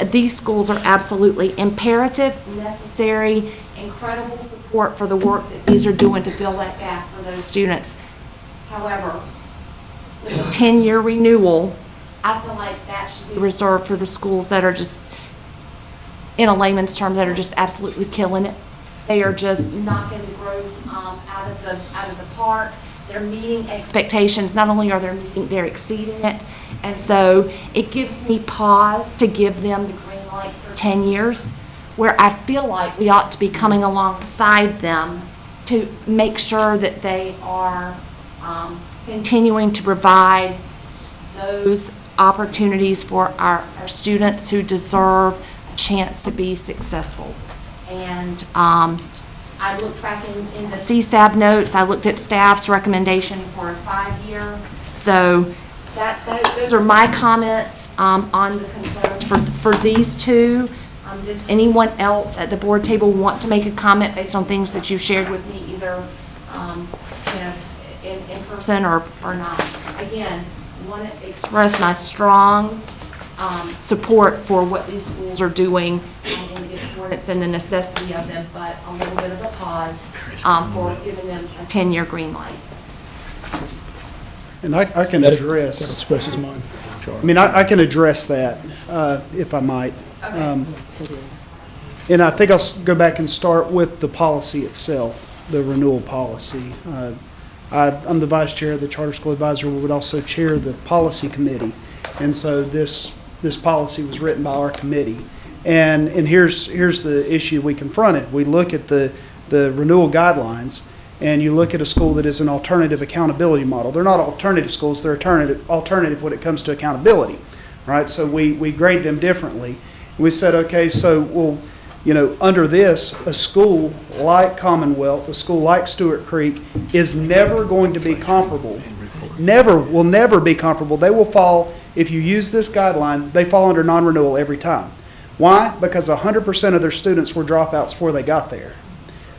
These schools are absolutely imperative, necessary, incredible support for the work that these are doing to fill that gap for those students. However, with a 10-year renewal, I feel like that should be reserved for the schools that are just, in a layman's term, that are just absolutely killing it. They are just knocking the growth out of the park. They're meeting expectations. Not only are they meeting, they're exceeding it. And so it gives me pause to give them the green light for 10 years, where I feel like we ought to be coming alongside them to make sure that they are continuing to provide those opportunities for our students who deserve a chance to be successful. And I looked back in the CSAB notes, I looked at staff's recommendation for a 5-year. So those are my comments on the concerns for these two. Does anyone else at the board table want to make a comment based on things that you've shared with me, either in person or not? Again, I want to express my strong support for what these schools are doing and the importance and the necessity of them, but a little bit of a pause for giving them a 10-year green light. And I can address. That expresses mine. I mean, I can address that, if I might. Okay. And I think I'll go back and start with the policy itself, the renewal policy. I'm the vice chair of the Charter School Advisory Board, but also chair the policy committee. And so this policy was written by our committee. And here's the issue we confronted. We look at the renewal guidelines, and you look at a school that is an alternative accountability model. They're not alternative schools, they're alternative when it comes to accountability, right? So we grade them differently. We said, okay, so, well, you know, under this, a school like Commonwealth, a school like Stewart Creek is never going to be comparable. Will never be comparable. They will fall, if you use this guideline, they fall under non-renewal every time. Why? Because 100% of their students were dropouts before they got there.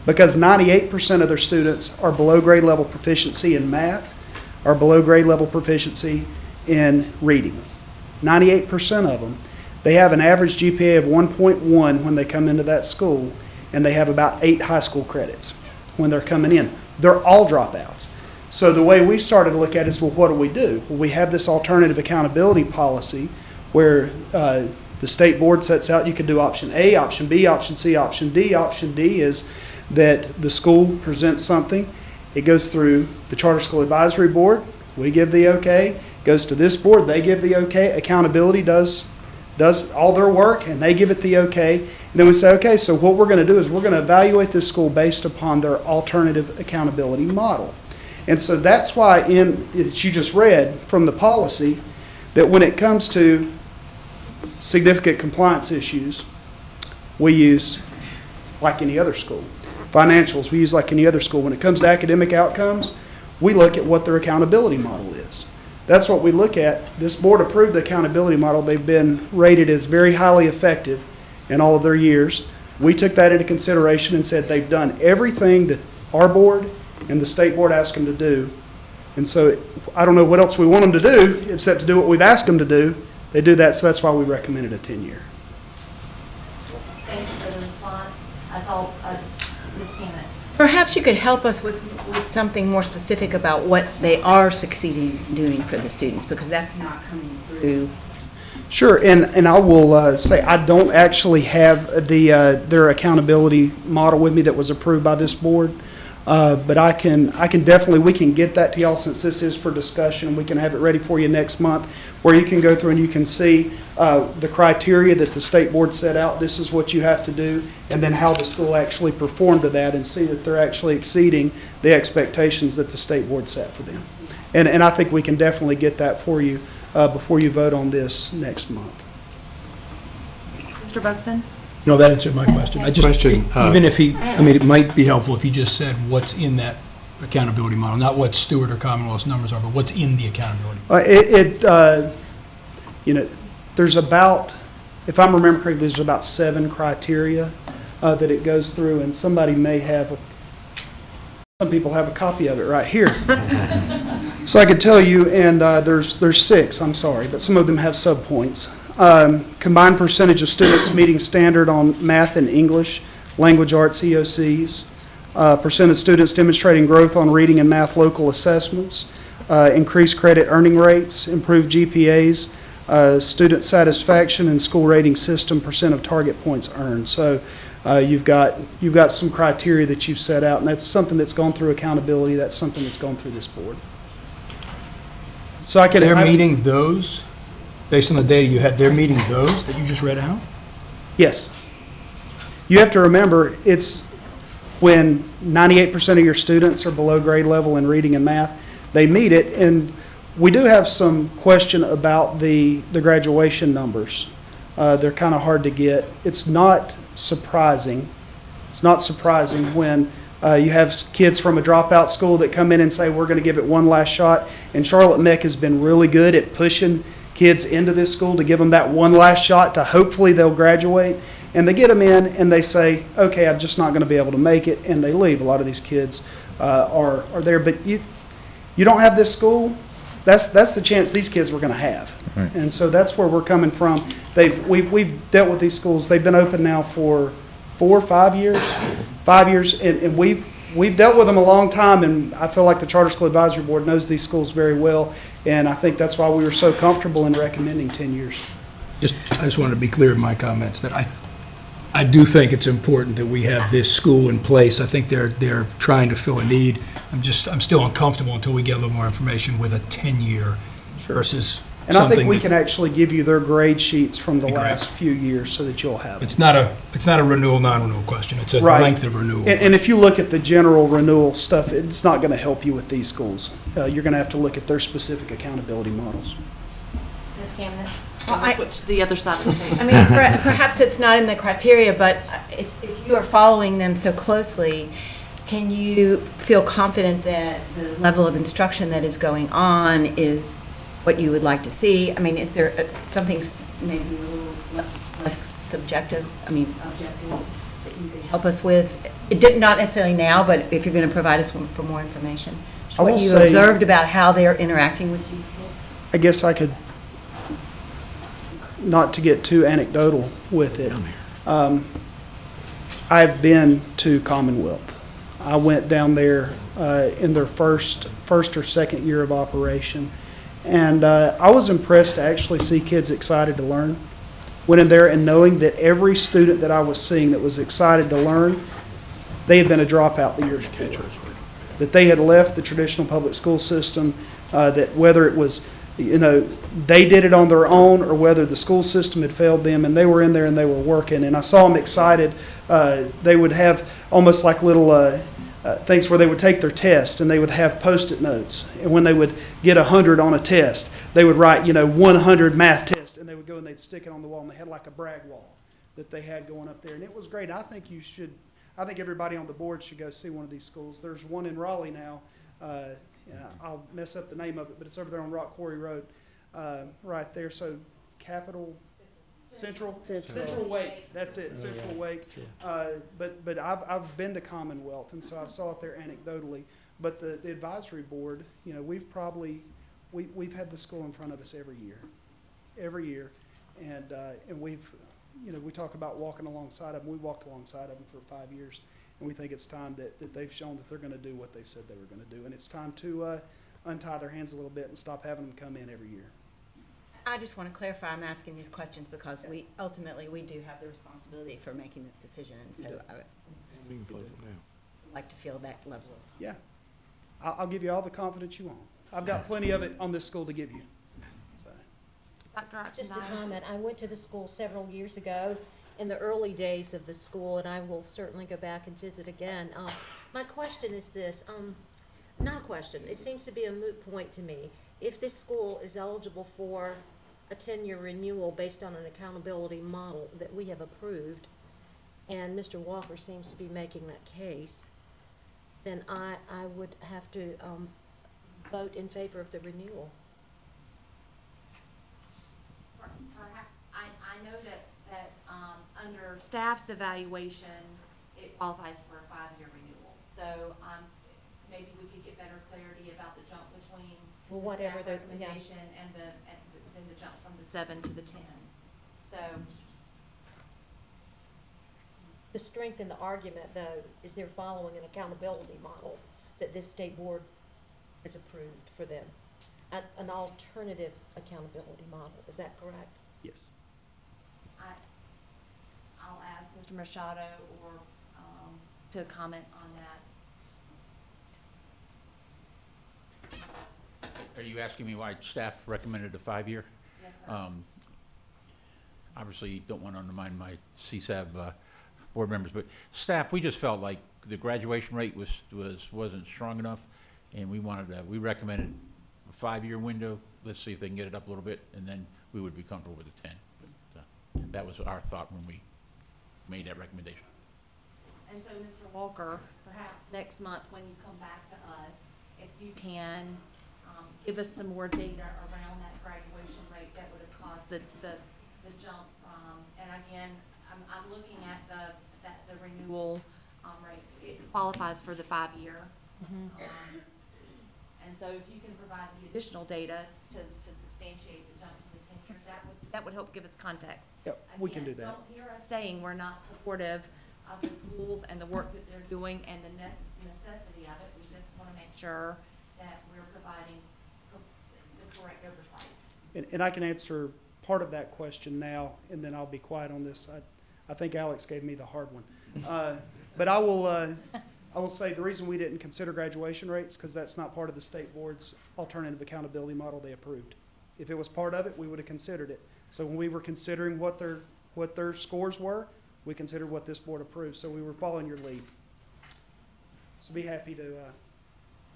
Because 98% of their students are below grade level proficiency in math, are below grade level proficiency in reading. 98% of them. They have an average GPA of 1.1 when they come into that school, and they have about 8 high school credits when they're coming in. They're all dropouts. So the way we started to look at it is, well, what do? Well, we have this alternative accountability policy where the state board sets out you can do option A, option B, option C, option D. Option D is that the school presents something. It goes through the Charter School Advisory Board. We give the okay. Goes to this board. They give the okay. Accountability does all their work, and they give it the okay. And then we say, okay, so what we're going to do is we're going to evaluate this school based upon their alternative accountability model. And so that's why that you just read from the policy that when it comes to significant compliance issues, we use like any other school. Financials, we use like any other school. When it comes to academic outcomes, we look at what their accountability model is. That's what we look at. This board approved the accountability model. They've been rated as very highly effective in all of their years. We took that into consideration and said they've done everything that our board and the state board asked them to do. And so I don't know what else we want them to do except to do what we've asked them to do. They do that, so that's why we recommended a 10-year. Thank you for the response. I saw Ms. Candace. Perhaps you could help us with something more specific about what they are succeeding doing for the students, because that's not coming through. Sure, and I will say I don't actually have their accountability model with me that was approved by this board, but I can definitely, we can get that to y'all since this is for discussion, and we can have it ready for you next month, where you can go through and you can see the criteria that the state board set out. This is what you have to do, and then how the school actually performed to that, and see that they're actually exceeding the expectations that the state board set for them. And I think we can definitely get that for you before you vote on this next month. Mr. Buxton? No, that answered my question. I just, Question, even if he, I mean, it might be helpful if you just said what's in that accountability model, not what Stewart or Commonwealth's numbers are, but what's in the accountability model. You know, there's about if I'm remembering correctly, there's about 7 criteria that it goes through, and somebody may have, some people have a copy of it right here. So I could tell you, and there's 6, I'm sorry, but some of them have subpoints. Combined percentage of students meeting standard on math and English, language arts EOCs, percent of students demonstrating growth on reading and math local assessments, increased credit earning rates, improved GPAs, student satisfaction and school rating system, percent of target points earned. So you've got some criteria that you've set out, and that's something that's gone through accountability. That's something that's gone through this board. So They're meeting those, based on the data you had, they're meeting those that you just read out? Yes. You have to remember, it's when 98% of your students are below grade level in reading and math, they meet it. And we do have some question about the graduation numbers. They're kind of hard to get. It's not surprising. It's not surprising when you have kids from a dropout school that come in and say, we're going to give it one last shot. And Charlotte Meck has been really good at pushing kids into this school to give them that one last shot to hopefully they'll graduate. And they get them in and they say, okay, I'm just not going to be able to make it, and they leave. A lot of these kids are there. But you don't have this school, that's the chance these kids were going to have. Right. And so that's where we're coming from. We've dealt with these schools. They've been open now for 4 or 5 years. 5 years, and we've dealt with them a long time, and I feel like the Charter School Advisory Board knows these schools very well, and I think that's why we were so comfortable in recommending 10 years. I just wanted to be clear in my comments that I do think it's important that we have this school in place. I think they're trying to fill a need. I'm still uncomfortable until we get a little more information with a 10-year versus and I think we can actually give you their grade sheets from the last few years so that you'll have it. It's not a renewal, non-renewal question. It's a length of renewal. And if you look at the general renewal stuff, it's not going to help you with these schools. You're going to have to look at their specific accountability models. Ms. Kamnitz? I'll switch to the other side of the table. I mean, perhaps it's not in the criteria, but if you are following them so closely, can you feel confident that the level of instruction that is going on is what you would like to see? I mean, is there something maybe a little less subjective, objective, that you could help us with? Not necessarily now, but if you're going to provide us for more information. Just what you observed about how they're interacting with these kids? I guess I could, not to get too anecdotal with it, I've been to Commonwealth. I went down there in their first or second year of operation, and I was impressed to actually see kids excited to learn. Went in there and knowing that every student that I was seeing that was excited to learn, they had been a dropout the years before. That they had left the traditional public school system, that whether it was, they did it on their own or whether the school system had failed them, and they were in there and they were working. And I saw them excited. They would have almost like little things where they would take their test and they would have Post-it notes. And when they would get 100 on a test, they would write, 100 math test, and they would go and they'd stick it on the wall, and they had like a brag wall that they had going up there. And it was great. I think everybody on the board should go see one of these schools. There's one in Raleigh now. I'll mess up the name of it, but it's over there on Rock Quarry Road, right there. So Central Wake. That's it, Central Wake. But I've been to Commonwealth, and so I saw it there anecdotally. But the advisory board, we've had the school in front of us every year, and we talk about walking alongside of them. We walked alongside of them for 5 years, and we think it's time that they've shown that they're going to do what they've said they were going to do, and it's time to untie their hands a little bit and stop having them come in every year. I just want to clarify, I'm asking these questions because we do have the responsibility for making this decision, and so I would like to feel that level of. Yeah, I'll give you all the confidence you want. I've got plenty of it on this school to give you. So. Just a comment. I went to the school several years ago in the early days of the school, and I will certainly go back and visit again. My question is this, not a question, it seems to be a moot point to me. If this school is eligible for a 10-year renewal based on an accountability model that we have approved, and Mr. Walker seems to be making that case, then I would have to vote in favor of the renewal. I know that staff's evaluation, it qualifies for a 5-year renewal. So, maybe we could get better clarity about the jump between Well, the whatever staff the- yeah. recommendation and then the jump from the 7 to the 10. So, The strength in the argument, though, is they're following an accountability model that this state board has approved for them. An alternative accountability model, is that correct? Yes. I'll ask Mr. Machado or, to comment on that. Are you asking me why staff recommended a 5-year? Yes, sir. Obviously, you don't want to undermine my CSAB board members, but staff, we just felt like the graduation rate wasn't strong enough, and we recommended a 5-year window. Let's see if they can get it up a little bit, and then we would be comfortable with the 10. But that was our thought when we made that recommendation. And so, Mr. Walker, perhaps next month when you come back to us, if you can give us some more data around that graduation rate that would have caused the jump from, and again, I'm looking at the renewal rate. It qualifies for the 5-year. And so if you can provide the additional data to substantiate the jump to the 10 years, that would help give us context. Yep, we can do Again, that. Don't hear us saying we're not supportive of the schools and the work that they're doing and the necessity of it. We just want to make sure that we're providing the correct oversight. And I can answer part of that question now, and then I'll be quiet on this. I think Alex gave me the hard one. But I will say the reason we didn't consider graduation rates, because that's not part of the state board's alternative accountability model they approved. If it was part of it, we would have considered it. So when we were considering what their scores were, we considered what this board approved. So we were following your lead. So be happy to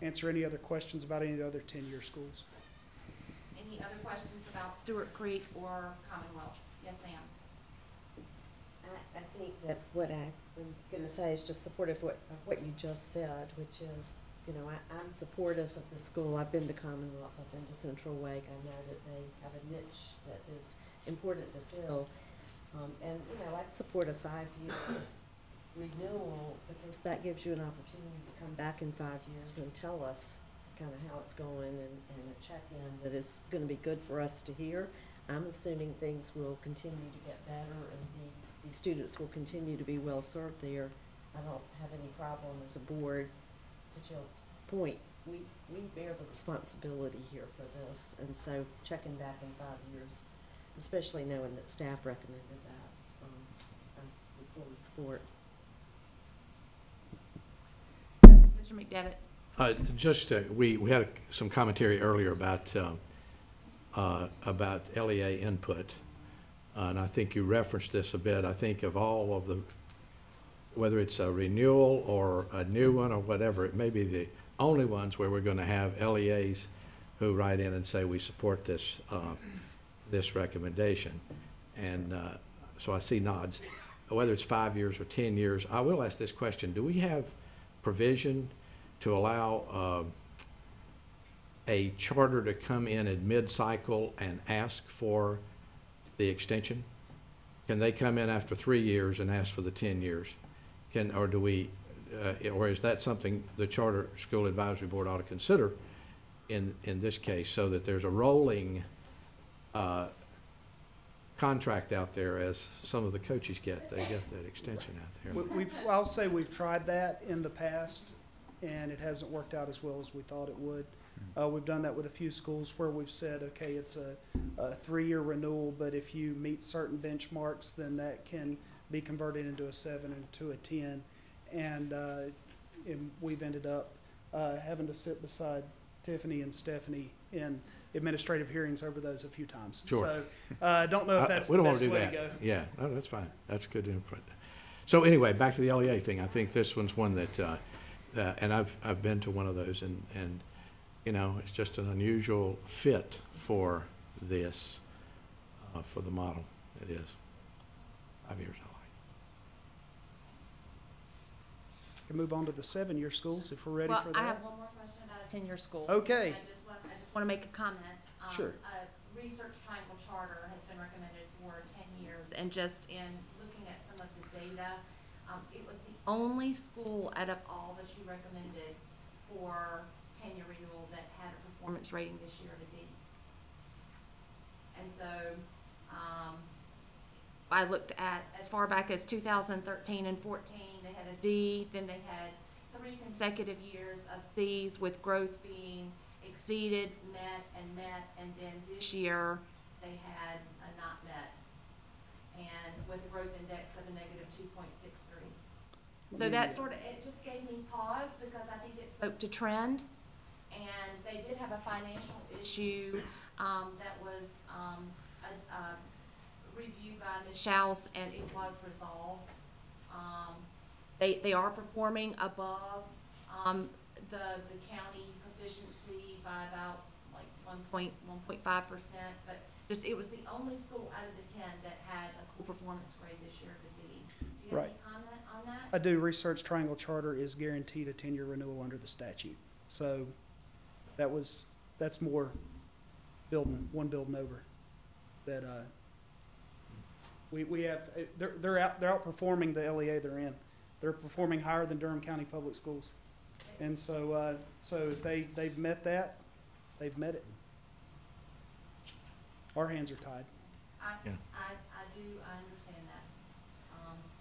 answer any other questions about any of the other 10-year schools. Any other questions about Stewart Creek or Commonwealth? Yes, ma'am. I think that what I'm going to say is just supportive of what you just said, which is, I'm supportive of the school. I've been to Commonwealth, I've been to Central Wake. I know that they have a niche that is important to fill. And I'd support a 5-year renewal because that gives you an opportunity to come back in 5 years and tell us kind of how it's going and a check-in that is going to be good for us to hear. I'm assuming things will continue to get better and the students will continue to be well served there. I don't have any problem as a board to Jill's point. We bear the responsibility here for this, and so checking back in 5 years, especially knowing that staff recommended that, I would fully support. Mr. McDevitt. We had some commentary earlier about LEA input, and I think you referenced this a bit. I think of all of the, whether it's a renewal or a new one or whatever, it may be the only ones where we're going to have LEAs who write in and say we support this this recommendation, and so I see nods. Whether it's 5 years or 10 years, I will ask this question: do we have provision to allow a charter to come in at mid-cycle and ask for the extension? Can they come in after 3 years and ask for the 10 years? Or do we, or is that something the Charter School Advisory Board ought to consider in this case, so that there's a rolling contract out there as some of the coaches get? They get that extension out there. I'll say we've tried that in the past, and it hasn't worked out as well as we thought it would. We've done that with a few schools where we've said, okay, it's a 3-year renewal, but if you meet certain benchmarks, then that can be converted into a 7 and to a 10. And we've ended up having to sit beside Tiffany and Stephanie in administrative hearings over those a few times. Sure. So don't know if that's the best way to go. Yeah, no, that's fine. That's good input. So anyway, back to the LEA thing. I think this one's one that, and I've been to one of those, and it's just an unusual fit for this, for the model. It is 5 years. Can move on to the 7-year schools if we're ready for that. I have one more question about a 10-year school. Okay. I just want to make a comment. Sure. A Research Triangle Charter has been recommended for 10 years, and just in looking at some of of the data. It was the only school out of all that you recommended for tenure renewal that had a performance rating this year of a D. And so, I looked at as far back as 2013 and 14, they had a D, then they had 3 consecutive years of C's with growth being exceeded, met, and then this year they had a not met, and with a growth index of a negative 2.63. So that sort of, it just gave me pause because I think it spoke to trend, and they did have a financial issue that was reviewed by Ms. Schaus, and it was resolved. They are performing above the county proficiency by about like 1.5%, but just it was the only school out of the 10 that had a school performance grade this year of a D. Do you have any comment on that? I do. Research Triangle Charter is guaranteed a 10-year renewal under the statute. So that's more one building over. That we have they're outperforming the LEA they're in. They're performing higher than Durham County Public Schools, and so if they've met that, they've met it. Our hands are tied. I understand that.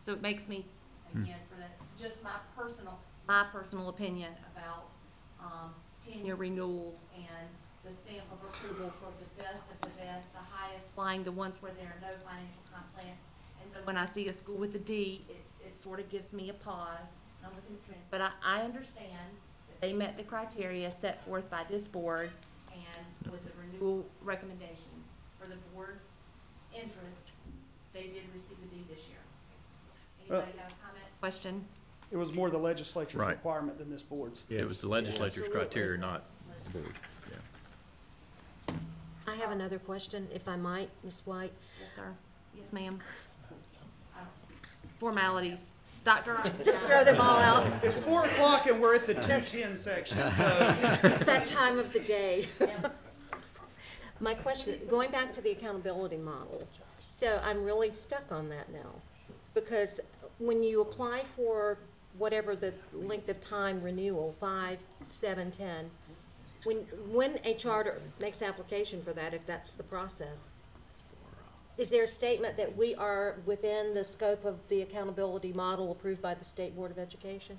So it makes me, again, for that, just my personal opinion about tenure renewals and the stamp of approval for the best of the best, the highest flying, the ones where there are no financial comp plan. And so when I see a school with a D, it sort of gives me a pause. I'm looking at trends. But I understand that they met the criteria set forth by this board, and with the renewal recommendations for the board's interest, they did receive a D this year. Anybody have a comment, question? It was more the legislature's Right. requirement than this board's. Yeah, it was the legislature's criteria, not the board. I have another question, if I might, Ms. White. Yes, sir. Yes, ma'am. Formalities. Dr. Just throw them all out. It's 4 o'clock and we're at the 2:10 section, so. It's that time of the day. My question, going back to the accountability model, so I'm really stuck on that now. Because when you apply for whatever the length of time renewal, 5, 7, 10, when a charter makes application for that, if that's the process, is there a statement that we are within the scope of the accountability model approved by the State Board of Education?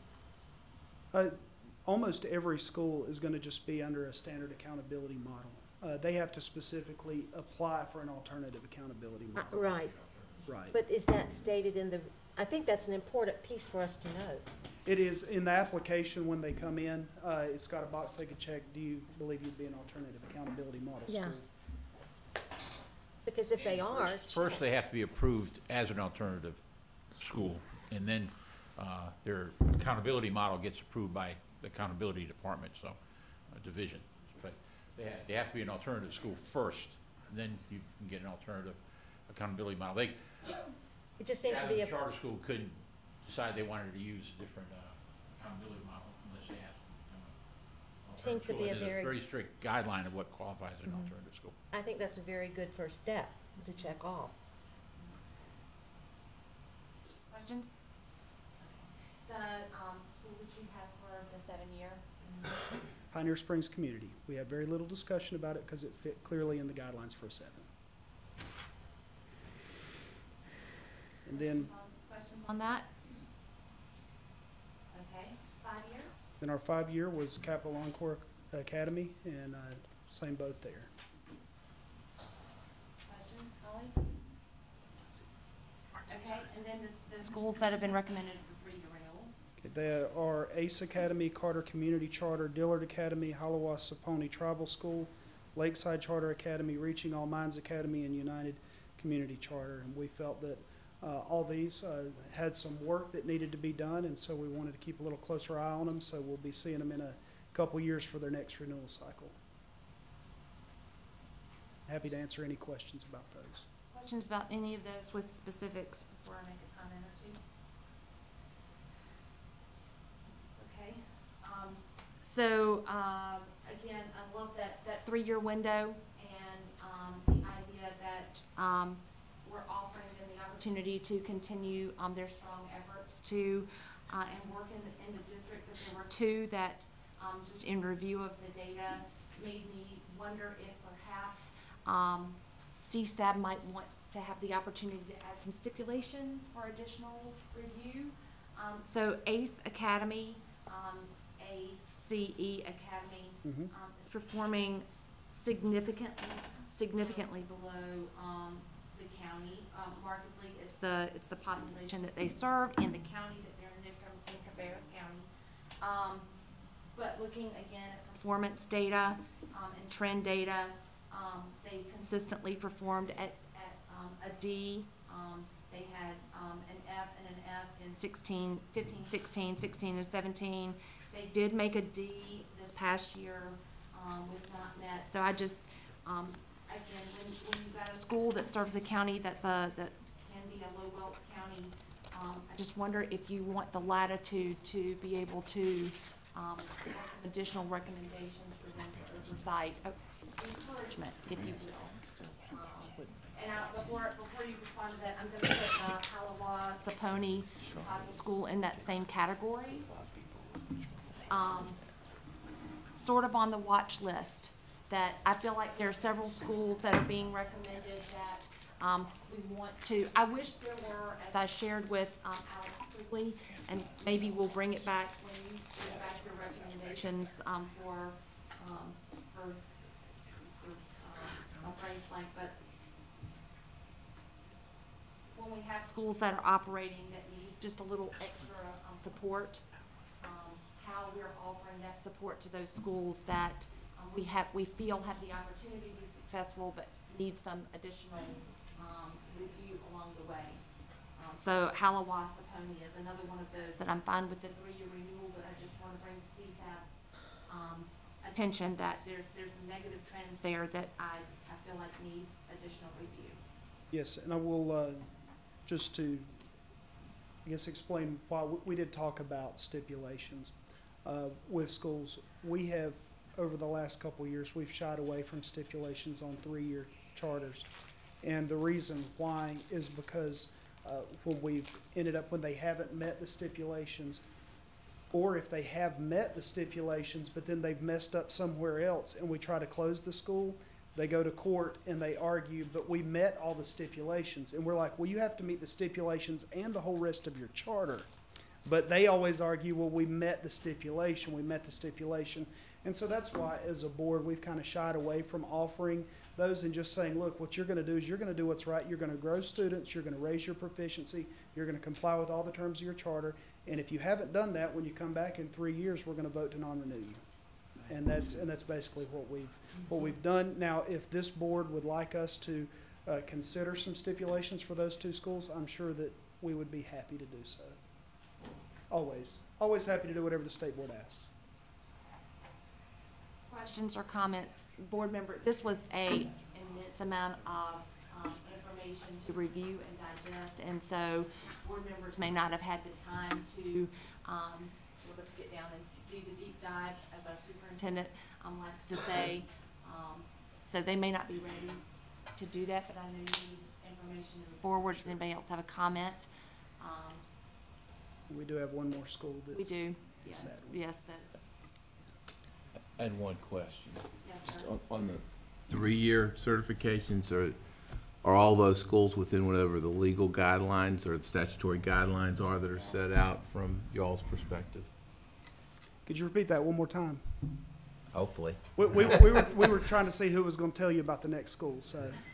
Almost every school is going to just be under a standard accountability model. They have to specifically apply for an alternative accountability model. Right. Right. But is that stated in the, I think that's an important piece for us to know. It is in the application when they come in, it's got a box they could check, do you believe you'd be an alternative accountability model school? Yeah. Because if they are. First, they have to be approved as an alternative school, and then their accountability model gets approved by the accountability department, so, division. But they have to be an alternative school first, and then you can get an alternative accountability model. It just seems to be a. Charter school couldn't decide they wanted to use a different accountability model unless they had. Seems to be a very. Very strict guideline of what qualifies as an alternative school. I think that's a very good first step to check off. Questions? The school that you have for the 7-year? Pioneer Springs Community. We had very little discussion about it because it fit clearly in the guidelines for a 7. And then. Questions on that? Okay, 5 years? Then our 5-year was Capital Encore Academy, and same boat there. Questions, colleagues? Okay, and then the schools that have been recommended for 3-year renewal? Okay, there are ACE Academy, Carter Community Charter, Dillard Academy, Hiawassee Tribal School, Lakeside Charter Academy, Reaching All Minds Academy, and United Community Charter. And we felt that all these had some work that needed to be done, and so we wanted to keep a little closer eye on them, so we'll be seeing them in a couple years for their next renewal cycle. Happy to answer any questions about those. Questions about any of those with specifics before I make a comment or two? Okay. So, again, I love that 3-year window and the idea that we're offering them the opportunity opportunity to continue their strong efforts to and work in the district. But there were two that, just in review of the data, made me wonder if perhaps CSAB might want to have the opportunity to add some stipulations for additional review. So ACE Academy, ACE Academy, is performing significantly below the county. Markedly, it's the population that they serve in the county that they're in Cabarrus County. But looking again at performance data and trend data, they consistently performed at a D. They had an F and an F in 15, 16, 16 and 17. They did make a D this past year with not met. So I just, again, when you've got a school that serves a county that can be a low wealth county, I just wonder if you want the latitude to be able to make some additional recommendations for them for oversight, encouragement, if you will. And before you respond to that, I'm going to put Halawa Saponi School in that same category. Sort of on the watch list, that I feel like there are several schools that are being recommended that we want to. I wish there were, as I shared with Alex Quigley, and maybe we'll bring it back when you bring back your recommendations for I'll phrase blank, but when we have schools that are operating that need just a little extra support, how we're offering that support to those schools that we feel have the opportunity to be successful but need some additional review along the way. So Halawa Saponi is another one of those that I'm fine with the 3-year renewal, but I just want to bring to CSAB's attention that there's some negative trends there that I feel like need additional review. Yes, and I will, just to, I guess, explain why we did talk about stipulations with schools. We have, over the last couple of years, we've shied away from stipulations on 3-year charters. And the reason why is because when they haven't met the stipulations, or if they have met the stipulations, but then they've messed up somewhere else and we try to close the school, they go to court and they argue, but we met all the stipulations. And we're like, well, you have to meet the stipulations and the whole rest of your charter. But they always argue, well, we met the stipulation. And so that's why, as a board, we've kind of shied away from offering those and just saying, look, what you're going to do is you're going to do what's right. You're going to grow students. You're going to raise your proficiency. You're going to comply with all the terms of your charter. And if you haven't done that, when you come back in 3 years, we're going to vote to non-renew you. And that's basically what we've done. Now, if this board would like us to consider some stipulations for those 2 schools, I'm sure that we would be happy to do so. Always happy to do whatever the state board asks. Questions or comments, board member? This was an immense amount of information to review and digest, and so board members may not have had the time to sort of get down and do the deep dive, as our superintendent likes to say. So they may not be ready to do that, but I know you need information to move forward. Does anybody else have a comment? We do have one more school that's... We do, yes, yes. I had one question. Yes, sir. On the 3-year certifications, are all those schools within whatever the legal guidelines or the statutory guidelines are that are set out from y'all's perspective? Could you repeat that one more time? Hopefully. We were trying to see who was going to tell you about the next school,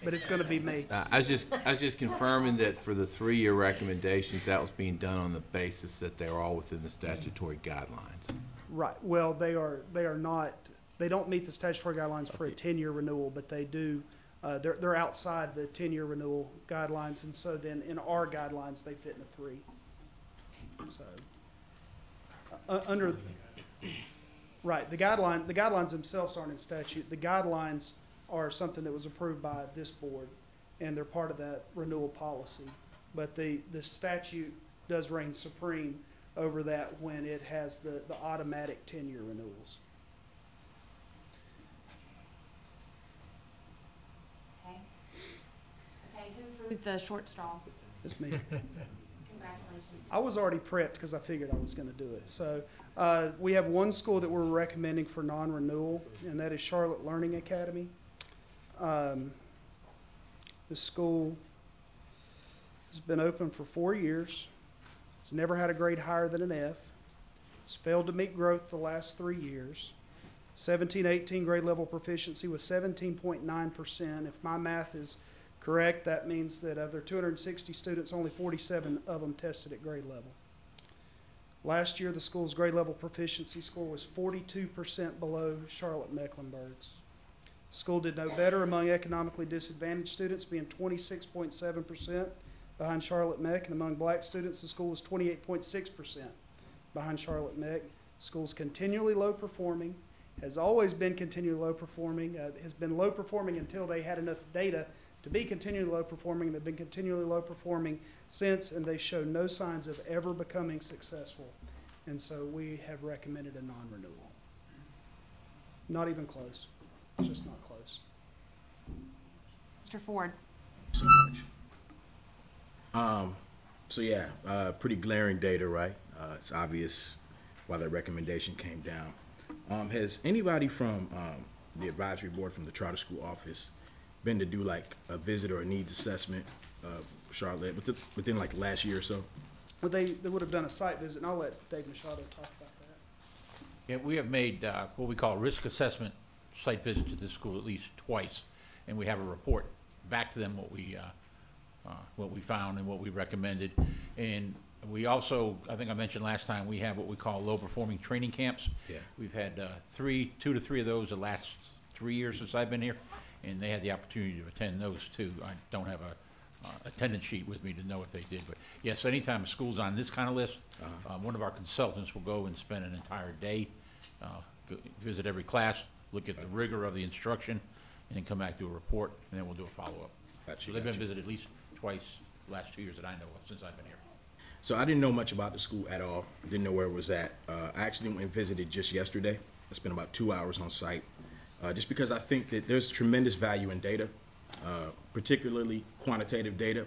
but it's going to be me. I was just confirming that for the 3-year recommendations, that was being done on the basis that they are all within the statutory guidelines. Right. Well, they are not. They don't meet the statutory guidelines for a 10-year renewal, but they do. They're outside the 10-year renewal guidelines, and so then in our guidelines they fit in a 3. So under. Right, the guidelines themselves aren't in statute. The guidelines are something that was approved by this board, and they're part of that renewal policy. But the statute does reign supreme over that when it has the automatic 10-year renewals. Okay, who drew the short straw? It's me. Congratulations. I was already prepped because I figured I was going to do it. So we have one school that we're recommending for non-renewal, and that is Charlotte Learning Academy. The school has been open for 4 years. It's never had a grade higher than an F. It's failed to meet growth the last 3 years. 17-18 grade level proficiency was 17.9%. If my math is correct, that means that of their 260 students, only 47 of them tested at grade level. Last year, the school's grade level proficiency score was 42% below Charlotte Mecklenburg's. The school did no better among economically disadvantaged students, being 26.7% behind Charlotte Meck, and among black students, the school was 28.6% behind Charlotte Meck. The school's continually low performing, has always been continually low performing, has been low performing until they had enough data to be continually low performing. They've been continually low performing since, and they show no signs of ever becoming successful. And so we have recommended a non-renewal. Not even close. It's just not close. Mr. Ford. So much. So yeah, pretty glaring data, right? It's obvious why that recommendation came down. Has anybody from the advisory board from the charter school office been to do like a visit or a needs assessment of Charlotte within like the last year or so? Well, they would have done a site visit, and I'll let Dave Machado talk about that. Yeah, we have made what we call a risk assessment site visit to this school at least twice, and we have a report back to them what we found and what we recommended. And we also, I think I mentioned last time, we have what we call low-performing training camps. Yeah. We've had 2 to 3 of those the last 3 years since I've been here, and they had the opportunity to attend those too. I don't have a attendance sheet with me to know if they did, but yes, anytime a school's on this kind of list, one of our consultants will go and spend an entire day, visit every class, look at the rigor of the instruction, and then come back, do a report, and then we'll do a follow-up. So they've been visited at least twice the last 2 years that I know of since I've been here. So I didn't know much about the school at all. Didn't know where it was at. I actually went and visited just yesterday. I spent about 2 hours on site, just because I think that there's tremendous value in data, particularly quantitative data.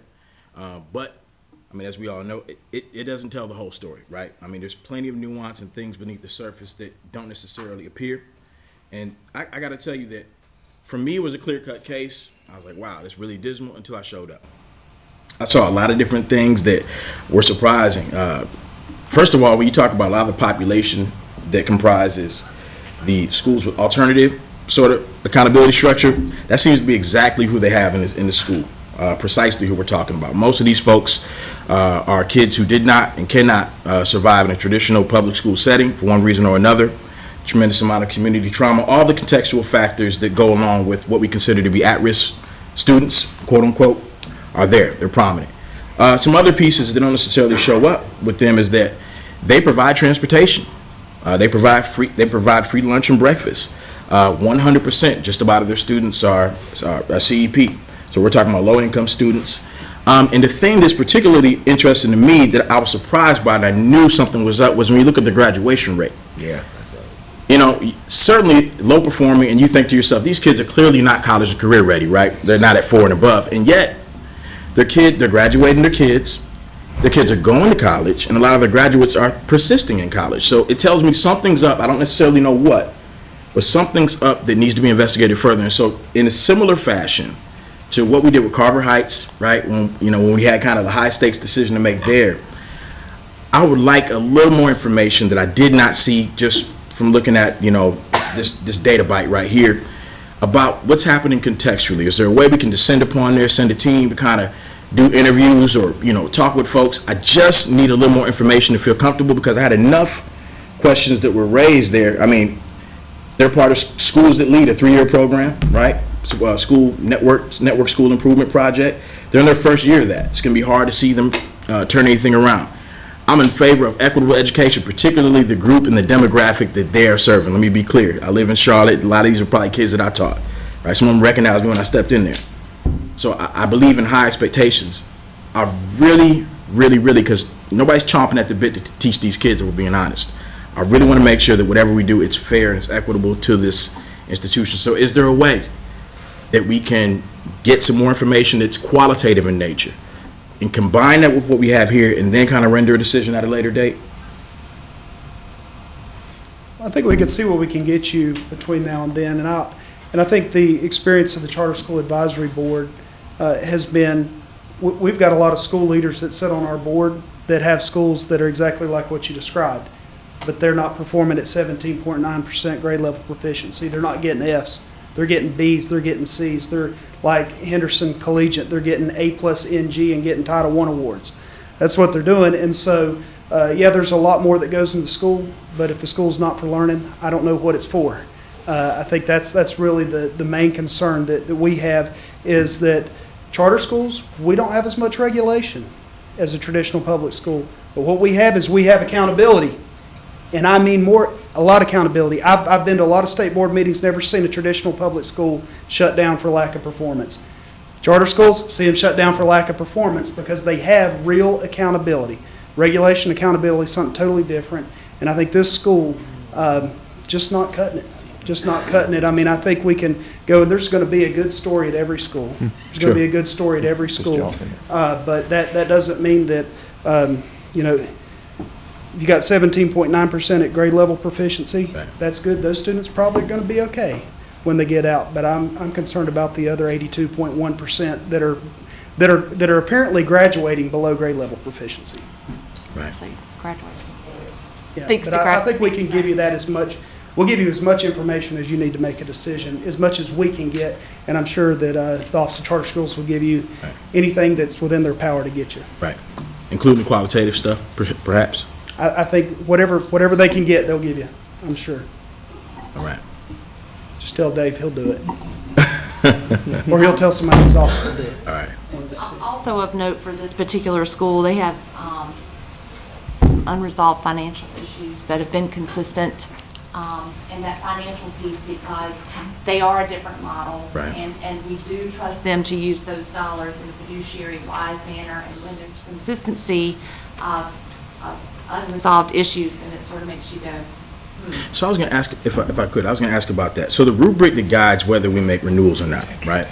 But I mean, as we all know, it doesn't tell the whole story, right? I mean, there's plenty of nuance and things beneath the surface that don't necessarily appear. And I got to tell you that for me, it was a clear-cut case. I was like, wow, that's really dismal, until I showed up. I saw a lot of different things that were surprising. First of all, when you talk about a lot of the population that comprises the schools with alternative sort of accountability structure, that seems to be exactly who they have in the school, precisely who we're talking about. Most of these folks are kids who did not and cannot survive in a traditional public school setting for one reason or another. Tremendous amount of community trauma, all the contextual factors that go along with what we consider to be at-risk students, quote unquote, are there. They're prominent. Some other pieces that don't necessarily show up with them is that they provide transportation. They provide free lunch and breakfast. 100% just about of their students are CEP. So we're talking about low-income students. And the thing that's particularly interesting to me that I was surprised by and I knew something was up was when you look at the graduation rate. Yeah. You know, certainly low performing, and you think to yourself, these kids are clearly not college and career ready, right? They're not at 4 and above, and yet they're graduating their kids are going to college, and a lot of the graduates are persisting in college. So it tells me something's up. I don't necessarily know what, but something's up that needs to be investigated further. And so in a similar fashion to what we did with Carver Heights, right, when we had kind of the high stakes decision to make there, I would like a little more information that I did not see just from looking at, this data bite right here about what's happening contextually. Is there a way we can descend upon there, send a team to kind of do interviews or, talk with folks? I just need a little more information to feel comfortable, because I had enough questions that were raised there. I mean, they're part of Schools That Lead, a 3-year program, right? School network school improvement project. They're in their first year of that. It's going to be hard to see them turn anything around. I'm in favor of equitable education, particularly the group and the demographic that they are serving. Let me be clear. I live in Charlotte. A lot of these are probably kids that I taught. Right? Some of them recognized me when I stepped in there. So I believe in high expectations. I really, because nobody's chomping at the bit to teach these kids, if we're being honest. I really want to make sure that whatever we do, it's fair and it's equitable to this institution. So is there a way that we can get some more information that's qualitative in nature? and combine that with what we have here and then kind of render a decision at a later date? I think we can see what we can get you between now and then, and I think the experience of the Charter School Advisory Board has been, we've got a lot of school leaders that sit on our board that have schools that are exactly like what you described, but they're not performing at 17.9% grade level proficiency. They're not getting Fs. They're getting Bs. They're getting Cs. They're like Henderson Collegiate. They're getting A+NG and getting Title I awards. That's what they're doing. And so, yeah, there's a lot more that goes into the school, but if the school's not for learning, I don't know what it's for. I think that's really the main concern that we have, is that charter schools, we don't have as much regulation as a traditional public school. But what we have is we have accountability. And I mean a lot of accountability. I've been to a lot of state board meetings, never seen a traditional public school shut down for lack of performance. Charter schools, see them shut down for lack of performance because they have real accountability. Regulation, accountability is something totally different. And I think this school, just not cutting it. Just not cutting it. I mean, I think we can go, and there's going to be a good story at every school. There's going to be a good story at every school. But that doesn't mean that, you know, if you got 17.9% at grade level proficiency, that's good. Those students probably are going to be okay when they get out. But I'm concerned about the other 82.1% that are apparently graduating below grade level proficiency. Right. So graduation Yeah, speaks but to I think we can give you that as much. We'll give you as much information as you need to make a decision, as much as we can get. And I'm sure that the Office of Charter Schools will give you anything that's within their power to get you. Right. Including the qualitative stuff, perhaps? I think whatever they can get, they'll give you, I'm sure. All right. Just tell Dave, he'll do it. Or he'll tell somebody in his office to do it. All right. Also of note for this particular school, they have some unresolved financial issues that have been consistent. And that financial piece, because they are a different model. Right. And we do trust them to use those dollars in a fiduciary wise manner, and when there's consistency of unresolved issues, then it sort of makes you go, So I was going to ask, if I could, I was going to ask about that. So the rubric that guides whether we make renewals or not, right?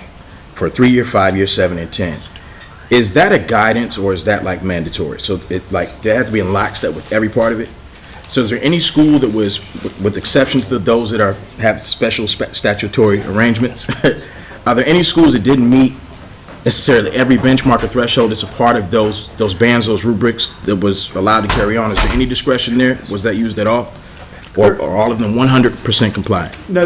For 3-year, 5-year, 7, and 10. Is that a guidance or is that like mandatory? So it like, they have to be in lockstep with every part of it? So is there any school that was, with exceptions to those that have special statutory arrangements, are there any schools that didn't meet necessarily every benchmark or threshold that's a part of those bands, those rubrics that was allowed to carry on? Is there any discretion there? Was that used at all? Or are all of them 100% compliant? No,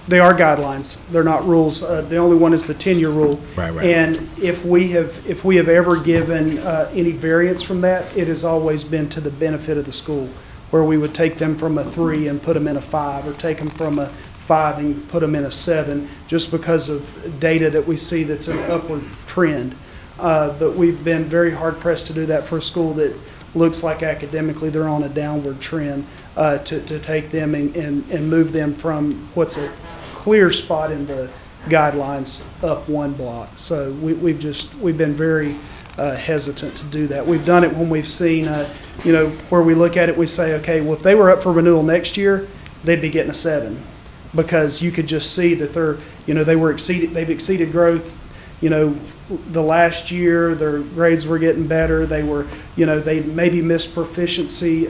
they are guidelines. They're not rules. The only one is the 10-year rule. Right. And if we have ever given any variance from that, it has always been to the benefit of the school, where we would take them from a 3 and put them in a 5, or take them from a 5 and put them in a 7, just because of data that we see that's an upward trend. But we've been very hard pressed to do that for a school that looks like academically they're on a downward trend, to take them and move them from what's a clear spot in the guidelines up one block. So we've been very hesitant to do that. We've done it when we've seen, where we look at it, we say, okay, well, if they were up for renewal next year, they'd be getting a 7, because you could just see that they've exceeded growth. The last year their grades were getting better. They were, they maybe missed proficiency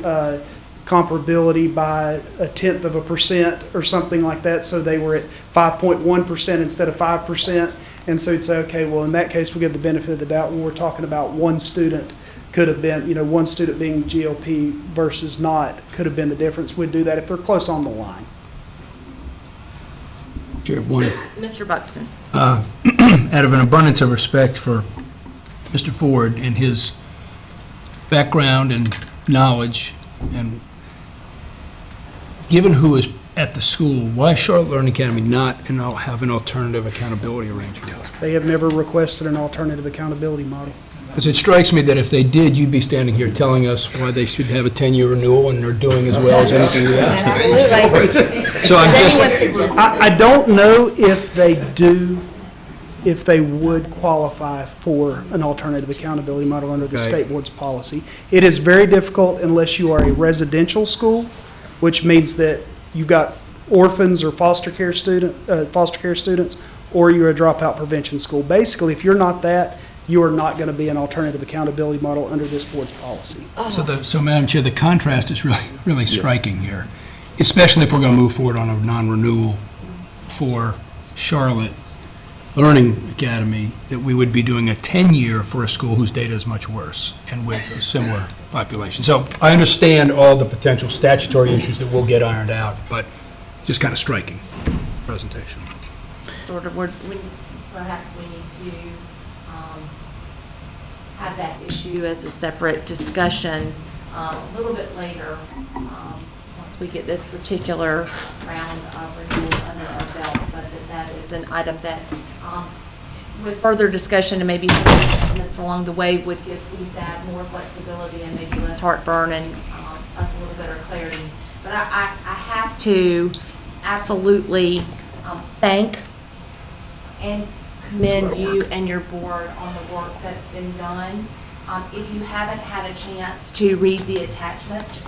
comparability by 0.1% or something like that. So they were at 5.1% instead of 5%. And so you'd say, okay, well, in that case, we get the benefit of the doubt when we're talking about one student could have been, one student being GLP versus not could have been the difference. We'd do that if they're close on the line. Chair, one. Mr. Buxton. Out of an abundance of respect for Mr. Ford and his background and knowledge, and given who is at the school, why Charlotte Learning Academy not have an alternative accountability arrangement? They have never requested an alternative accountability model. Because it strikes me that if they did, you'd be standing here telling us why they should have a 10-year renewal and they're doing as well as anything we ask. Absolutely. So I don't know if they would qualify for an alternative accountability model under the state board's policy. It is very difficult unless you are a residential school, which means that you've got orphans or foster care students, or you're a dropout prevention school. Basically, if you're not that, you are not going to be an alternative accountability model under this board's policy. So Madam Chair, the contrast is really striking here, especially if we're going to move forward on a non-renewal for Charlotte Learning Academy, that we would be doing a 10-year for a school whose data is much worse and with a similar population. So I understand all the potential statutory issues that will get ironed out, but just kind of striking presentation. Sort of, perhaps we need to have that issue as a separate discussion a little bit later, once we get this particular round of renewals under our belt. But that is an item that, with further discussion and maybe some amendments along the way, would give CSAB more flexibility and maybe less heartburn and us a little better clarity. But I have to absolutely thank and commend you and your board on the work that's been done. If you haven't had a chance to read the attachment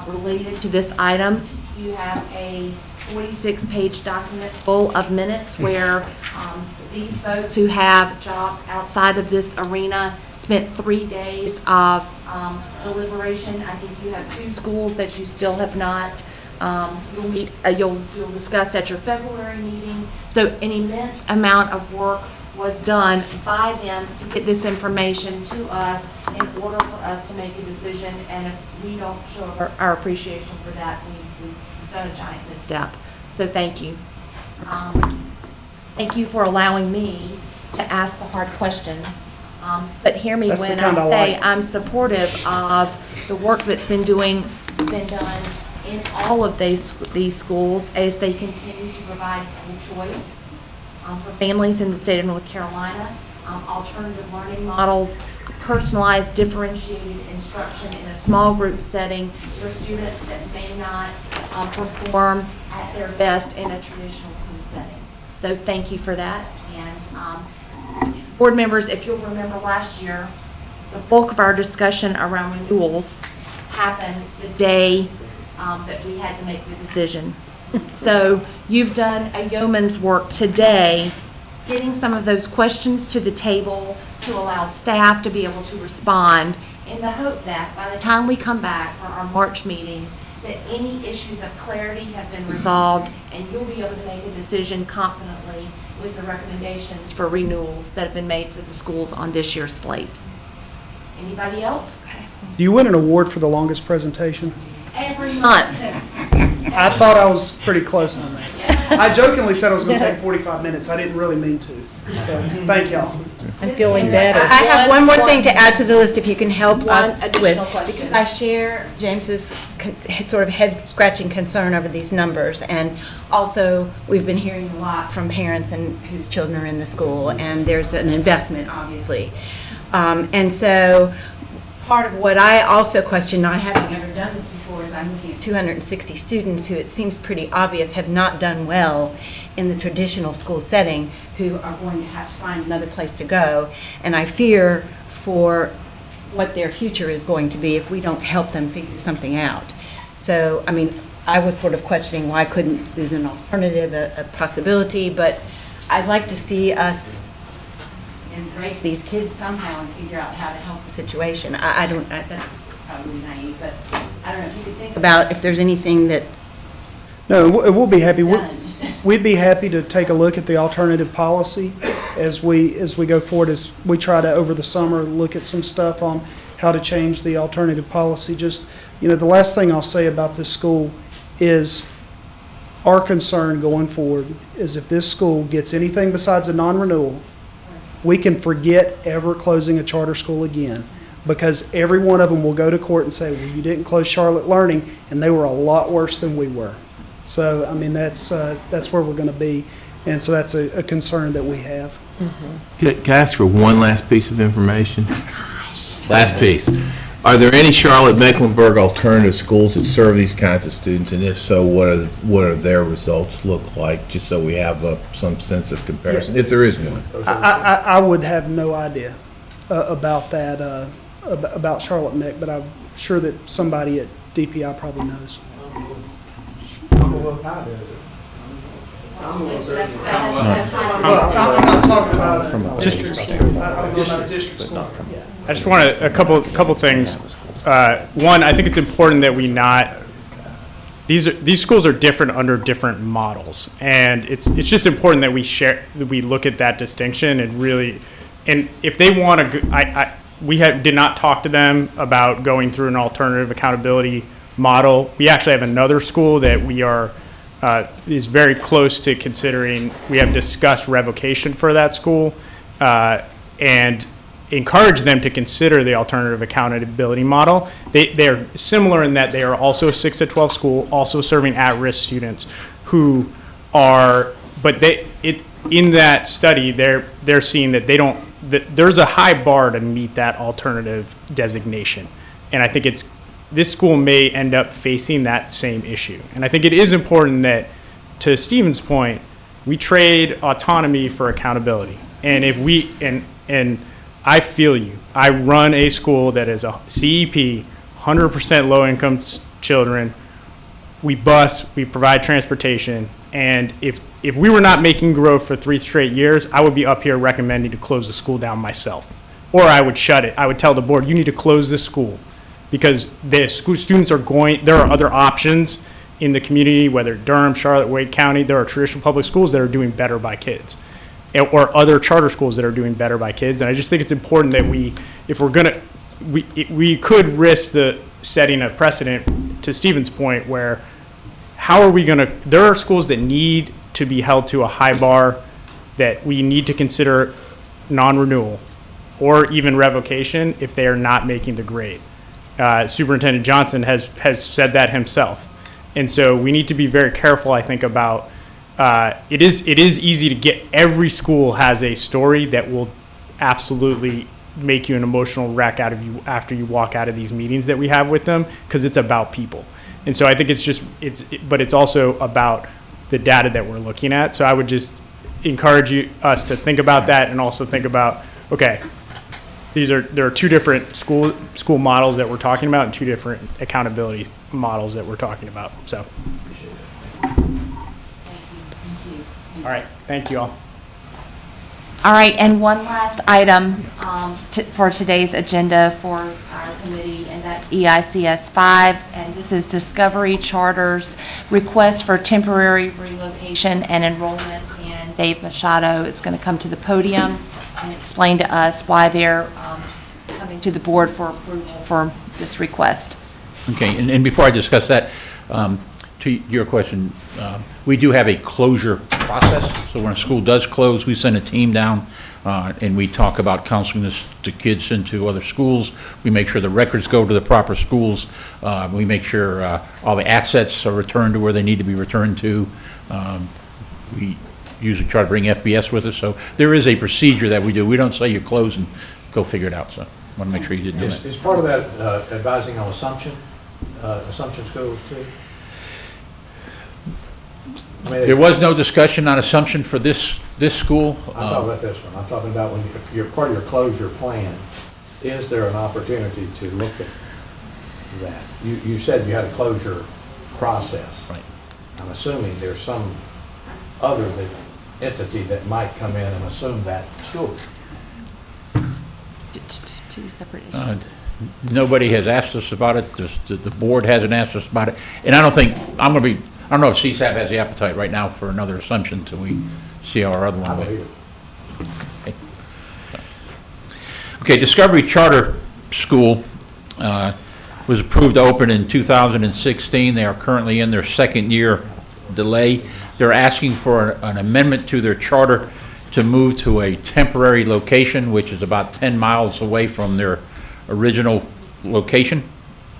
related to this item, you have a 46-page document full of minutes where these folks who have jobs outside of this arena spent 3 days of deliberation. I think you have 2 schools that you still have not. You'll discuss at your February meeting. So an immense amount of work was done by them to get this information to us in order for us to make a decision. And if we don't show our appreciation for that, we've done a giant misstep. So thank you. Thank you for allowing me to ask the hard questions. But hear me That's when the kind I I say like. I'm supportive of the work that's been done in all of these schools as they continue to provide school choice for families in the state of North Carolina, alternative learning models, personalized, differentiated instruction in a small group setting for students that may not perform at their best in a traditional school setting. So thank you for that. And board members, if you'll remember last year, the bulk of our discussion around renewals happened the day that we had to make the decision. So you've done a yeoman's work today, getting some of those questions to the table to allow staff to be able to respond in the hope that by the time we come back for our March meeting, that any issues of clarity have been resolved and you'll be able to make a decision confidently with the recommendations for renewals that have been made for the schools on this year's slate. Anybody else? Do you win an award for the longest presentation? Every month. I thought I was pretty close on that. I jokingly said I was going to take 45 minutes. I didn't really mean to. So thank y'all. I'm feeling better. I have one more thing to add to the list if you can help us with, because I share James's sort of head-scratching concern over these numbers. And also, we've been hearing a lot from parents and whose children are in the school, and there's an investment, obviously. And so part of what I also question, not having ever done this before, is I'm looking at 260 students who it seems pretty obvious have not done well in the traditional school setting, who are going to have to find another place to go. And I fear for what their future is going to be if we don't help them figure something out. So, I mean, I was sort of questioning why couldn't, is an alternative a possibility, but I'd like to see us embrace these kids somehow and figure out how to help the situation. That's probably naive, but I don't know if you could think about if there's anything that. No, we'll be happy. We'd be happy to take a look at the alternative policy as we go forward, as we try to, over the summer, look at some stuff on how to change the alternative policy. Just, you know, the last thing I'll say about this school is our concern going forward is if this school gets anything besides a non-renewal, we can forget ever closing a charter school again, because every one of them will go to court and say, well, you didn't close Charlotte Learning, and they were a lot worse than we were. So, I mean, that's where we're going to be, and so that's a concern that we have. Can I ask for one last piece of information? Last piece. Are there any Charlotte-Mecklenburg alternative schools that serve these kinds of students? And if so, what are their results look like, just so we have some sense of comparison, if there is one? I would have no idea about that, about Charlotte Meck, but I'm sure that somebody at DPI probably knows. I'm not talking about Just- district school. I don't know about district school. I just want a couple things. One, I think it's important that we not, these schools are different under different models. And it's just important that we look at that distinction and really, and if they want to, we did not talk to them about going through an alternative accountability model. We actually have another school that we are, is very close to considering. We have discussed revocation for that school and encourage them to consider the alternative accountability model. They are similar in that they are also a 6 to 12 school, also serving at-risk students who are, but in that study, they're seeing that there's a high bar to meet that alternative designation. And I think this school may end up facing that same issue. And I think it is important that, to Stephen's point, we trade autonomy for accountability. And if we, and I feel you, I run a school that is a CEP, 100% low-income children. We bus, we provide transportation, and if we were not making growth for 3 straight years, I would be up here recommending to close the school down myself. Or I would shut it. I would tell the board, you need to close this school, because the school students are going, there are other options in the community, whether Durham, Charlotte, Wake County, there are traditional public schools that are doing better by kids, or other charter schools that are doing better by kids. And I just think it's important that if we're gonna, we could risk the setting a precedent, to Stephen's point, where how are we gonna, there are schools that need to be held to a high bar, that we need to consider non-renewal or even revocation if they are not making the grade. Superintendent Johnson has said that himself. And so we need to be very careful, I think, about, it is easy to get, every school has a story that will absolutely make you an emotional wreck out of you after you walk out of these meetings that we have with them, because it's about people. And so I think but it's also about the data that we're looking at. So I would just encourage us to think about that, and also think about, okay, there are two different school models that we're talking about, and two different accountability models that we're talking about. So, all right, thank you all. All right, and one last item for today's agenda for our committee, and that's EICS 5, and this is Discovery Charter's request for temporary relocation and enrollment. And Dave Machado is going to come to the podium and explain to us why they're coming to the board for approval for this request. Okay, and before I discuss that, to your question, we do have a closure process. So when a school does close, we send a team down and we talk about counseling the kids into other schools. We make sure the records go to the proper schools. We make sure all the assets are returned to where they need to be returned to. We usually try to bring FBS with us. So there is a procedure that we do. We don't say you close and go figure it out. So I want to make sure you did do it. Is part of that advising on assumption schools too? I mean, There was no discussion on assumption for this school. I'm talking about this one. I'm talking about when you're part of your closure plan. Is there an opportunity to look at that? You said you had a closure process. Right. I'm assuming there's some other entity that might come in and assume that school. Two separate issues. Nobody has asked us about it. The board hasn't asked us about it. And I don't know if CSAP has the appetite right now for another assumption until we see how our other one goes. Okay, Discovery Charter School was approved to open in 2016. They are currently in their second year delay. They're asking for an amendment to their charter to move to a temporary location, which is about 10 miles away from their original location.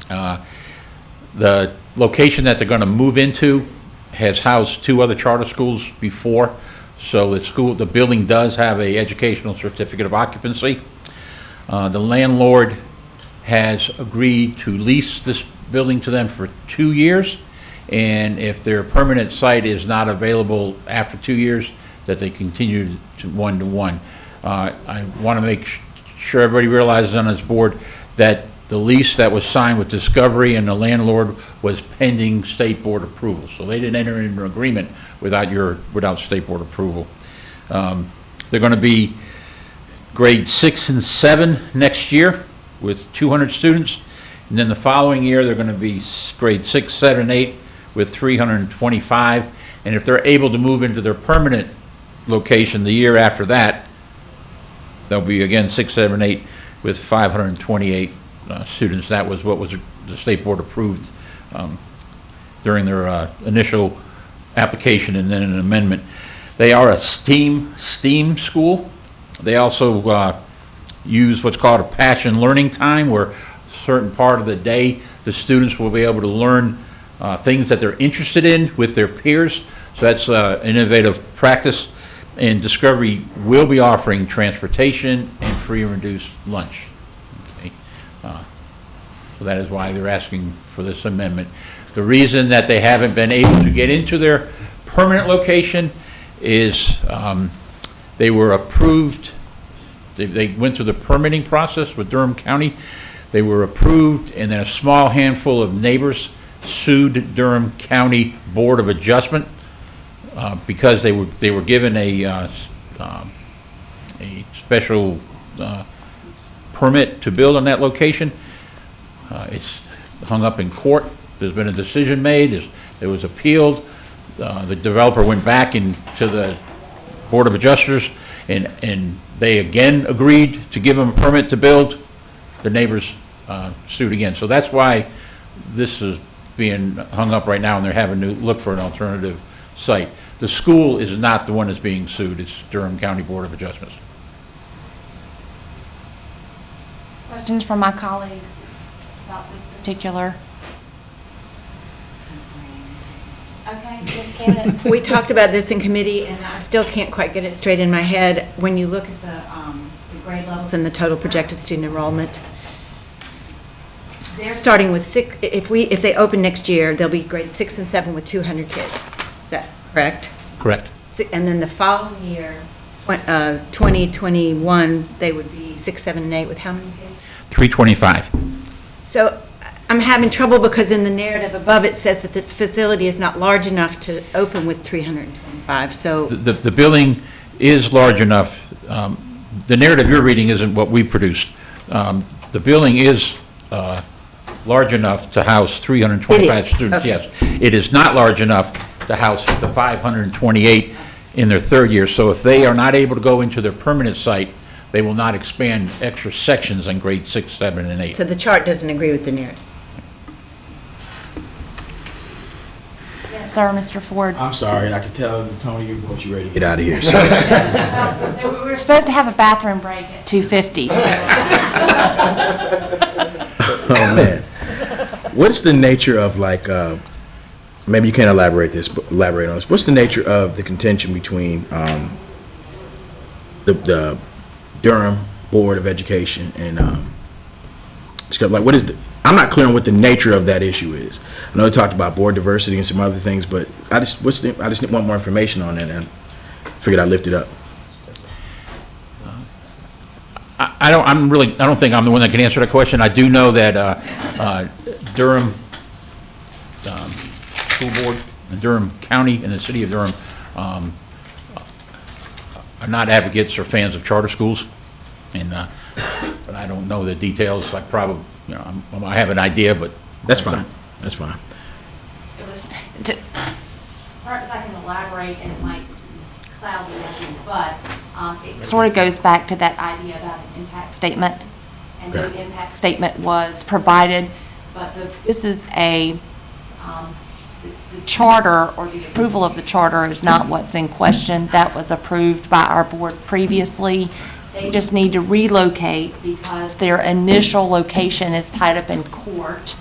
The location that they're going to move into has housed 2 other charter schools before, so the building does have an educational certificate of occupancy. The landlord has agreed to lease this building to them for 2 years, and if their permanent site is not available after 2 years, that they continue to one-to-one. I want to make sure everybody realizes on this board that the lease that was signed with Discovery and the landlord was pending state board approval. So they didn't enter into an agreement without state board approval. They're going to be grade 6 and 7 next year with 200 students. And then the following year, they're going to be grade 6, 7, and 8 with 325. And if they're able to move into their permanent location the year after that, they'll be again 6, 7, 8 with 528 students. That was what was the state board approved during their initial application and then an amendment. They are a STEAM school. They also use what's called a passion learning time, where a certain part of the day the students will be able to learn things that they're interested in with their peers. So that's an innovative practice. And Discovery will be offering transportation and free and reduced lunch. Okay. So that is why they're asking for this amendment. The reason that they haven't been able to get into their permanent location is they were approved. They went through the permitting process with Durham County. They were approved, and then a small handful of neighbors sued Durham County Board of Adjustment because they were given a special permit to build on that location. It's hung up in court. There's been a decision made. It was appealed. The developer went back into the Board of Adjusters, and they again agreed to give them a permit to build. The neighbors sued again. So that's why this is being hung up right now, and they're having to look for an alternative site. The school is not the one that's being sued. It's Durham County Board of Adjustments. Questions from my colleagues about this particular? Okay, Ms. Candace. We talked about this in committee, and I still can't quite get it straight in my head. When you look at the grade levels and the total projected student enrollment, they're starting with 6. If they open next year, they'll be grade 6 and 7 with 200 kids. Is that correct? Correct. And then the following year, 2021, they would be 6, 7, and 8 with how many kids? 325. So I'm having trouble because in the narrative above it says that the facility is not large enough to open with 325. So The building is large enough. The narrative you're reading isn't what we produced. The building is large enough to house 325 students, okay. yes. It is not large enough to house the 528 in their third year. So if they are not able to go into their permanent site, they will not expand extra sections in grade 6, 7, and 8. So the chart doesn't agree with the narrative. Yes, sir, Mr. Ford. I'm sorry, I could tell Tony you ready to get out of here. So. We were supposed to have a bathroom break at 2:50. Oh man, what's the nature of maybe you can't elaborate on this. What's the nature of the contention between the Durham Board of Education and what is I'm not clear on what the nature of that issue is. I know we talked about board diversity and some other things, but I just want more information on that, and figured I'd lift it up. I don't think I'm the one that can answer that question. I do know that Durham School Board and Durham County and the City of Durham are not advocates or fans of charter schools, and but I don't know the details. I probably, I have an idea, but that's fine. That's fine. It was, perhaps I can elaborate, and it might cloud the issue, but it sort of goes back to that idea about an impact statement, and the impact statement was provided, but this is the charter, or the approval of the charter is not what's in question. That was approved by our board previously. They just need to relocate because their initial location is tied up in court.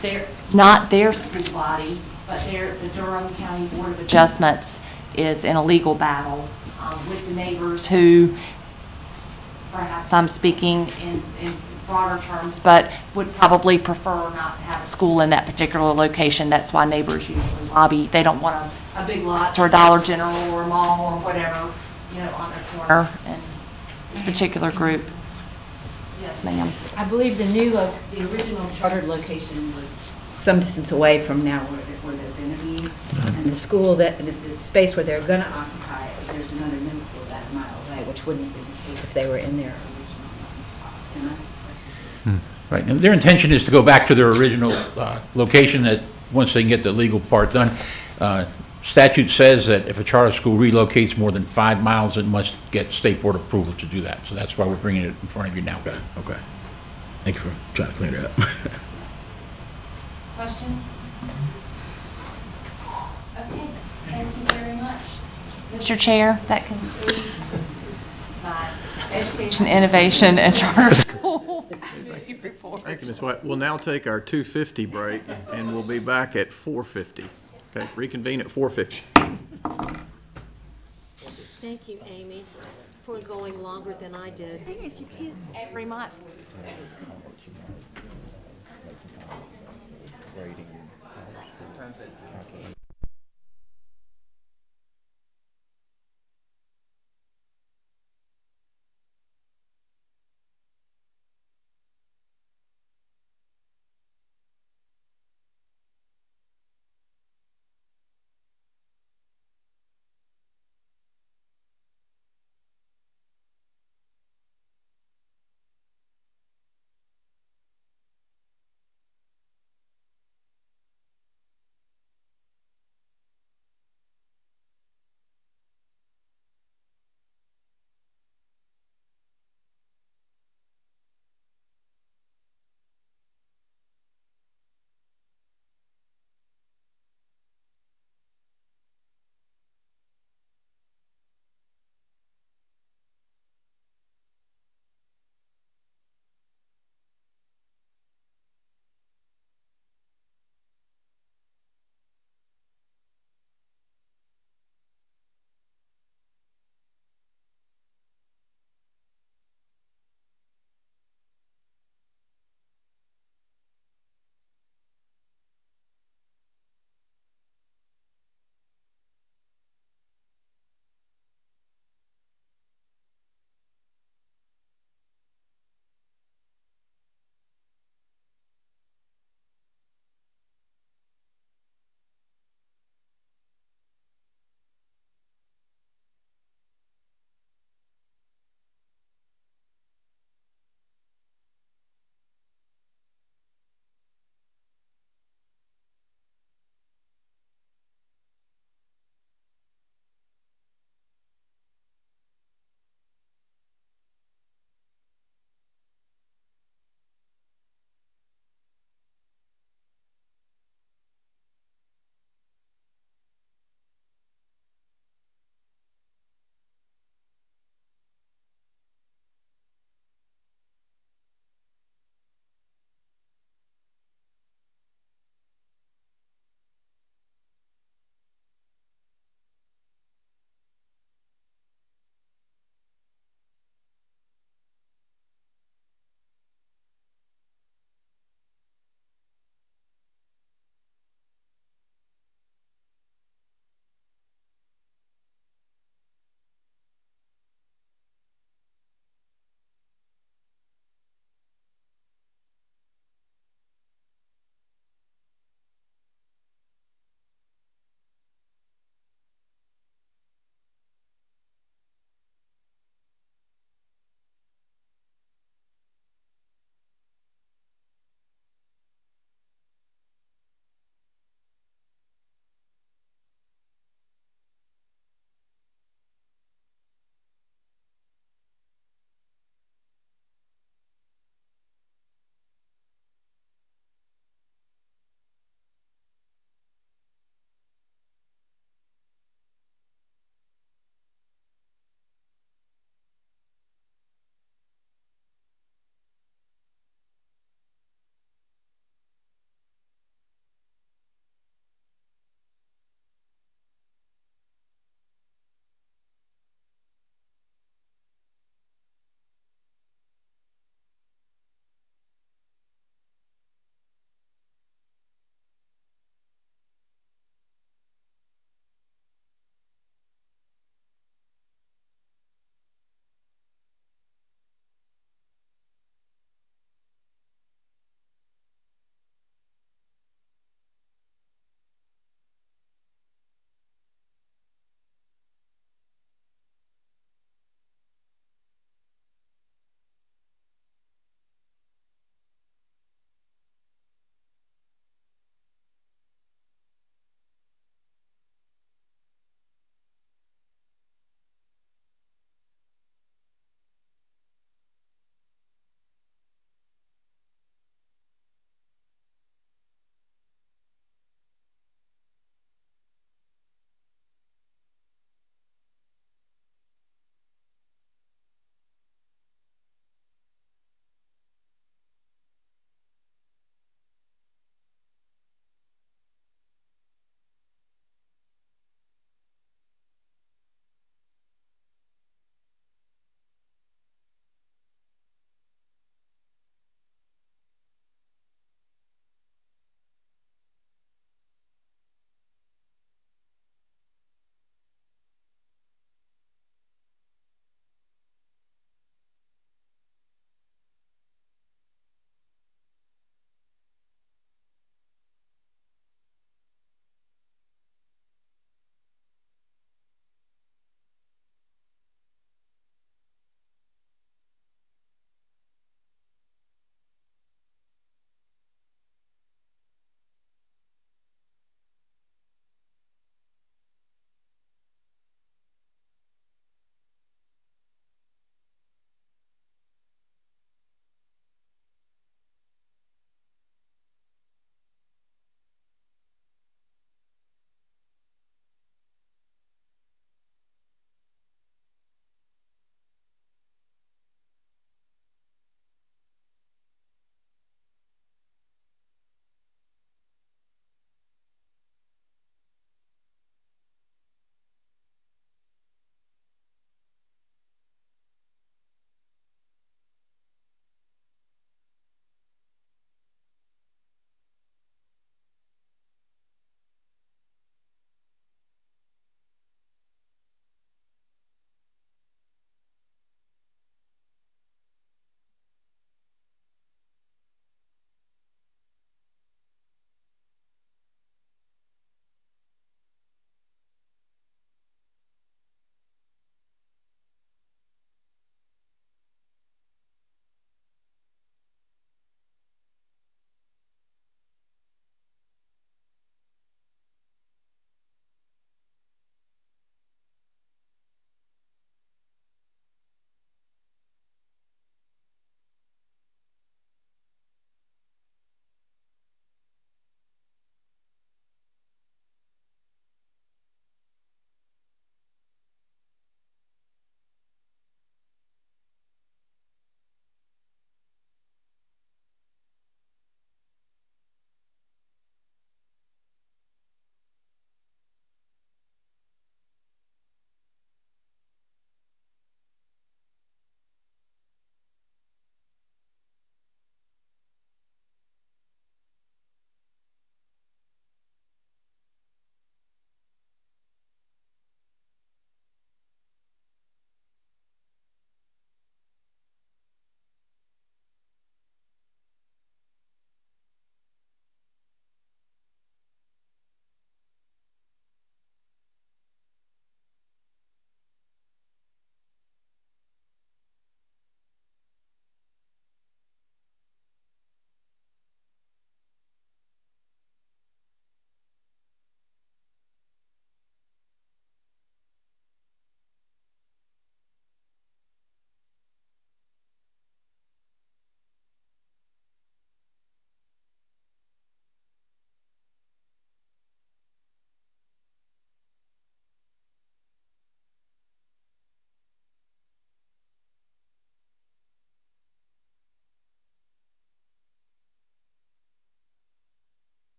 They're not their school body, but the Durham County Board of Adjustments is in a legal battle with the neighbors who, perhaps I'm speaking in broader terms, but would probably prefer not to have a school in that particular location. That's why neighbors usually lobby. They don't want a Big Lots or a Dollar General or a mall or whatever, on their corner. And this particular group. Yes, Yes, ma'am. I believe the the original chartered location was some distance away from now where they're going to be. And the school the space where they're going to occupy, there's another middle school about a mile away, which wouldn't be the case if they were in their original spot. Right, and their intention is to go back to their original location that, once they can get the legal part done. Statute says that if a charter school relocates more than 5 miles, it must get state board approval to do that. So that's why we're bringing it in front of you now. Okay. Thank you for trying to clean it up. Questions? Okay, thank you very much. Mr. Chair, that concludes my education, innovation, and charter school report. Thank you, Ms. White. We'll now take our 2:50 break, and we'll be back at 4:50. Okay, reconvene at 4:50. Thank you, Amy, for going longer than I did. The thing is, you can't every month.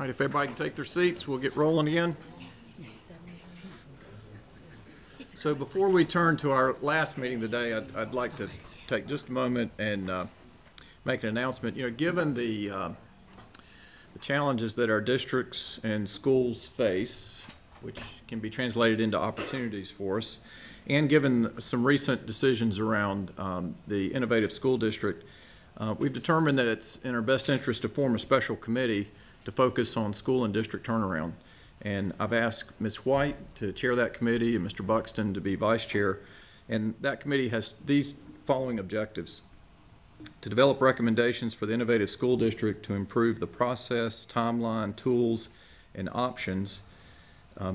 right, if everybody can take their seats, we'll get rolling again. So before we turn to our last meeting of the day, I'd like to take just a moment and make an announcement. You know, given the challenges that our districts and schools face, which can be translated into opportunities for us, and given some recent decisions around the Innovative School District, we've determined that it's in our best interest to form a special committee to focus on school and district turnaround. And I've asked Ms. White to chair that committee and Mr. Buxton to be vice chair. And that committee has these following objectives: to develop recommendations for the Innovative School District to improve the process, timeline, tools, and options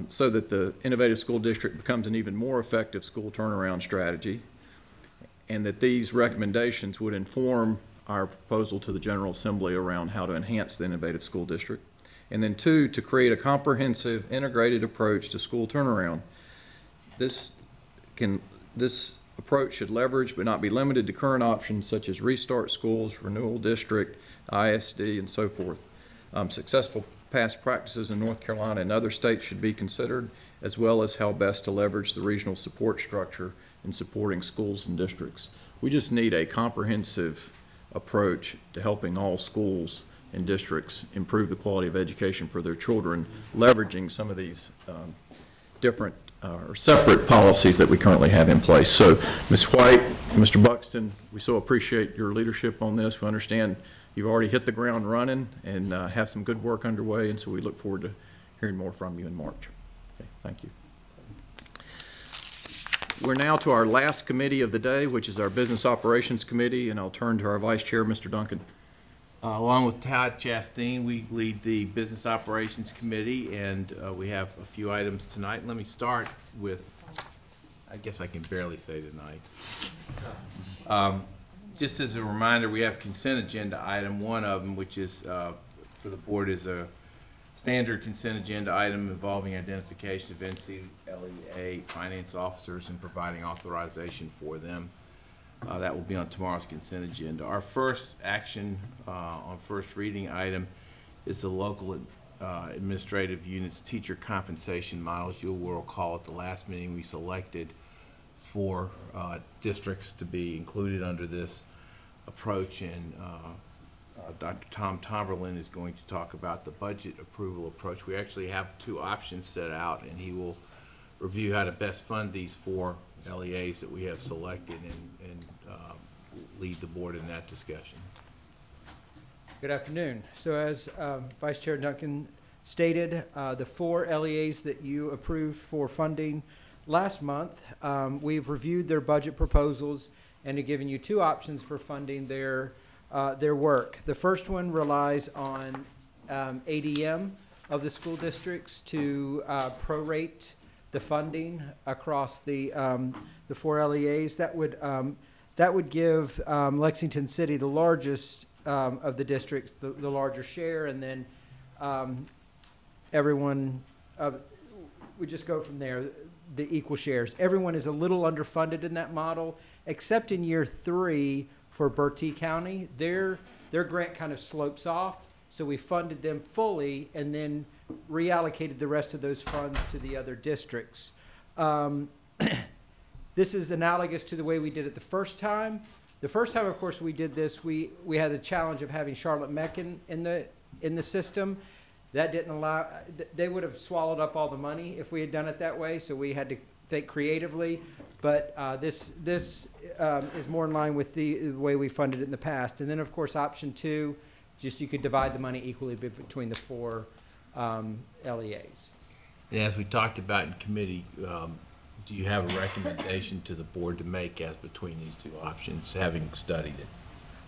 so that the Innovative School District becomes an even more effective school turnaround strategy, and that these recommendations would inform our proposal to the General Assembly around how to enhance the Innovative School District. And then 2, to create a comprehensive, integrated approach to school turnaround. This approach should leverage but not be limited to current options such as restart schools, renewal district, ISD, and so forth. Successful past practices in North Carolina and other states should be considered, as well as how best to leverage the regional support structure in supporting schools and districts. We just need a comprehensive approach to helping all schools and districts improve the quality of education for their children, leveraging some of these different or separate policies that we currently have in place. So, Ms. White, Mr. Buxton, we so appreciate your leadership on this. We understand you've already hit the ground running and have some good work underway, and so we look forward to hearing more from you in March. Okay, thank you. We're now to our last committee of the day, which is our Business Operations Committee, and I'll turn to our Vice Chair, Mr. Duncan. Along with Todd Chastain, we lead the Business Operations Committee, and we have a few items tonight. Let me start with, I guess I can barely say tonight. Just as a reminder, we have consent agenda item, one of them, which is for the board, is a standard consent agenda item involving identification of NCLEA finance officers and providing authorization for them. That will be on tomorrow's consent agenda. Our first action on first reading item is the local administrative unit's teacher compensation models. You will recall at the last meeting we selected 4 districts to be included under this approach, and Dr. Tom Tomberlin is going to talk about the budget approval approach. We actually have 2 options set out, and he will review how to best fund these 4 LEAs that we have selected and lead the board in that discussion. Good afternoon. So as Vice Chair Duncan stated, the 4 LEAs that you approved for funding last month, we've reviewed their budget proposals and have given you 2 options for funding their work. The first one relies on ADM of the school districts to prorate the funding across the 4 LEAs. That would give Lexington City, the largest of the districts, the larger share, and then everyone, we just go from there, the equal shares. Everyone is a little underfunded in that model, except in year 3 for Bertie County. Their grant kind of slopes off, so we funded them fully and then reallocated the rest of those funds to the other districts. This is analogous to the way we did it the first time. The first time, of course, we did this, we had the challenge of having Charlotte Mecken in the system. That didn't allow, they would have swallowed up all the money if we had done it that way, so we had to think creatively. But this is more in line with the way we funded it in the past. And then, of course, option 2, just you could divide the money equally between the 4 LEAs. And as we talked about in committee, do you have a recommendation to the board to make as between these 2 options, having studied it?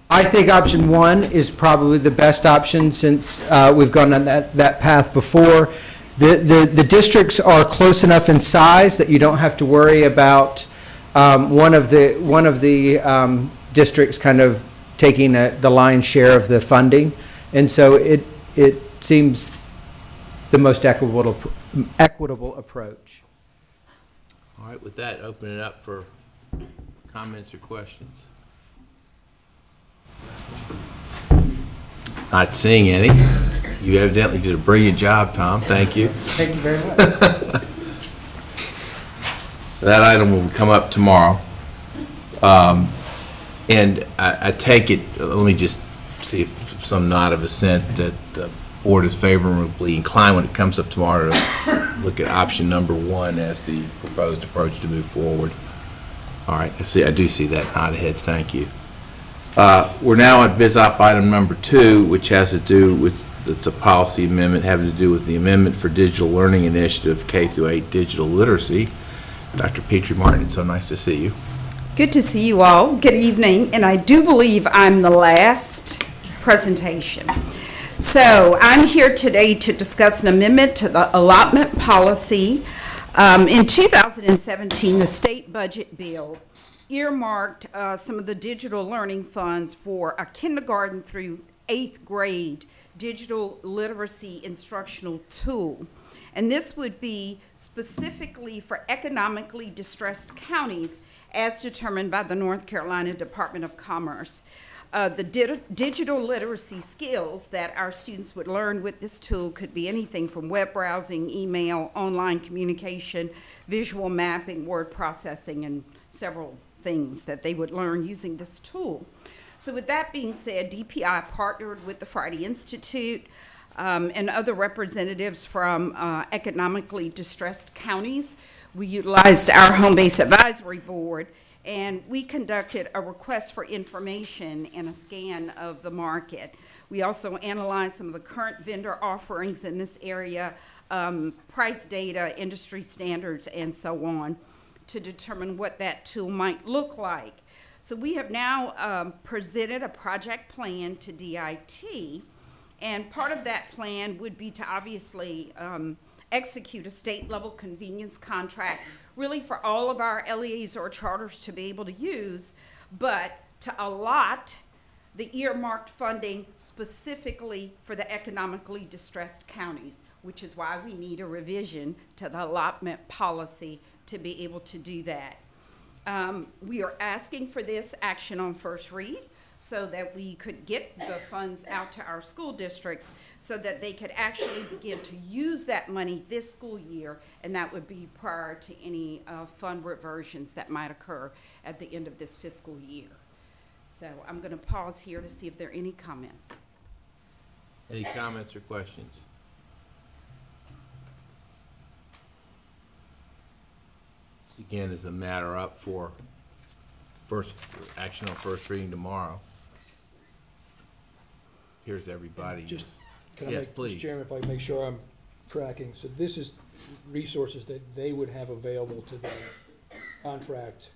I think option 1 is probably the best option since we've gone on that path before. The districts are close enough in size that you don't have to worry about one of the districts kind of taking the lion's share of the funding, and so it seems the most equitable approach. All right, with that, open it up for comments or questions. Not seeing any. You evidently did a brilliant job, Tom. Thank you. Thank you very much. So that item will come up tomorrow. And I take it, let me just see if some nod of assent that the board is favorably inclined when it comes up tomorrow to look at option number 1 as the proposed approach to move forward. All right, I do see that nod of heads. Thank you. We're now at BizOp item number 2, which has to do with, it's a policy amendment having to do with the Amendment for Digital Learning Initiative K-8 Digital Literacy. Dr. Petrie Martin, it's so nice to see you. Good to see you all. Good evening. And I do believe I'm the last presentation. So I'm here today to discuss an amendment to the allotment policy. In 2017, the state budget bill earmarked some of the digital learning funds for a kindergarten through 8th grade digital literacy instructional tool. And this would be specifically for economically distressed counties as determined by the North Carolina Department of Commerce. The digital literacy skills that our students would learn with this tool could be anything from web browsing, email, online communication, visual mapping, word processing, and several things that they would learn using this tool. So with that being said, DPI partnered with the Friday Institute and other representatives from economically distressed counties. We utilized our home base advisory board, and we conducted a request for information and a scan of the market. We also analyzed some of the current vendor offerings in this area, price data, industry standards, and so on, to determine what that tool might look like. So we have now presented a project plan to DIT, and part of that plan would be to obviously execute a state-level convenience contract, really for all of our LEAs or charters to be able to use, but to allot the earmarked funding specifically for the economically distressed counties, which is why we need a revision to the allotment policy to be able to do that. We are asking for this action on first read, so that we could get the funds out to our school districts so that they could actually begin to use that money this school year, and that would be prior to any fund reversions that might occur at the end of this fiscal year. So I'm going to pause here to see if there are any comments. Any comments or questions? This again is a matter up for first action on first reading tomorrow. Here's everybody. Just, can yes, I make, please. Mr. Chairman, if I make sure I'm tracking, so this is resources that they would have available to their contract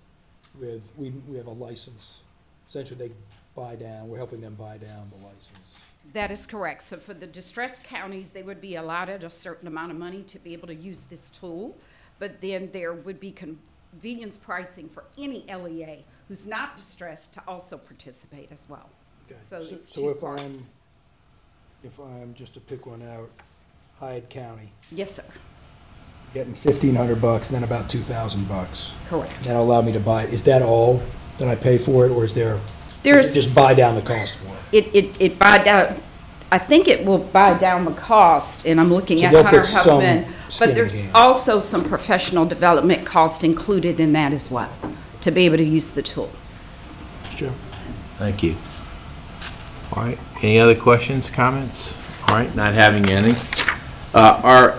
with, we have a license. Essentially, they buy down, we're helping them buy down the license. That is correct. So for the distressed counties, they would be allotted a certain amount of money to be able to use this tool, but then there would be convenience pricing for any LEA who's not distressed to also participate as well. Okay. So it's so two if parts. I'm just to pick one out, Hyde County. Yes, sir. Getting $1,500 and then about $2,000. Correct. That'll allow me to buy it. Is that all that I pay for it, or is there? There's does it just buy down the cost for it? It buy down. I think it will buy down the cost, and I'm looking So at they'll Hunter put some Huffman. skin But in there's the game. also some professional development cost included in that as well, to be able to use the tool. Mr. Chairman. Thank you. All right, any other questions, comments? All right, not having any. Our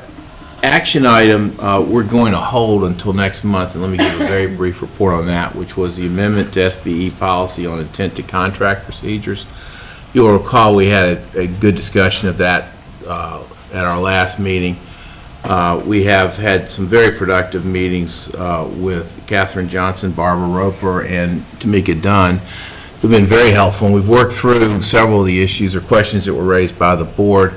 action item, we're going to hold until next month, and let me give a very brief report on that, which was the amendment to SBE policy on intent to contract procedures. You'll recall we had a good discussion of that at our last meeting. We have had some very productive meetings with Catherine Johnson, Barbara Roper, and Tamika Dunn, who've been very helpful. And we've worked through several of the issues or questions that were raised by the board.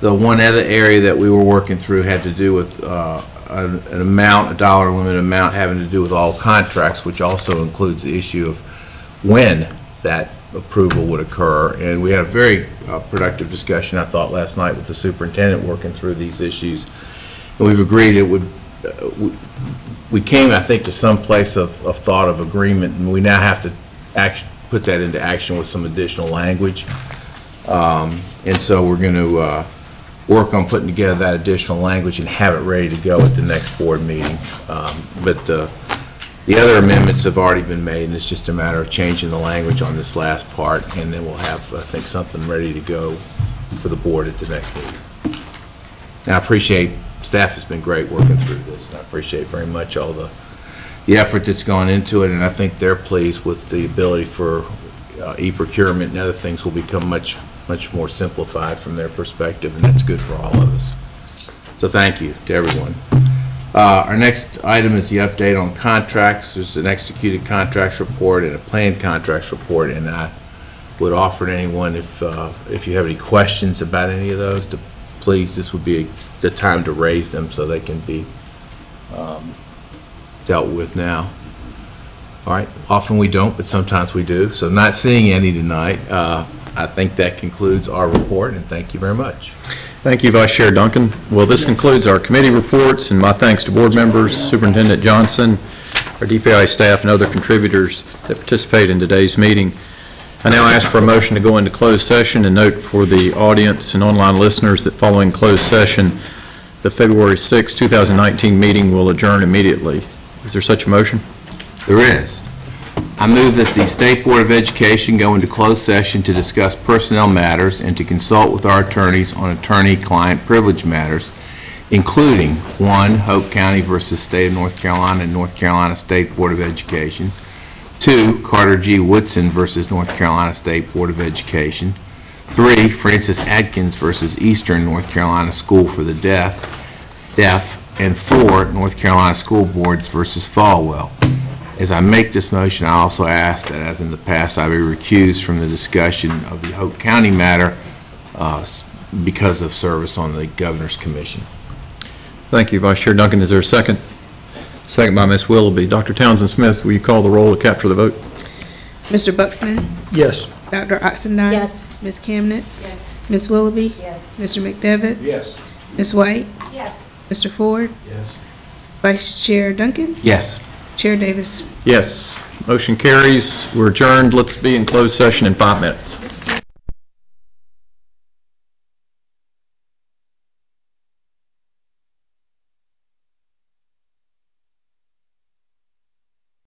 The one other area that we were working through had to do with an amount, a dollar limit amount having to do with all contracts, which also includes the issue of when that approval would occur. And we had a very productive discussion, I thought, last night with the superintendent working through these issues. And we've agreed it would, we came, I think, to some place of thought of agreement, and we now have to put that into action with some additional language. And so we're going to work on putting together that additional language and have it ready to go at the next board meeting. But the other amendments have already been made, and it's just a matter of changing the language on this last part, and then we'll have, I think, something ready to go for the board at the next meeting. And I appreciate, staff has been great working through this, and I appreciate very much all the effort that's gone into it, and I think they're pleased with the ability for e-procurement and other things will become much more simplified from their perspective, and that's good for all of us. So thank you to everyone. Our next item is the update on contracts. There's an executed contracts report and a planned contracts report, and I would offer to anyone, if you have any questions about any of those, to please, this would be the time to raise them so they can be dealt with now. All right, often we don't, but sometimes we do. So not seeing any tonight, I think that concludes our report, and thank you very much. Thank you, Vice Chair Duncan. Well, this concludes our committee reports, and my thanks to board members, Superintendent Johnson, our DPI staff, and other contributors that participated in today's meeting. I now ask for a motion to go into closed session, and note for the audience and online listeners that following closed session, the February 6, 2019 meeting will adjourn immediately. Is there such a motion? There is. I move that the State Board of Education go into closed session to discuss personnel matters and to consult with our attorneys on attorney-client privilege matters, including 1, Hope County versus State of North Carolina and North Carolina State Board of Education, 2, Carter G. Woodson versus North Carolina State Board of Education, 3, Francis Adkins versus Eastern North Carolina School for the Deaf, and 4, North Carolina School Boards versus Falwell. As I make this motion, I also ask that, as in the past, I be recused from the discussion of the Hope County matter because of service on the Governor's Commission. Thank you, Vice Chair Duncan. Is there a second? Second by Ms. Willoughby. Dr. Townsend Smith, will you call the roll to capture the vote? Mr. Buxton? Yes. Dr. Oxendine? Yes. Ms. Kamnitz? Yes. Ms. Willoughby? Yes. Mr. McDevitt? Yes. Ms. White? Yes. Mr. Ford? Yes. Vice Chair Duncan? Yes. Chair Davis? Yes. Motion carries. We're adjourned. Let's be in closed session in 5 minutes.